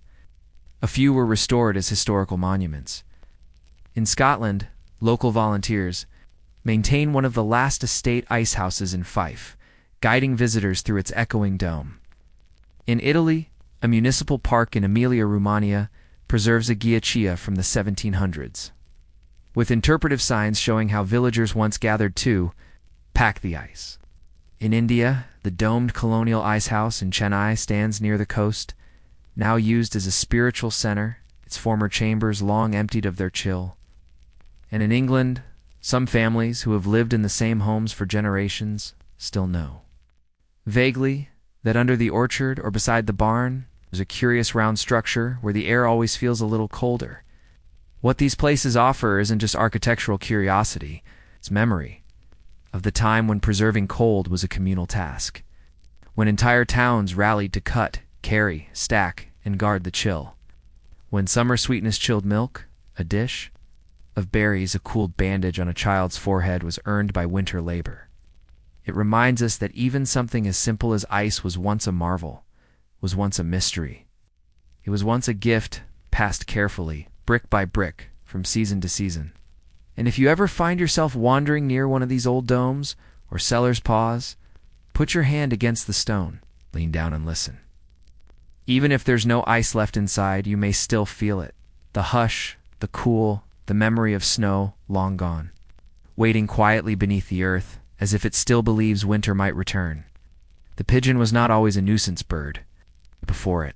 A few were restored as historical monuments. In Scotland, local volunteers maintain one of the last estate ice houses in Fife, guiding visitors through its echoing dome. In Italy, a municipal park in Emilia-Romagna preserves a ghiaccia from the 1700s, with interpretive signs showing how villagers once gathered to pack the ice. In India, the domed colonial ice house in Chennai stands near the coast, now used as a spiritual center, its former chambers long emptied of their chill. And in England, some families who have lived in the same homes for generations still know, vaguely, that under the orchard or beside the barn, there's a curious round structure where the air always feels a little colder. What these places offer isn't just architectural curiosity, it's memory of the time when preserving cold was a communal task, when entire towns rallied to cut, carry, stack, and guard the chill. When summer sweetness chilled milk, a dish of berries, a cooled bandage on a child's forehead was earned by winter labor. It reminds us that even something as simple as ice was once a marvel, was once a mystery. It was once a gift, passed carefully, brick by brick, from season to season. And if you ever find yourself wandering near one of these old domes or cellar's paws, put your hand against the stone, lean down and listen. Even if there's no ice left inside, you may still feel it. The hush, the cool, the memory of snow long gone, waiting quietly beneath the earth as if it still believes winter might return. The pigeon was not always a nuisance bird. Before it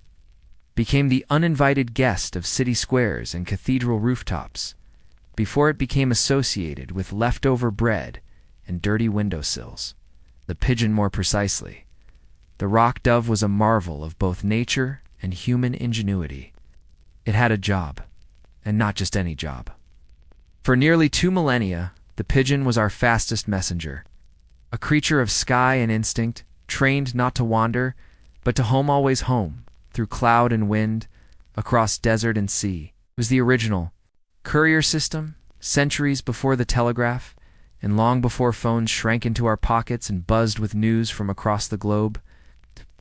became the uninvited guest of city squares and cathedral rooftops, before it became associated with leftover bread and dirty windowsills. The pigeon, more precisely. The rock dove was a marvel of both nature and human ingenuity. It had a job, and not just any job. For nearly 2 millennia, the pigeon was our fastest messenger, a creature of sky and instinct, trained not to wander, but to home always home, through cloud and wind, across desert and sea. It was the original courier system, centuries before the telegraph, and long before phones shrank into our pockets and buzzed with news from across the globe.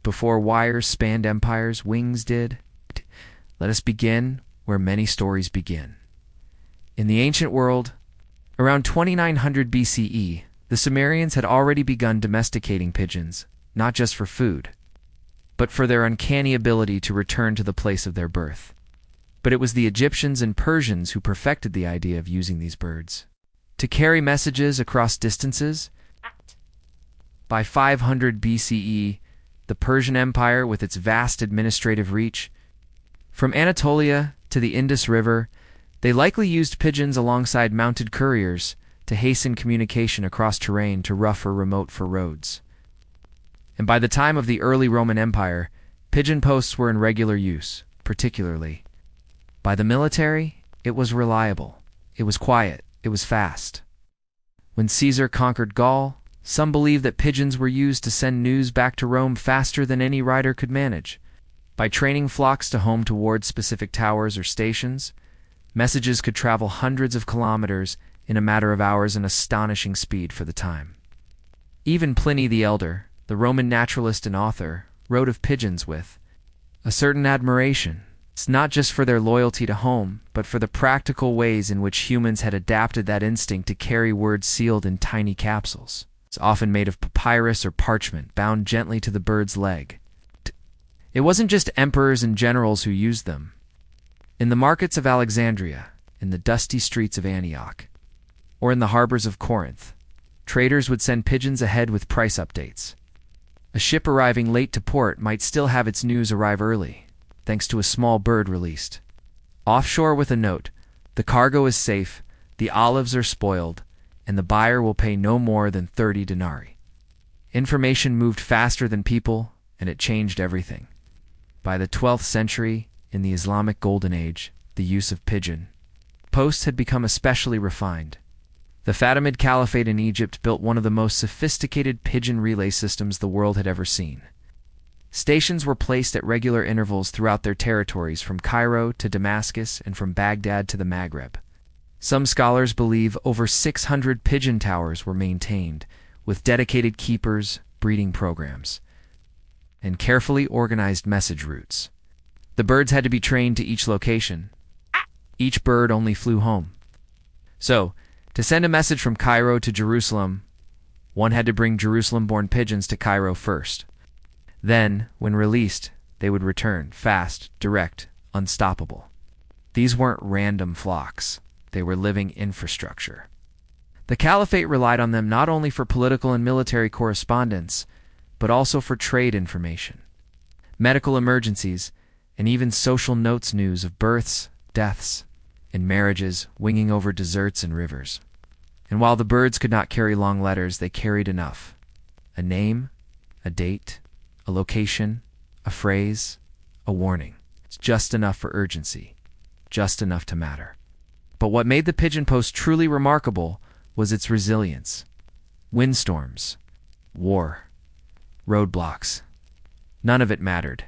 Before wires spanned empires, wings did. Let us begin where many stories begin. In the ancient world, around 2900 BCE, the Sumerians had already begun domesticating pigeons, not just for food, but for their uncanny ability to return to the place of their birth. But it was the Egyptians and Persians who perfected the idea of using these birds to carry messages across distances. By 500 BCE, the Persian Empire, with its vast administrative reach, from Anatolia to the Indus River, they likely used pigeons alongside mounted couriers to hasten communication across terrain too rough or remote for roads. And by the time of the early Roman Empire, pigeon posts were in regular use, particularly. By the military, it was reliable, it was quiet, it was fast. When Caesar conquered Gaul, some believe that pigeons were used to send news back to Rome faster than any rider could manage. By training flocks to home towards specific towers or stations, messages could travel hundreds of kilometers in a matter of hours, an astonishing speed for the time. Even Pliny the Elder, the Roman naturalist and author, wrote of pigeons with a certain admiration. It's not just for their loyalty to home, but for the practical ways in which humans had adapted that instinct to carry words sealed in tiny capsules. It's often made of papyrus or parchment, bound gently to the bird's leg. It wasn't just emperors and generals who used them. In the markets of Alexandria, in the dusty streets of Antioch, or in the harbors of Corinth, traders would send pigeons ahead with price updates. A ship arriving late to port might still have its news arrive early, thanks to a small bird released offshore with a note: the cargo is safe, the olives are spoiled, and the buyer will pay no more than 30 denarii. Information moved faster than people, and it changed everything. By the 12th century, in the Islamic Golden Age, the use of pigeon posts had become especially refined. The Fatimid Caliphate in Egypt built one of the most sophisticated pigeon relay systems the world had ever seen. Stations were placed at regular intervals throughout their territories, from Cairo to Damascus and from Baghdad to the Maghreb. Some scholars believe over 600 pigeon towers were maintained, with dedicated keepers, breeding programs, and carefully organized message routes. The birds had to be trained to each location. Each bird only flew home. So, to send a message from Cairo to Jerusalem, one had to bring Jerusalem-born pigeons to Cairo first. Then, when released, they would return, fast, direct, unstoppable. These weren't random flocks. They were living infrastructure. The Caliphate relied on them not only for political and military correspondence, but also for trade information, medical emergencies, and even social notes, news of births, deaths, and marriages winging over deserts and rivers. And while the birds could not carry long letters, they carried enough: a name, a date, a location, a phrase, a warning. It's just enough for urgency, just enough to matter. But what made the pigeon post truly remarkable was its resilience. Windstorms, war, roadblocks, none of it mattered.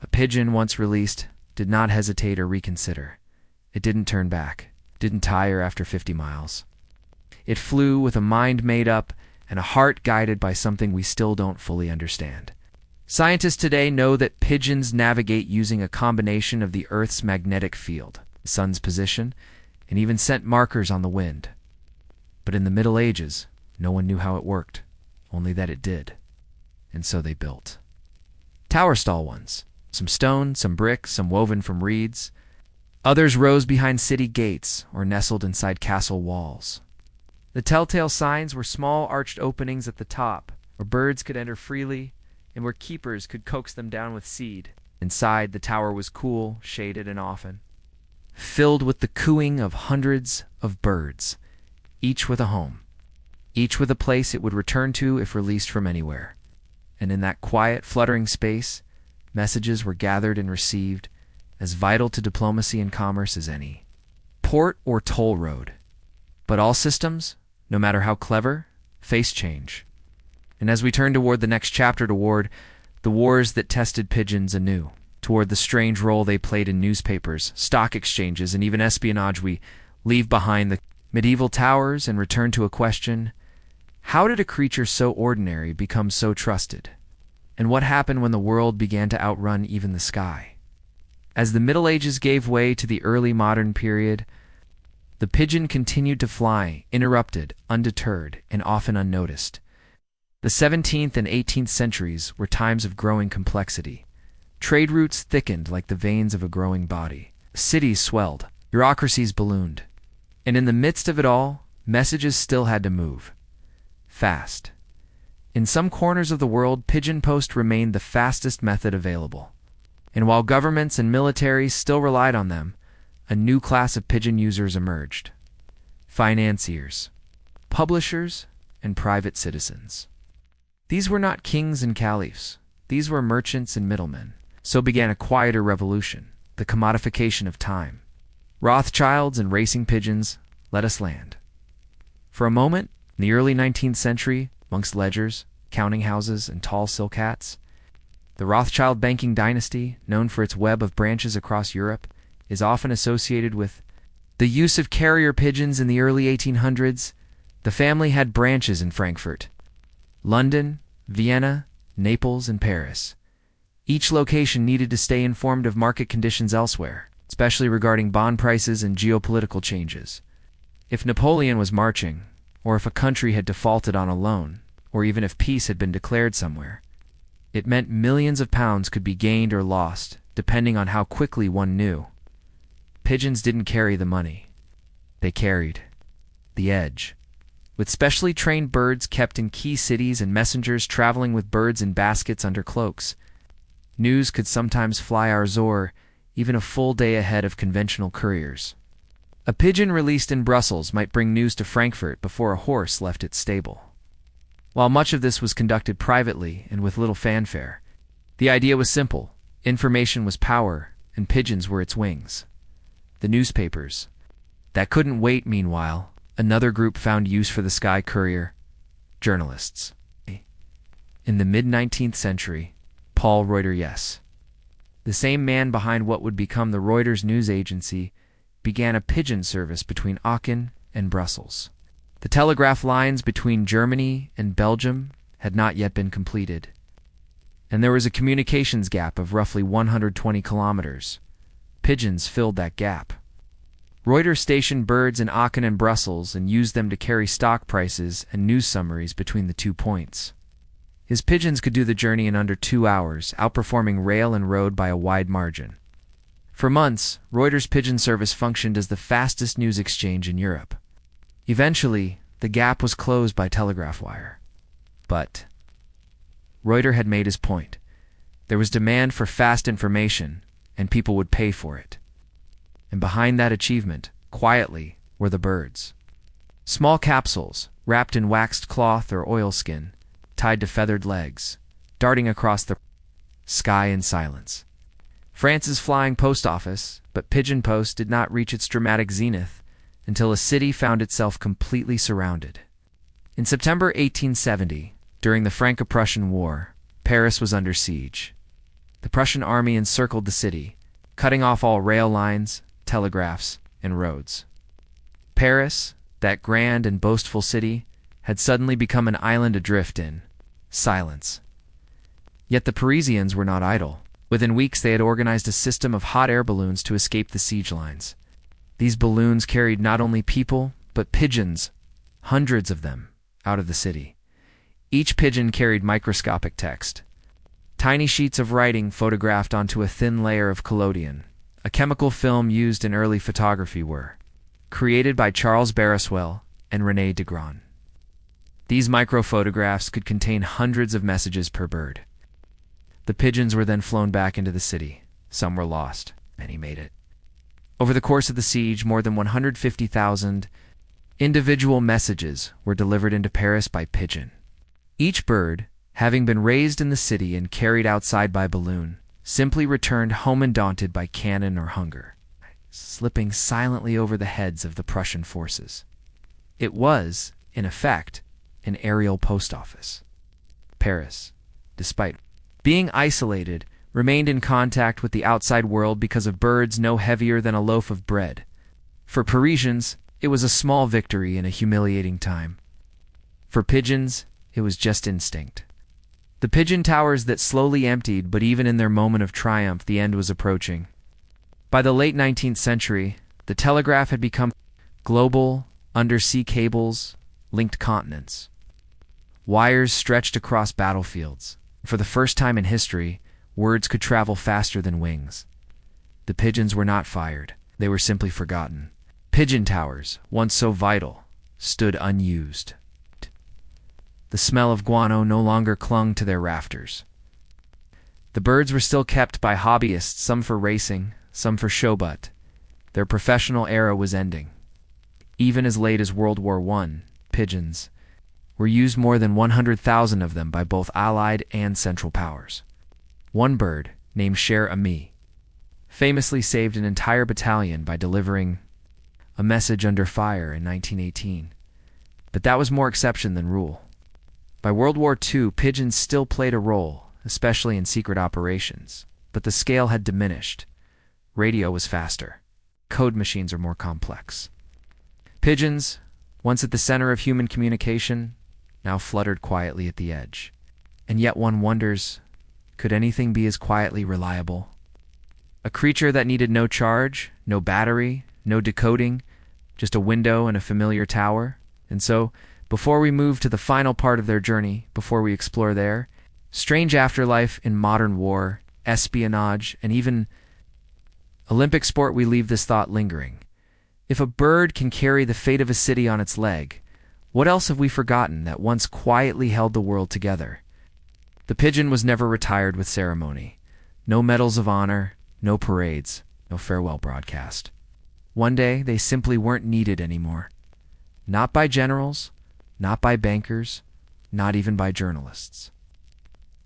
A pigeon, once released, did not hesitate or reconsider. It didn't turn back, didn't tire after 50 miles. It flew with a mind made up and a heart guided by something we still don't fully understand. Scientists today know that pigeons navigate using a combination of the Earth's magnetic field, the sun's position, and even scent markers on the wind. But in the Middle Ages, no one knew how it worked, only that it did. And so they built tower stall ones, some stone, some brick, some woven from reeds. Others rose behind city gates or nestled inside castle walls. The telltale signs were small arched openings at the top, where birds could enter freely and where keepers could coax them down with seed. Inside, the tower was cool, shaded, and often filled with the cooing of hundreds of birds, each with a home, each with a place it would return to if released from anywhere. And in that quiet, fluttering space, messages were gathered and received, as vital to diplomacy and commerce as any port or toll road. But all systems, no matter how clever, face change. And as we turn toward the next chapter, toward the wars that tested pigeons anew, toward the strange role they played in newspapers, stock exchanges, and even espionage, we leave behind the medieval towers and return to a question: how did a creature so ordinary become so trusted? And what happened when the world began to outrun even the sky? As the Middle Ages gave way to the early modern period, the pigeon continued to fly, uninterrupted, undeterred, and often unnoticed. The 17th and 18th centuries were times of growing complexity. Trade routes thickened like the veins of a growing body. Cities swelled, bureaucracies ballooned. And in the midst of it all, messages still had to move. Fast. In some corners of the world, pigeon post remained the fastest method available. And while governments and militaries still relied on them, a new class of pigeon users emerged: financiers, publishers, and private citizens. These were not kings and caliphs. These were merchants and middlemen. So began a quieter revolution, the commodification of time. Rothschilds and racing pigeons let us land. For a moment, in the early 19th century, amongst ledgers, counting houses, and tall silk hats, the Rothschild banking dynasty, known for its web of branches across Europe, is often associated with the use of carrier pigeons in the early 1800s. The family had branches in Frankfurt, London, Vienna, Naples, and Paris. Each location needed to stay informed of market conditions elsewhere, especially regarding bond prices and geopolitical changes. If Napoleon was marching, or if a country had defaulted on a loan, or even if peace had been declared somewhere, it meant millions of pounds could be gained or lost, depending on how quickly one knew. Pigeons didn't carry the money. They carried the edge. With specially trained birds kept in key cities and messengers traveling with birds in baskets under cloaks, news could sometimes fly Arzor even a full day ahead of conventional couriers. A pigeon released in Brussels might bring news to Frankfurt before a horse left its stable. While much of this was conducted privately and with little fanfare, the idea was simple: information was power, and pigeons were its wings. The newspapers that couldn't wait. Meanwhile, another group found use for the sky courier: journalists. In the mid-19th century, Paul Reuter, yes, the same man behind what would become the Reuters news agency, began a pigeon service between Aachen and Brussels. The telegraph lines between Germany and Belgium had not yet been completed, and there was a communications gap of roughly 120 kilometers. Pigeons filled that gap. Reuters stationed birds in Aachen and Brussels and used them to carry stock prices and news summaries between the 2 points. His pigeons could do the journey in under 2 hours, outperforming rail and road by a wide margin. For months, Reuters' pigeon service functioned as the fastest news exchange in Europe. Eventually, the gap was closed by telegraph wire. But Reuter had made his point. There was demand for fast information, and people would pay for it. And behind that achievement, quietly, were the birds. Small capsules, wrapped in waxed cloth or oilskin, tied to feathered legs, darting across the sky in silence. France's flying post office, but pigeon post did not reach its dramatic zenith until a city found itself completely surrounded. In September 1870, during the Franco-Prussian War, Paris was under siege. The Prussian army encircled the city, cutting off all rail lines, telegraphs, and roads. Paris, that grand and boastful city, had suddenly become an island adrift in silence. Yet the Parisians were not idle. Within weeks they had organized a system of hot air balloons to escape the siege lines. These balloons carried not only people, but pigeons, hundreds of them, out of the city. Each pigeon carried microscopic text. Tiny sheets of writing photographed onto a thin layer of collodion, a chemical film used in early photography, were created by Charles Barriswell and René Degron. These microphotographs could contain hundreds of messages per bird. The pigeons were then flown back into the city. Some were lost. Many made it. Over the course of the siege, more than 150,000 individual messages were delivered into Paris by pigeon. Each bird, having been raised in the city and carried outside by balloon, simply returned home undaunted by cannon or hunger, slipping silently over the heads of the Prussian forces. It was, in effect, an aerial post office. Paris, despite being isolated, remained in contact with the outside world because of birds no heavier than a loaf of bread. For Parisians, it was a small victory in a humiliating time. For pigeons, it was just instinct. The pigeon towers that slowly emptied, but even in their moment of triumph, the end was approaching. By the late 19th century, the telegraph had become global. Undersea cables linked continents. Wires stretched across battlefields. For the first time in history, words could travel faster than wings. The pigeons were not fired. They were simply forgotten. Pigeon towers, once so vital, stood unused. The smell of guano no longer clung to their rafters. The birds were still kept by hobbyists, some for racing, some for show, but their professional era was ending. Even as late as World War I, pigeons were used, more than 100,000 of them, by both Allied and Central Powers. One bird, named Cher Ami, famously saved an entire battalion by delivering a message under fire in 1918. But that was more exception than rule. By World War II, pigeons still played a role, especially in secret operations, but the scale had diminished. Radio was faster. Code machines are more complex. Pigeons, once at the center of human communication, now fluttered quietly at the edge. And yet one wonders, could anything be as quietly reliable? A creature that needed no charge, no battery, no decoding, just a window and a familiar tower. And so, before we move to the final part of their journey, before we explore their strange afterlife in modern war, espionage, and even Olympic sport, we leave this thought lingering. If a bird can carry the fate of a city on its leg, what else have we forgotten that once quietly held the world together? The pigeon was never retired with ceremony. No medals of honor, no parades, no farewell broadcast. One day, they simply weren't needed anymore. Not by generals, not by bankers, not even by journalists.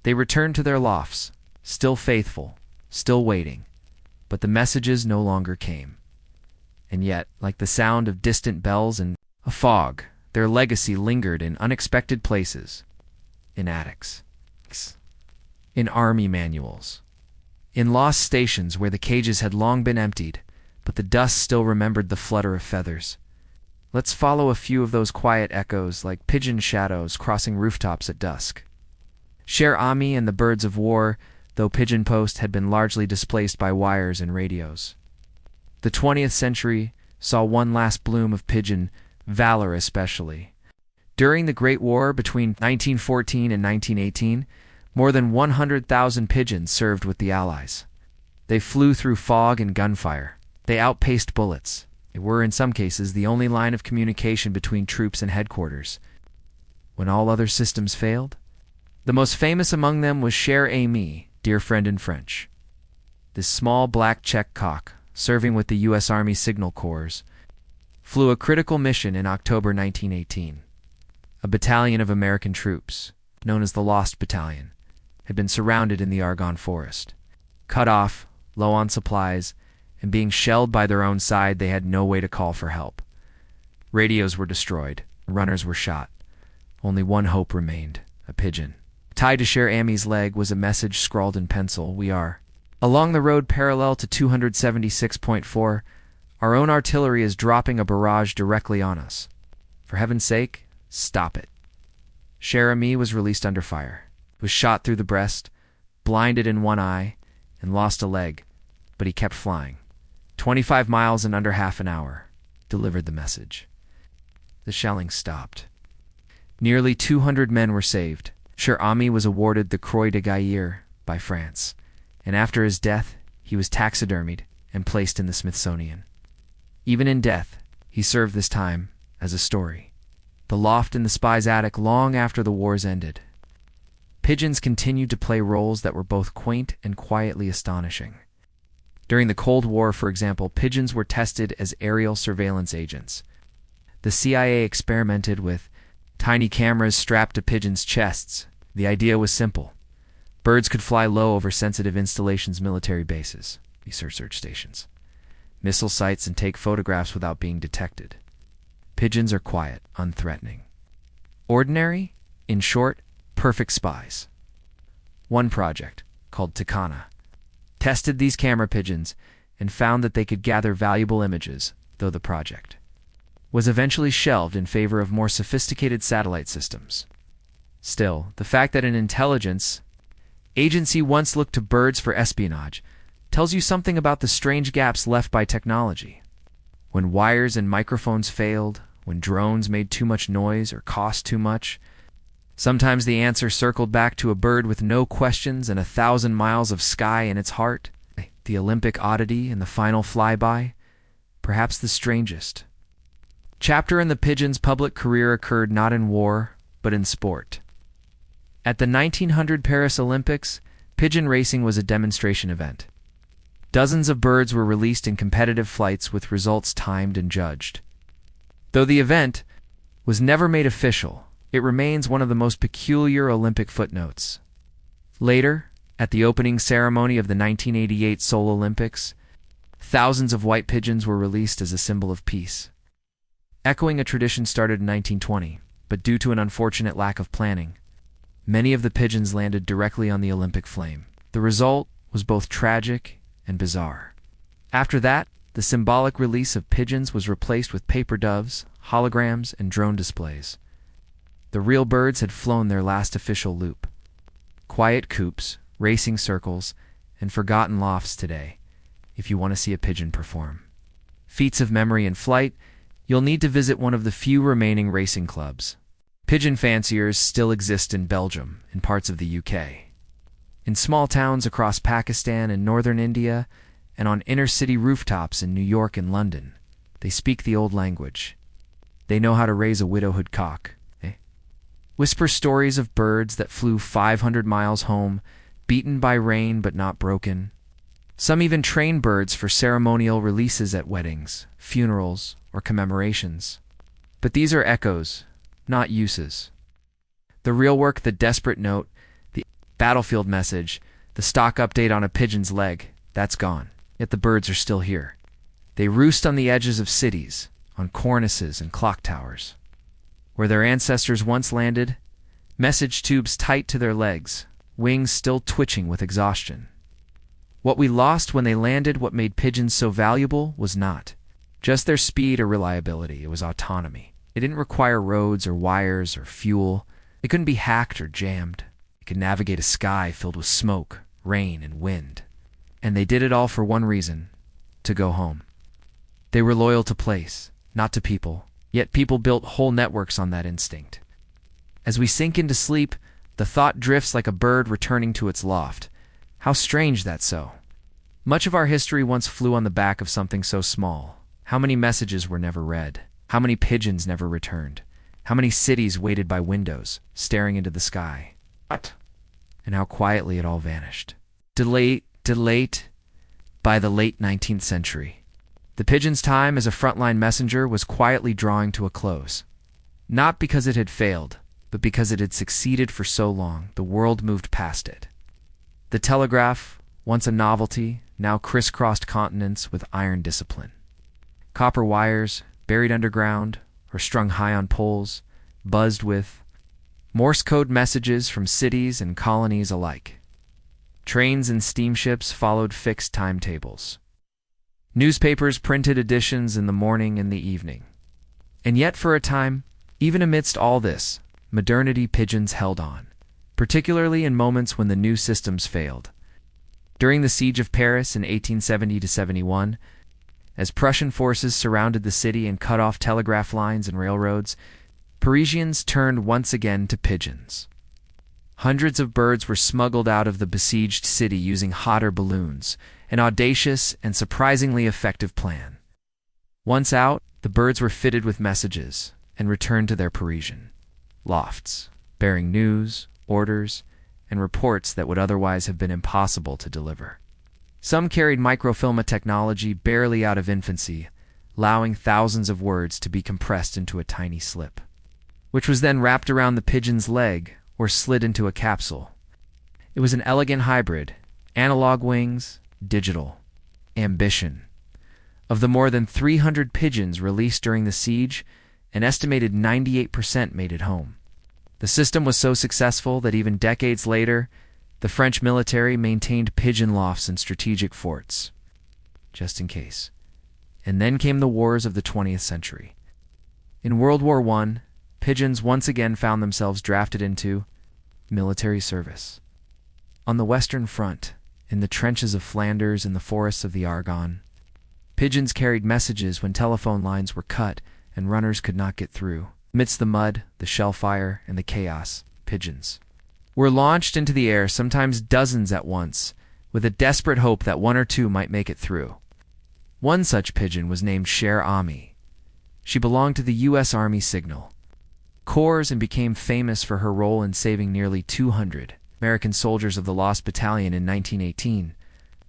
They returned to their lofts, still faithful, still waiting, but the messages no longer came. And yet, like the sound of distant bells in a fog, their legacy lingered in unexpected places. In attics, in army manuals, in lost stations where the cages had long been emptied, but the dust still remembered the flutter of feathers. Let's follow a few of those quiet echoes, like pigeon shadows crossing rooftops at dusk. Cher Ami and the birds of war, though pigeon post had been largely displaced by wires and radios. The 20th century saw one last bloom of pigeon valor, especially. During the Great War between 1914 and 1918, more than 100,000 pigeons served with the Allies. They flew through fog and gunfire. They outpaced bullets. They were, in some cases, the only line of communication between troops and headquarters. When all other systems failed, the most famous among them was Cher Ami, dear friend in French. This small black Czech cock, serving with the U.S. Army Signal Corps, flew a critical mission in October 1918. A battalion of American troops, known as the Lost Battalion, had been surrounded in the Argonne Forest. Cut off, low on supplies, and being shelled by their own side, they had no way to call for help. Radios were destroyed. Runners were shot. Only one hope remained, a pigeon. Tied to Cher Ami's leg was a message scrawled in pencil. We are along the road parallel to 276.4. Our own artillery is dropping a barrage directly on us. For heaven's sake, stop it. Cher Ami was released under fire, was shot through the breast, blinded in one eye, and lost a leg, but he kept flying. 25 miles in under half an hour, delivered the message. the shelling stopped. Nearly 200 men were saved. Cher Ami was awarded the Croix de Guerre by France, and after his death, he was taxidermied and placed in the Smithsonian. Even in death, he served this time as a story. The loft in the spy's attic long after the wars ended. Pigeons continued to play roles that were both quaint and quietly astonishing. During the Cold War, for example, pigeons were tested as aerial surveillance agents. The CIA experimented with tiny cameras strapped to pigeons' chests. The idea was simple. Birds could fly low over sensitive installations, military bases, research stations, missile sites, and take photographs without being detected. Pigeons are quiet, unthreatening. Ordinary, in short, perfect spies. One project, called Takana, tested these camera pigeons and found that they could gather valuable images, though the project was eventually shelved in favor of more sophisticated satellite systems. Still, the fact that an intelligence agency once looked to birds for espionage tells you something about the strange gaps left by technology. When wires and microphones failed, when drones made too much noise or cost too much, sometimes the answer circled back to a bird with no questions and 1,000 miles of sky in its heart. The Olympic oddity in the final flyby, perhaps the strangest chapter in the pigeon's public career, occurred not in war, but in sport. At the 1900 Paris Olympics, pigeon racing was a demonstration event. Dozens of birds were released in competitive flights with results timed and judged. Though the event was never made official, it remains one of the most peculiar Olympic footnotes. Later, at the opening ceremony of the 1988 Seoul Olympics, thousands of white pigeons were released as a symbol of peace. Echoing a tradition started in 1920, but due to an unfortunate lack of planning, many of the pigeons landed directly on the Olympic flame. The result was both tragic and bizarre. After that, the symbolic release of pigeons was replaced with paper doves, holograms, and drone displays. The real birds had flown their last official loop. Quiet coops, racing circles, and forgotten lofts today, if you want to see a pigeon perform feats of memory and flight, you'll need to visit one of the few remaining racing clubs. Pigeon fanciers still exist in Belgium and parts of the UK. In small towns across Pakistan and northern India, and on inner-city rooftops in New York and London, they speak the old language. They know how to raise a widowhood cock. Whisper stories of birds that flew 500 miles home, beaten by rain but not broken. Some even train birds for ceremonial releases at weddings, funerals, or commemorations. But these are echoes, not uses. The real work, the desperate note, the battlefield message, the stock update on a pigeon's leg, that's gone. Yet the birds are still here. They roost on the edges of cities, on cornices and clock towers. Where their ancestors once landed, message tubes tight to their legs, wings still twitching with exhaustion. What we lost when they landed, what made pigeons so valuable, was not just their speed or reliability, it was autonomy. It didn't require roads or wires or fuel. It couldn't be hacked or jammed. It could navigate a sky filled with smoke, rain, and wind. And they did it all for one reason: to go home. They were loyal to place, not to people, yet people built whole networks on that instinct. As we sink into sleep, the thought drifts like a bird returning to its loft. How strange that's so. Much of our history once flew on the back of something so small. How many messages were never read? How many pigeons never returned? How many cities waited by windows, staring into the sky? And how quietly it all vanished. Delayed by the late 19th century. The pigeon's time as a frontline messenger was quietly drawing to a close. Not because it had failed, but because it had succeeded for so long, the world moved past it. The telegraph, once a novelty, now crisscrossed continents with iron discipline. Copper wires, buried underground or strung high on poles, buzzed with Morse code messages from cities and colonies alike. Trains and steamships followed fixed timetables. Newspapers printed editions in the morning and the evening. And yet for a time, even amidst all this, modernity pigeons held on, particularly in moments when the new systems failed. During the Siege of Paris in 1870-71, As Prussian forces surrounded the city and cut off telegraph lines and railroads, Parisians turned once again to pigeons. Hundreds of birds were smuggled out of the besieged city using hot air balloons, an audacious and surprisingly effective plan. Once out, the birds were fitted with messages and returned to their Parisian lofts, bearing news, orders, and reports that would otherwise have been impossible to deliver. Some carried microfilm technology barely out of infancy, allowing thousands of words to be compressed into a tiny slip, which was then wrapped around the pigeon's leg or slid into a capsule. It was an elegant hybrid, analog wings, digital ambition. Of the more than 300 pigeons released during the siege, an estimated 98% made it home. The system was so successful that even decades later, the French military maintained pigeon lofts in strategic forts, just in case. And then came the wars of the 20th century. In World War I, pigeons once again found themselves drafted into military service. On the Western Front, in the trenches of Flanders and the forests of the Argonne, pigeons carried messages when telephone lines were cut and runners could not get through. Amidst the mud, the shellfire, and the chaos, pigeons were launched into the air, sometimes dozens at once, with a desperate hope that one or two might make it through. One such pigeon was named Cher Ami. She belonged to the U.S. Army Signal Corps and became famous for her role in saving nearly 200 American soldiers of the Lost Battalion in 1918,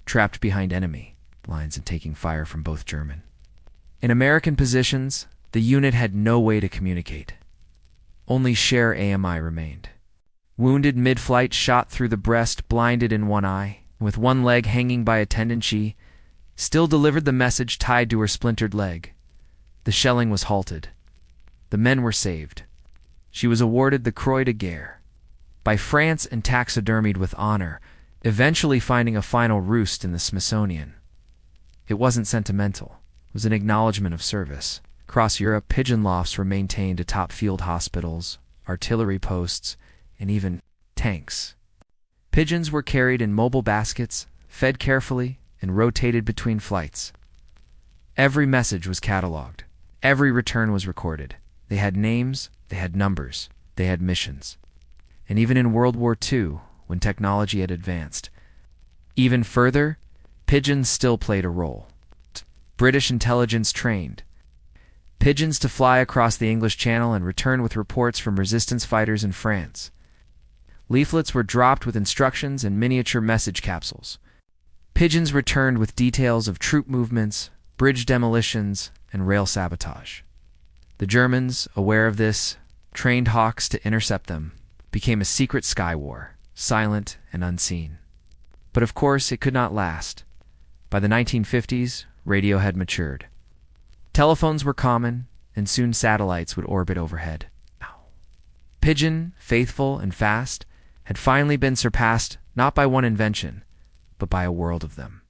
trapped behind enemy lines and taking fire from both German. In American positions, the unit had no way to communicate. Only Cher AMI remained. Wounded mid-flight, shot through the breast, blinded in one eye, with one leg hanging by a tendon, she still delivered the message tied to her splintered leg. The shelling was halted. The men were saved. She was awarded the Croix de Guerre by France and taxidermied with honor, eventually finding a final roost in the Smithsonian. It wasn't sentimental. It was an acknowledgement of service. Across Europe, pigeon lofts were maintained atop field hospitals, artillery posts, and even tanks. Pigeons were carried in mobile baskets, fed carefully, and rotated between flights. Every message was cataloged. Every return was recorded. They had names, they had numbers, they had missions. And even in World War II, when technology had advanced, even further, pigeons still played a role. British intelligence trained pigeons to fly across the English Channel and return with reports from resistance fighters in France. Leaflets were dropped with instructions and miniature message capsules. Pigeons returned with details of troop movements, bridge demolitions, and rail sabotage. The Germans, aware of this, trained hawks to intercept them. Became a secret sky war, silent and unseen. But of course, it could not last. By the 1950s, radio had matured. Telephones were common, and soon satellites would orbit overhead. Pigeon, faithful and fast, had finally been surpassed not by one invention, but by a world of them.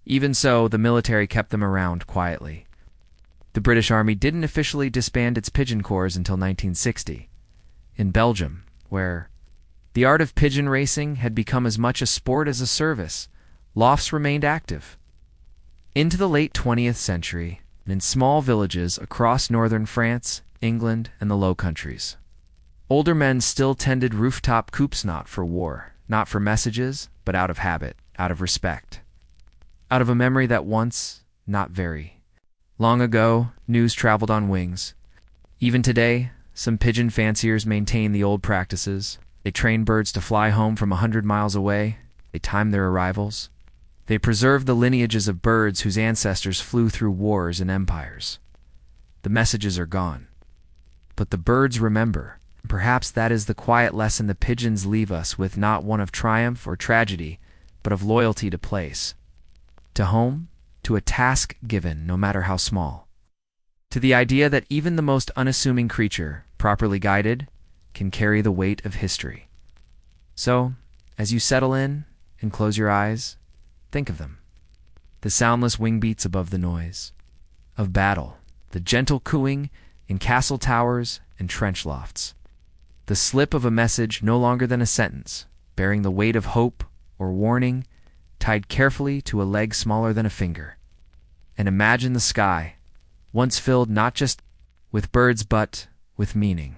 Even so, the military kept them around quietly. The British Army didn't officially disband its pigeon corps until 1960. In Belgium, where the art of pigeon racing had become as much a sport as a service, lofts remained active. Into the late 20th century, and in small villages across northern France, England, and the Low Countries, older men still tended rooftop coops, not for war, not for messages, but out of habit, out of respect. Out of a memory that once, not very long ago, news traveled on wings. Even today, some pigeon fanciers maintain the old practices. They train birds to fly home from 100 miles away. They time their arrivals. They preserve the lineages of birds whose ancestors flew through wars and empires. The messages are gone, but the birds remember. Perhaps that is the quiet lesson the pigeons leave us with, not one of triumph or tragedy, but of loyalty to place, to home, to a task given, no matter how small, to the idea that even the most unassuming creature, properly guided, can carry the weight of history. So, as you settle in and close your eyes, think of them. The soundless wing beats above the noise of battle, the gentle cooing in castle towers and trench lofts, the slip of a message no longer than a sentence, bearing the weight of hope or warning, tied carefully to a leg smaller than a finger. and imagine the sky, once filled not just with birds but with meaning.